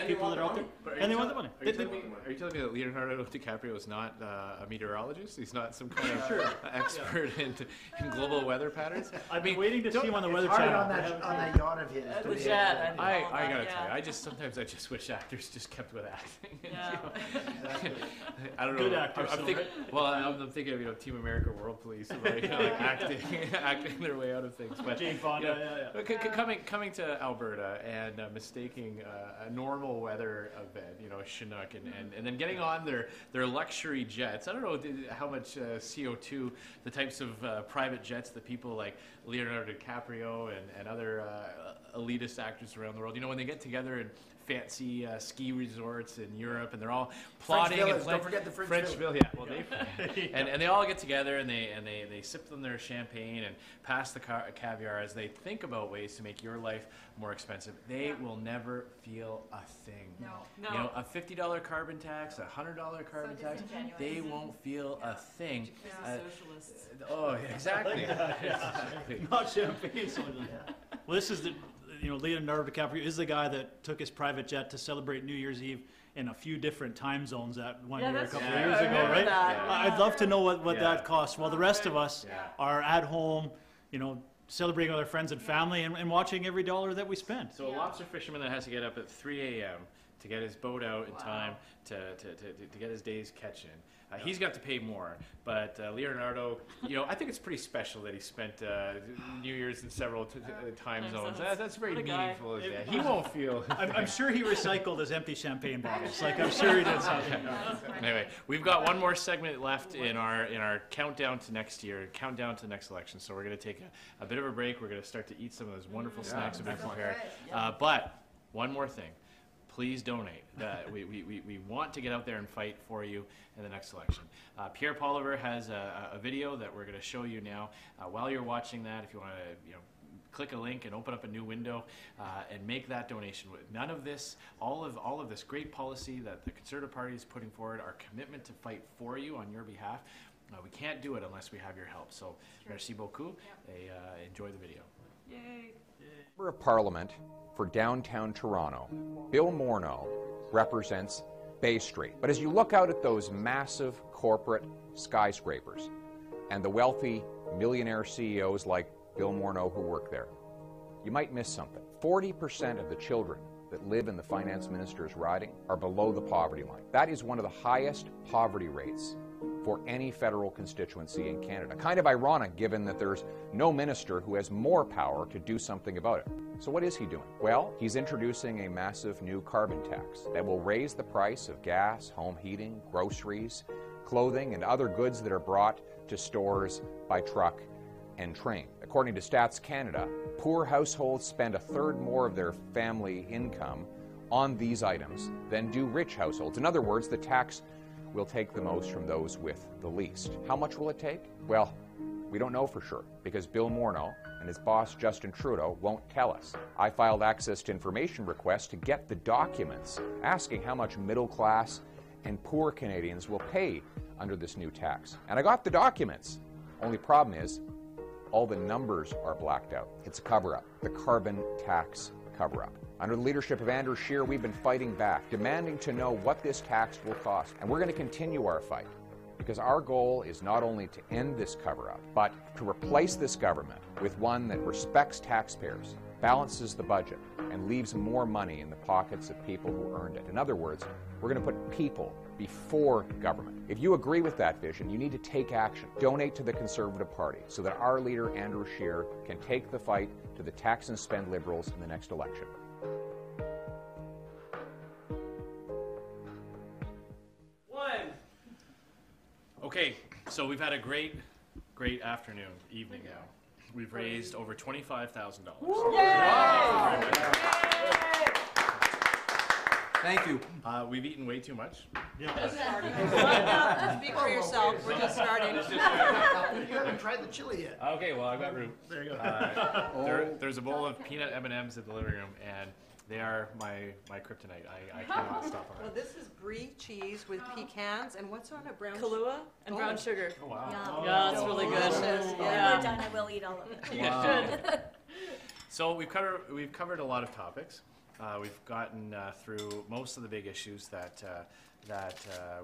people that are out there? And they want the money. Are you telling me that Leonardo DiCaprio is not a meteorologist? He's not some kind of expert in global weather patterns? I've been waiting to see him on the Weather Channel. On that yacht of his. I gotta tell you, sometimes I just wish actors just kept with acting. I don't know. Good actors. I'm thinking of Team America, World Police, acting their way out of things. But Jane Fonda, coming to Alberta and mistaking a normal weather event, Chinook, and then getting on their luxury jets. I don't know how much CO2 the types of private jets that people like Leonardo DiCaprio and other elitist actors around the world, when they get together in fancy ski resorts in Europe, and they're all plotting. Don't forget the French Village. Yeah, well, and they all all get together and they sip on their champagne and pass the caviar as they think about ways to make your life more expensive. They will never feel a thing. No. You know, a $50 carbon tax, a $100 carbon tax, they won't feel a thing. Socialists. Oh, exactly. Exactly. Not champagne. Well, this is the, Leonardo DiCaprio is the guy that took his private jet to celebrate New Year's Eve in a few different time zones that one year a couple of years ago, right? I'd love to know what that costs. While the rest of us are at home, celebrating with our friends and family and watching every dollar that we spend. So a lobster fisherman that has to get up at 3 a.m. to get his boat out in time to get his day's catch in. He's got to pay more, but Leonardo, I think it's pretty special that he spent New Year's in several time zones. That's very meaningful. He won't feel. I'm sure he recycled his empty champagne bottles. Like I'm sure he did something. Anyway, we've got one more segment left in our countdown to next year, countdown to the next election. So we're going to take a bit of a break. We're going to start to eat some of those wonderful snacks we've been prepared. But one more thing. Please donate. We want to get out there and fight for you in the next election. Pierre Poliver has a video that we're going to show you now. While you're watching that, if you want to, click a link and open up a new window and make that donation. None of this, all of this great policy that the Conservative Party is putting forward, our commitment to fight for you on your behalf, we can't do it unless we have your help. So, merci beaucoup. Enjoy the video. Yay. Member of Parliament for downtown Toronto, Bill Morneau, represents Bay Street. But as you look out at those massive corporate skyscrapers and the wealthy millionaire CEOs like Bill Morneau who work there, you might miss something. 40% of the children that live in the finance minister's riding are below the poverty line. That is one of the highest poverty rates for any federal constituency in Canada. Kind of ironic given that there's no minister who has more power to do something about it. So what is he doing? Well, he's introducing a massive new carbon tax that will raise the price of gas, home heating, groceries, clothing, and other goods that are brought to stores by truck and train. According to Stats Canada, poor households spend a third more of their family income on these items than do rich households. In other words, the tax will take the most from those with the least. How much will it take? Well, we don't know for sure because Bill Morneau and his boss Justin Trudeau won't tell us. I filed access to information requests to get the documents asking how much middle class and poor Canadians will pay under this new tax. And I got the documents. Only problem is all the numbers are blacked out. It's a cover-up, the carbon tax cover-up. Under the leadership of Andrew Scheer, we've been fighting back, demanding to know what this tax will cost. And we're going to continue our fight because our goal is not only to end this cover-up, but to replace this government with one that respects taxpayers, balances the budget, and leaves more money in the pockets of people who earned it. In other words, we're going to put people before government. If you agree with that vision, you need to take action. Donate to the Conservative Party so that our leader, Andrew Scheer, can take the fight to the tax and spend Liberals in the next election. Okay, so we've had a great evening now. We've raised over $25,000. Thank you. We've eaten way too much. Speak for yourself. We're just starting. You haven't tried the chili yet. Okay, well, I've got room. There you go. There's a bowl of peanut M&Ms in the living room, and they are my kryptonite. I cannot stop on Well, it. this is brie cheese with pecans, and what's on it? Brown Kahlua and brown sugar. Oh, wow. Yeah, it's really good. When we're done, I will eat all of it. Wow. So we've covered a lot of topics. We've gotten through most of the big issues that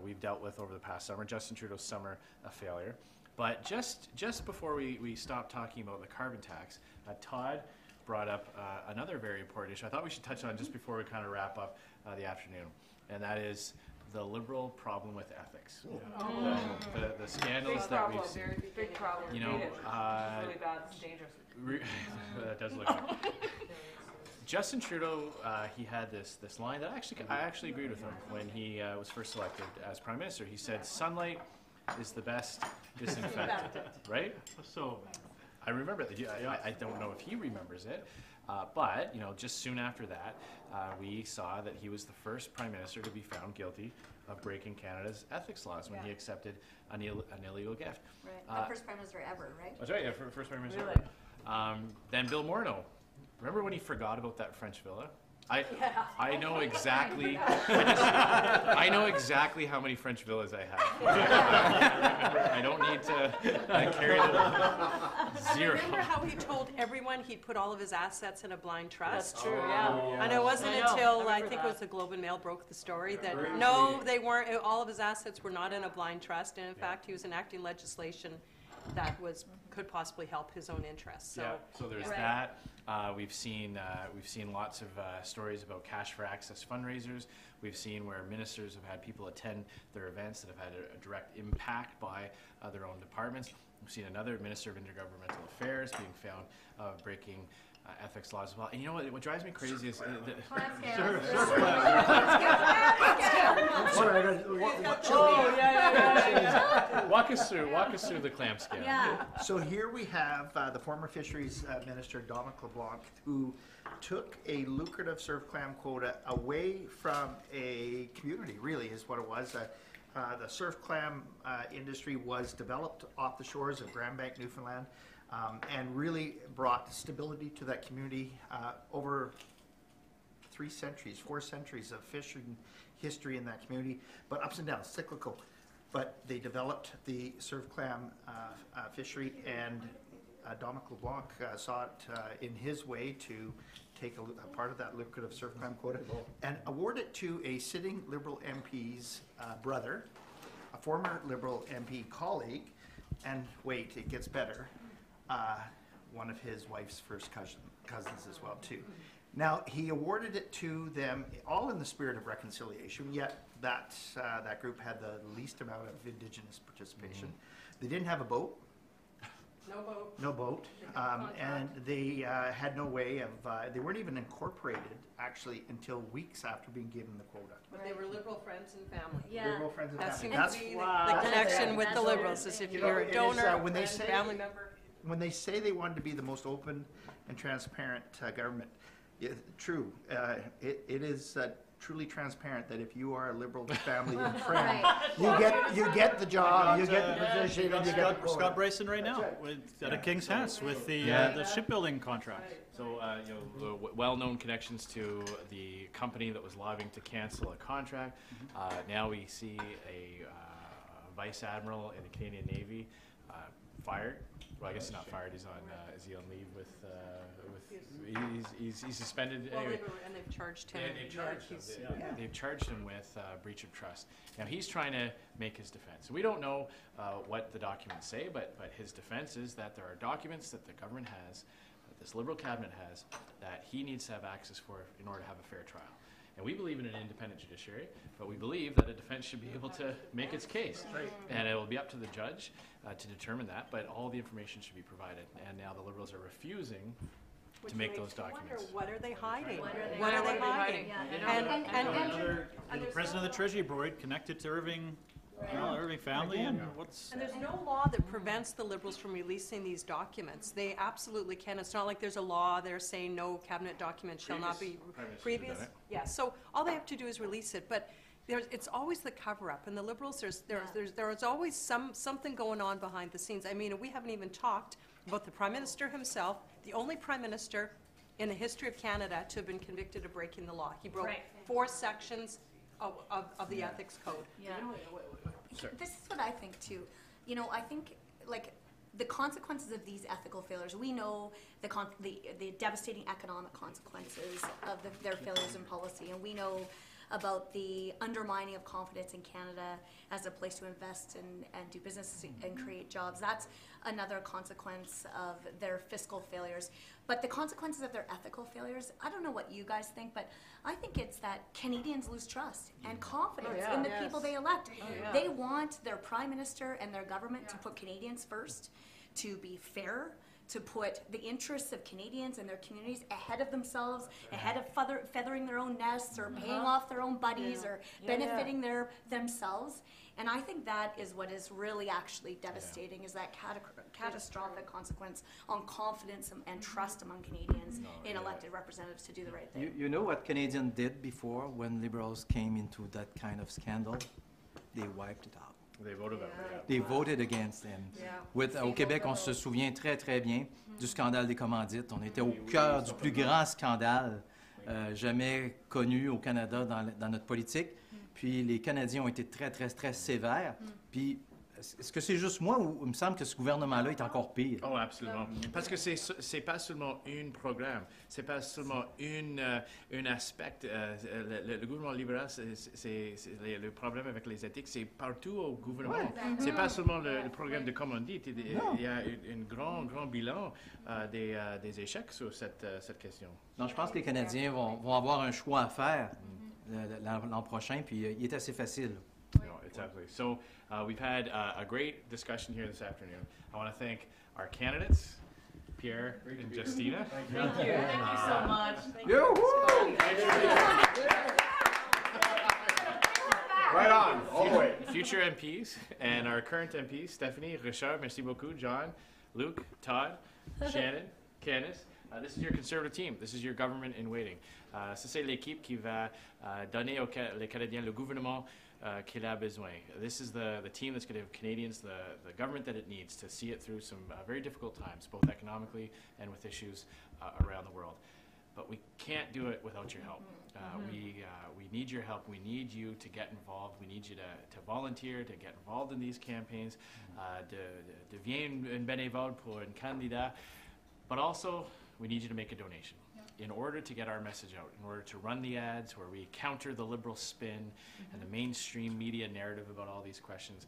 we've dealt with over the past summer. Justin Trudeau's summer, a failure. But just before we stop talking about the carbon tax, Todd brought up another very important issue I thought we should touch on just before we kind of wrap up the afternoon, and that is the Liberal problem with ethics. The scandals that we've seen. Big problem. You know, it's really bad. It's dangerous. That does look like Justin Trudeau, he had this line that I actually agreed with him when he was first elected as Prime Minister. He said, sunlight is the best disinfectant, right? So I remember that. I don't know if he remembers it, but just soon after that, we saw that he was the first prime minister to be found guilty of breaking Canada's ethics laws when he accepted an illegal gift. Right. The first prime minister ever, right? That's right. Yeah, first prime minister. Really? Ever. Then Bill Morneau. Remember when he forgot about that French villa? I know exactly. I know exactly how many French villas I have. I don't need to carry the zero. Remember how he told everyone he'd put all of his assets in a blind trust? That's true, yeah. And it wasn't until I think it was the Globe and Mail broke the story that no, they weren't. All of his assets were not in a blind trust, and in fact, he was enacting legislation that could possibly help his own interests. So there's that. We've seen lots of stories about cash for access fundraisers. We've seen where ministers have had people attend their events that have had a direct impact by their own departments. We've seen another minister of intergovernmental affairs being found breaking ethics laws as well. And you know what drives me crazy is walk us through the clam scale. Yeah. So here we have the former fisheries minister Dominic LeBlanc, who took a lucrative surf clam quota away from a community. Really, is what it was. The surf clam industry was developed off the shores of Grand Bank, Newfoundland. And really brought stability to that community over 4 centuries of fishing history in that community, but ups and downs, cyclical. But they developed the surf clam fishery, and Dominic LeBlanc saw it in his way to take a part of that lucrative surf clam quota and award it to a sitting Liberal MP's brother, a former Liberal MP colleague, and wait, it gets better. One of his wife's first cousins as well too. Now he awarded it to them all in the spirit of reconciliation, yet that group had the least amount of Indigenous participation. They didn't have a boat. No boat. And they had no way of, they weren't even incorporated actually until weeks after being given the quota. But they were Liberal friends and family. Yeah. Liberal friends and That family. seems to be the connection with the Liberals, is if you're a donor, when they say, family member. When they say they wanted to be the most open and transparent government, true. It is truly transparent that if you are a Liberal family and friend, you get the job, you get the position, and you get the Scott Brayson right now at a King's Hess with the shipbuilding contract. So well-known connections to the company that was lobbying to cancel a contract. Now we see a vice admiral in the Canadian Navy fired. Well, I guess he's not fired. He's on. Is he on leave with? He's suspended. Well, anyway. and they've charged him. They've charged him with breach of trust. Now he's trying to make his defense. We don't know what the documents say, but his defense is that there are documents that the government has, that this Liberal cabinet has, that he needs to have access for in order to have a fair trial. And we believe in an independent judiciary, but we believe that a defense should be able to make its case. Right. And it will be up to the judge to determine that, but all the information should be provided. And now the Liberals are refusing to make those documents. What are they hiding? What are they hiding? And the president of the Treasury Board connected to Irving family, and there's no law that prevents the Liberals from releasing these documents. They absolutely can. It's not like there's a law there saying no cabinet document shall not be previous. Yeah. So all they have to do is release it, but it's always the cover-up, and the Liberals there's always something going on behind the scenes. I mean, we haven't even talked about the Prime Minister himself, the only Prime Minister in the history of Canada to have been convicted of breaking the law. He broke 4 sections of the ethics code. Yeah. This is what I think too. I think the consequences of these ethical failures. We know the devastating economic consequences of their failures in policy, and we know about the undermining of confidence in Canada as a place to invest and do business and create jobs. That's another consequence of their fiscal failures. But the consequences of their ethical failures, I don't know what you guys think, but I think it's that Canadians lose trust and confidence in the people they elect. They want their Prime Minister and their government to put Canadians first, to be fair, to put the interests of Canadians and their communities ahead of themselves, ahead of feathering their own nests or paying off their own buddies or benefiting themselves. And I think that is what is really actually devastating, is that catastrophic consequence on confidence and trust among Canadians in elected representatives to do the right thing. You know what Canadians did before when Liberals came into that kind of scandal? They wiped it out. They voted out. Yeah. They voted against them. Yeah. Au Québec, on se souvient très, très bien du scandale des commandites. On était au cœur du plus grand scandale jamais connu au Canada dans notre politique. Puis les Canadiens ont été très, très, très sévères. Puis est-ce que c'est juste moi ou il me semble que ce gouvernement-là est encore pire? Oh, absolument. Parce que c'est pas seulement un programme, c'est pas seulement un aspect. Le gouvernement libéral, c'est le problème avec les éthiques, c'est partout au gouvernement. Ouais. C'est pas seulement le programme de commandite. Il y a un grand bilan des échecs sur cette question. Non, je pense que les Canadiens vont avoir un choix à faire l'an prochain, puis il est assez facile. No, exactly. So we've had a great discussion here this afternoon. I want to thank our candidates, Pierre and Justina. Thank you. Thank you so much. Right on. All the way. Future MPs and our current MPs, Stephanie, Richard, merci beaucoup, John, Luke, Todd, Shannon, Candice. This is your Conservative team. This is your government in waiting. Ça, c'est l'équipe qui va donner aux Canadiens le gouvernement qu'il a besoin. This is the team that's going to give Canadians the government that it needs to see it through some very difficult times, both economically and with issues around the world. But we can't do it without your help. We need your help. We need you to get involved. We need you to volunteer, to get involved in these campaigns, deviens un bénévole pour un candidat. But also, we need you to make a donation in order to get our message out, in order to run the ads where we counter the liberal spin and the mainstream media narrative about all these questions.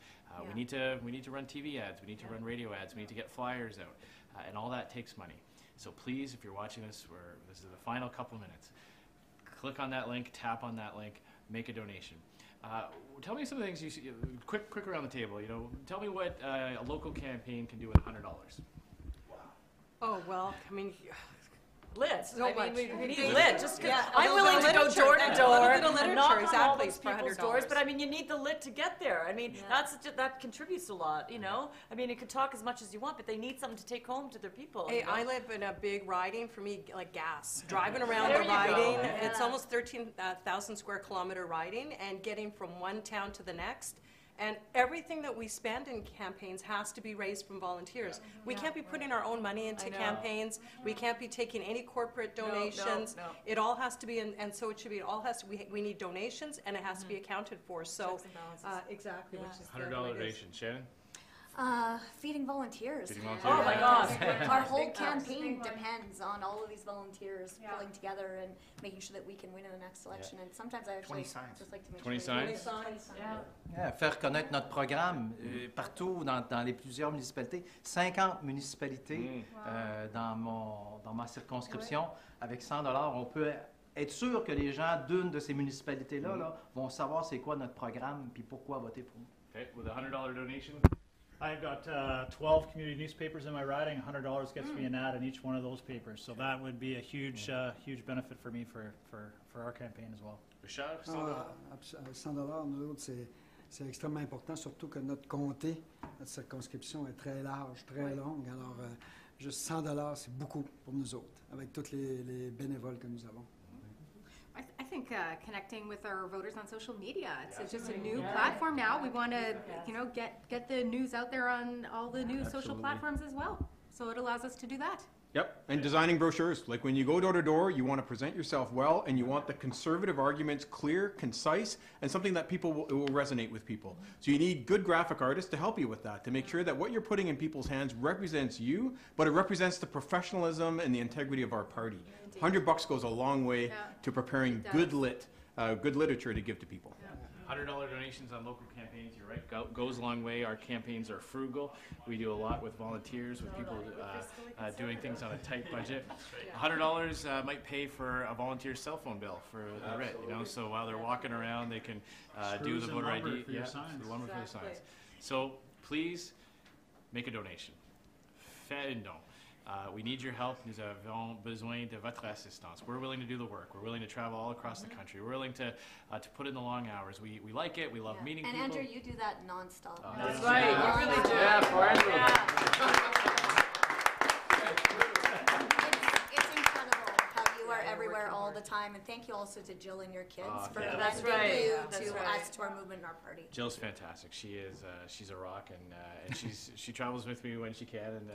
We need to run TV ads, we need to run radio ads, we need to get flyers out, and all that takes money. So please, if you're watching this, this is the final couple minutes, click on that link, tap on that link, make a donation. Tell me some of the things you see, quick around the table, tell me what a local campaign can do with $100. Oh, well, I mean, lit. So I mean, much. we need lit. Just Yeah, I'm willing to go literature, door to door, a little bit of and knock literature, on all exactly, those for people's $100. doors. But I mean, you need the lit to get there. I mean, that contributes a lot. I mean, you can talk as much as you want, but they need something to take home to their people. Hey, I live in a big riding. For me, like gas, driving around There the you riding. go. It's almost 13,000 square kilometer riding, and getting from one town to the next. And everything that we spend in campaigns has to be raised from volunteers. We can't be putting our own money into campaigns. We can't be taking any corporate donations. No. It all has to be, and so it should be. It all has to. We need donations, and it has to be accounted for. So, exactly, which is $100 donation, Shannon. Feeding volunteers. Oh my gosh. Our whole campaign depends on all of these volunteers pulling together and making sure that we can win in the next election. And sometimes I actually just like to make 20 sure 20 signs. Faire connaître notre programme partout dans les plusieurs municipalités. 50 municipalités dans ma circonscription. Avec $100, on peut être sûr que les gens d'une de ces municipalités-là vont savoir c'est quoi notre programme puis pourquoi voter pour nous. Okay, with a $100 donation. I've got 12 community newspapers in my riding. $100 gets me an ad in each one of those papers. So that would be a huge benefit for me for our campaign as well. Richard, $100, nous autres, c'est extrêmement important, surtout que notre comté, notre circonscription est très large, très longue. Alors, juste $100, c'est beaucoup pour nous autres, avec tous les bénévoles que nous avons. I think connecting with our voters on social media. It's just a new platform now. We want to, get the news out there on all the new social platforms as well. So it allows us to do that. Yep, and designing brochures. Like when you go door to door, you want to present yourself well, and you want the conservative arguments clear, concise, and something that people will resonate with people. So you need good graphic artists to help you with that, to make sure that what you're putting in people's hands represents you, but it represents the professionalism and the integrity of our party. $100 goes a long way to preparing good literature to give to people. $100 donations on local campaigns, you're right, goes a long way. Our campaigns are frugal. We do a lot with volunteers, with people doing things on a tight budget. $100 might pay for a volunteer's cell phone bill for the writ, so while they're walking around, they can do the voter ID. For your signs. The lumber for the signs. So please make a donation. Fais un don. We need your help. Nous avons besoin de votre assistance. We're willing to do the work. We're willing to travel all across the country. We're willing to put in the long hours. We like it. We love meeting people. And Andrew, you do that nonstop. That's right. You really do. Yeah, for Andrew. It's incredible how you are everywhere all the time, and thank you also to Jill and your kids for That's recommending right. you That's to right. us, to our movement and our party. Jill's fantastic. She is. She's a rock, and she travels with me when she can.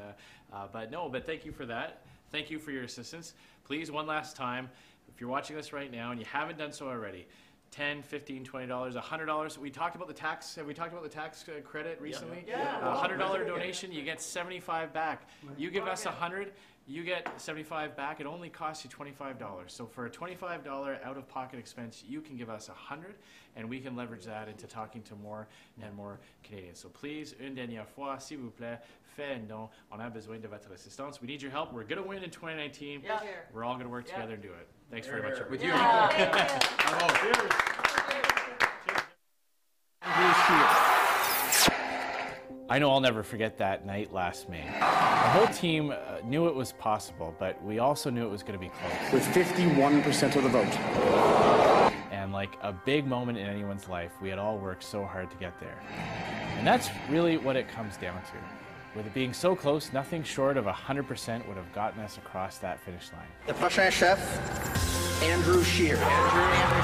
But thank you for that. Thank you for your assistance. Please, one last time, if you're watching this right now and you haven't done so already, $10, $15, $20, $100. We talked about the tax. Have we talked about the tax credit recently? Yeah. $100 donation, you get 75 back. You give us 100, you get 75 back. It only costs you $25. So for a $25 out-of-pocket expense, you can give us 100, and we can leverage that into talking to more and more Canadians. So please, une dernière fois, s'il vous plaît, faites un don. On a besoin de votre assistance. We need your help. We're going to win in 2019. Yeah. We're all going to work together and do it. Thanks very much. With you. I know I'll never forget that night last May. The whole team knew it was possible, but we also knew it was going to be close. With 51% of the vote. And like a big moment in anyone's life, we had all worked so hard to get there. And that's really what it comes down to. With it being so close, nothing short of 100% would have gotten us across that finish line. The prochain chef, Andrew Scheer. Andrew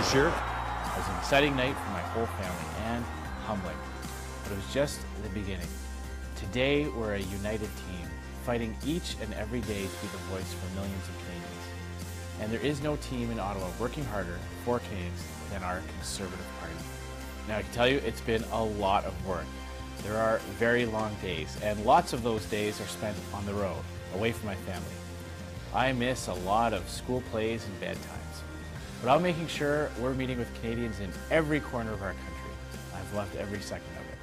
Scheer. It was an exciting night for my whole family and humbling. But it was just the beginning. Today, we're a united team, fighting each and every day to be the voice for millions of Canadians. And there is no team in Ottawa working harder for Canadians than our Conservative Party. Now, I can tell you, it's been a lot of work. There are very long days, and lots of those days are spent on the road, away from my family. I miss a lot of school plays and bedtimes. But I'm making sure we're meeting with Canadians in every corner of our country. I've loved every second of it.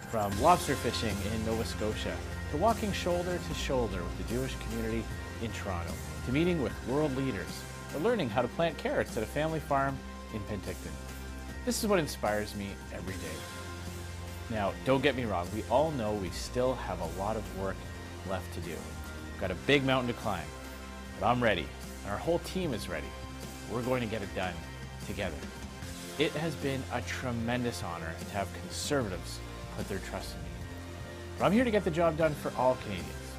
From lobster fishing in Nova Scotia, to walking shoulder to shoulder with the Jewish community in Toronto, to meeting with world leaders, or learning how to plant carrots at a family farm in Penticton. This is what inspires me every day. Now, don't get me wrong, we all know we still have a lot of work left to do. We've got a big mountain to climb, but I'm ready, and our whole team is ready. We're going to get it done together. It has been a tremendous honor to have Conservatives put their trust in me. But I'm here to get the job done for all Canadians.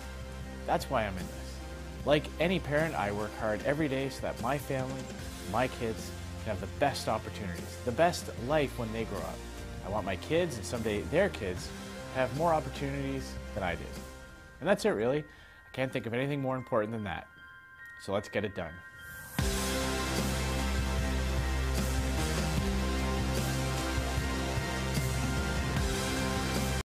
That's why I'm in this. Like any parent, I work hard every day so that my family, my kids, can have the best opportunities, the best life when they grow up. I want my kids, and someday their kids, to have more opportunities than I did. And that's it, really. I can't think of anything more important than that. So let's get it done.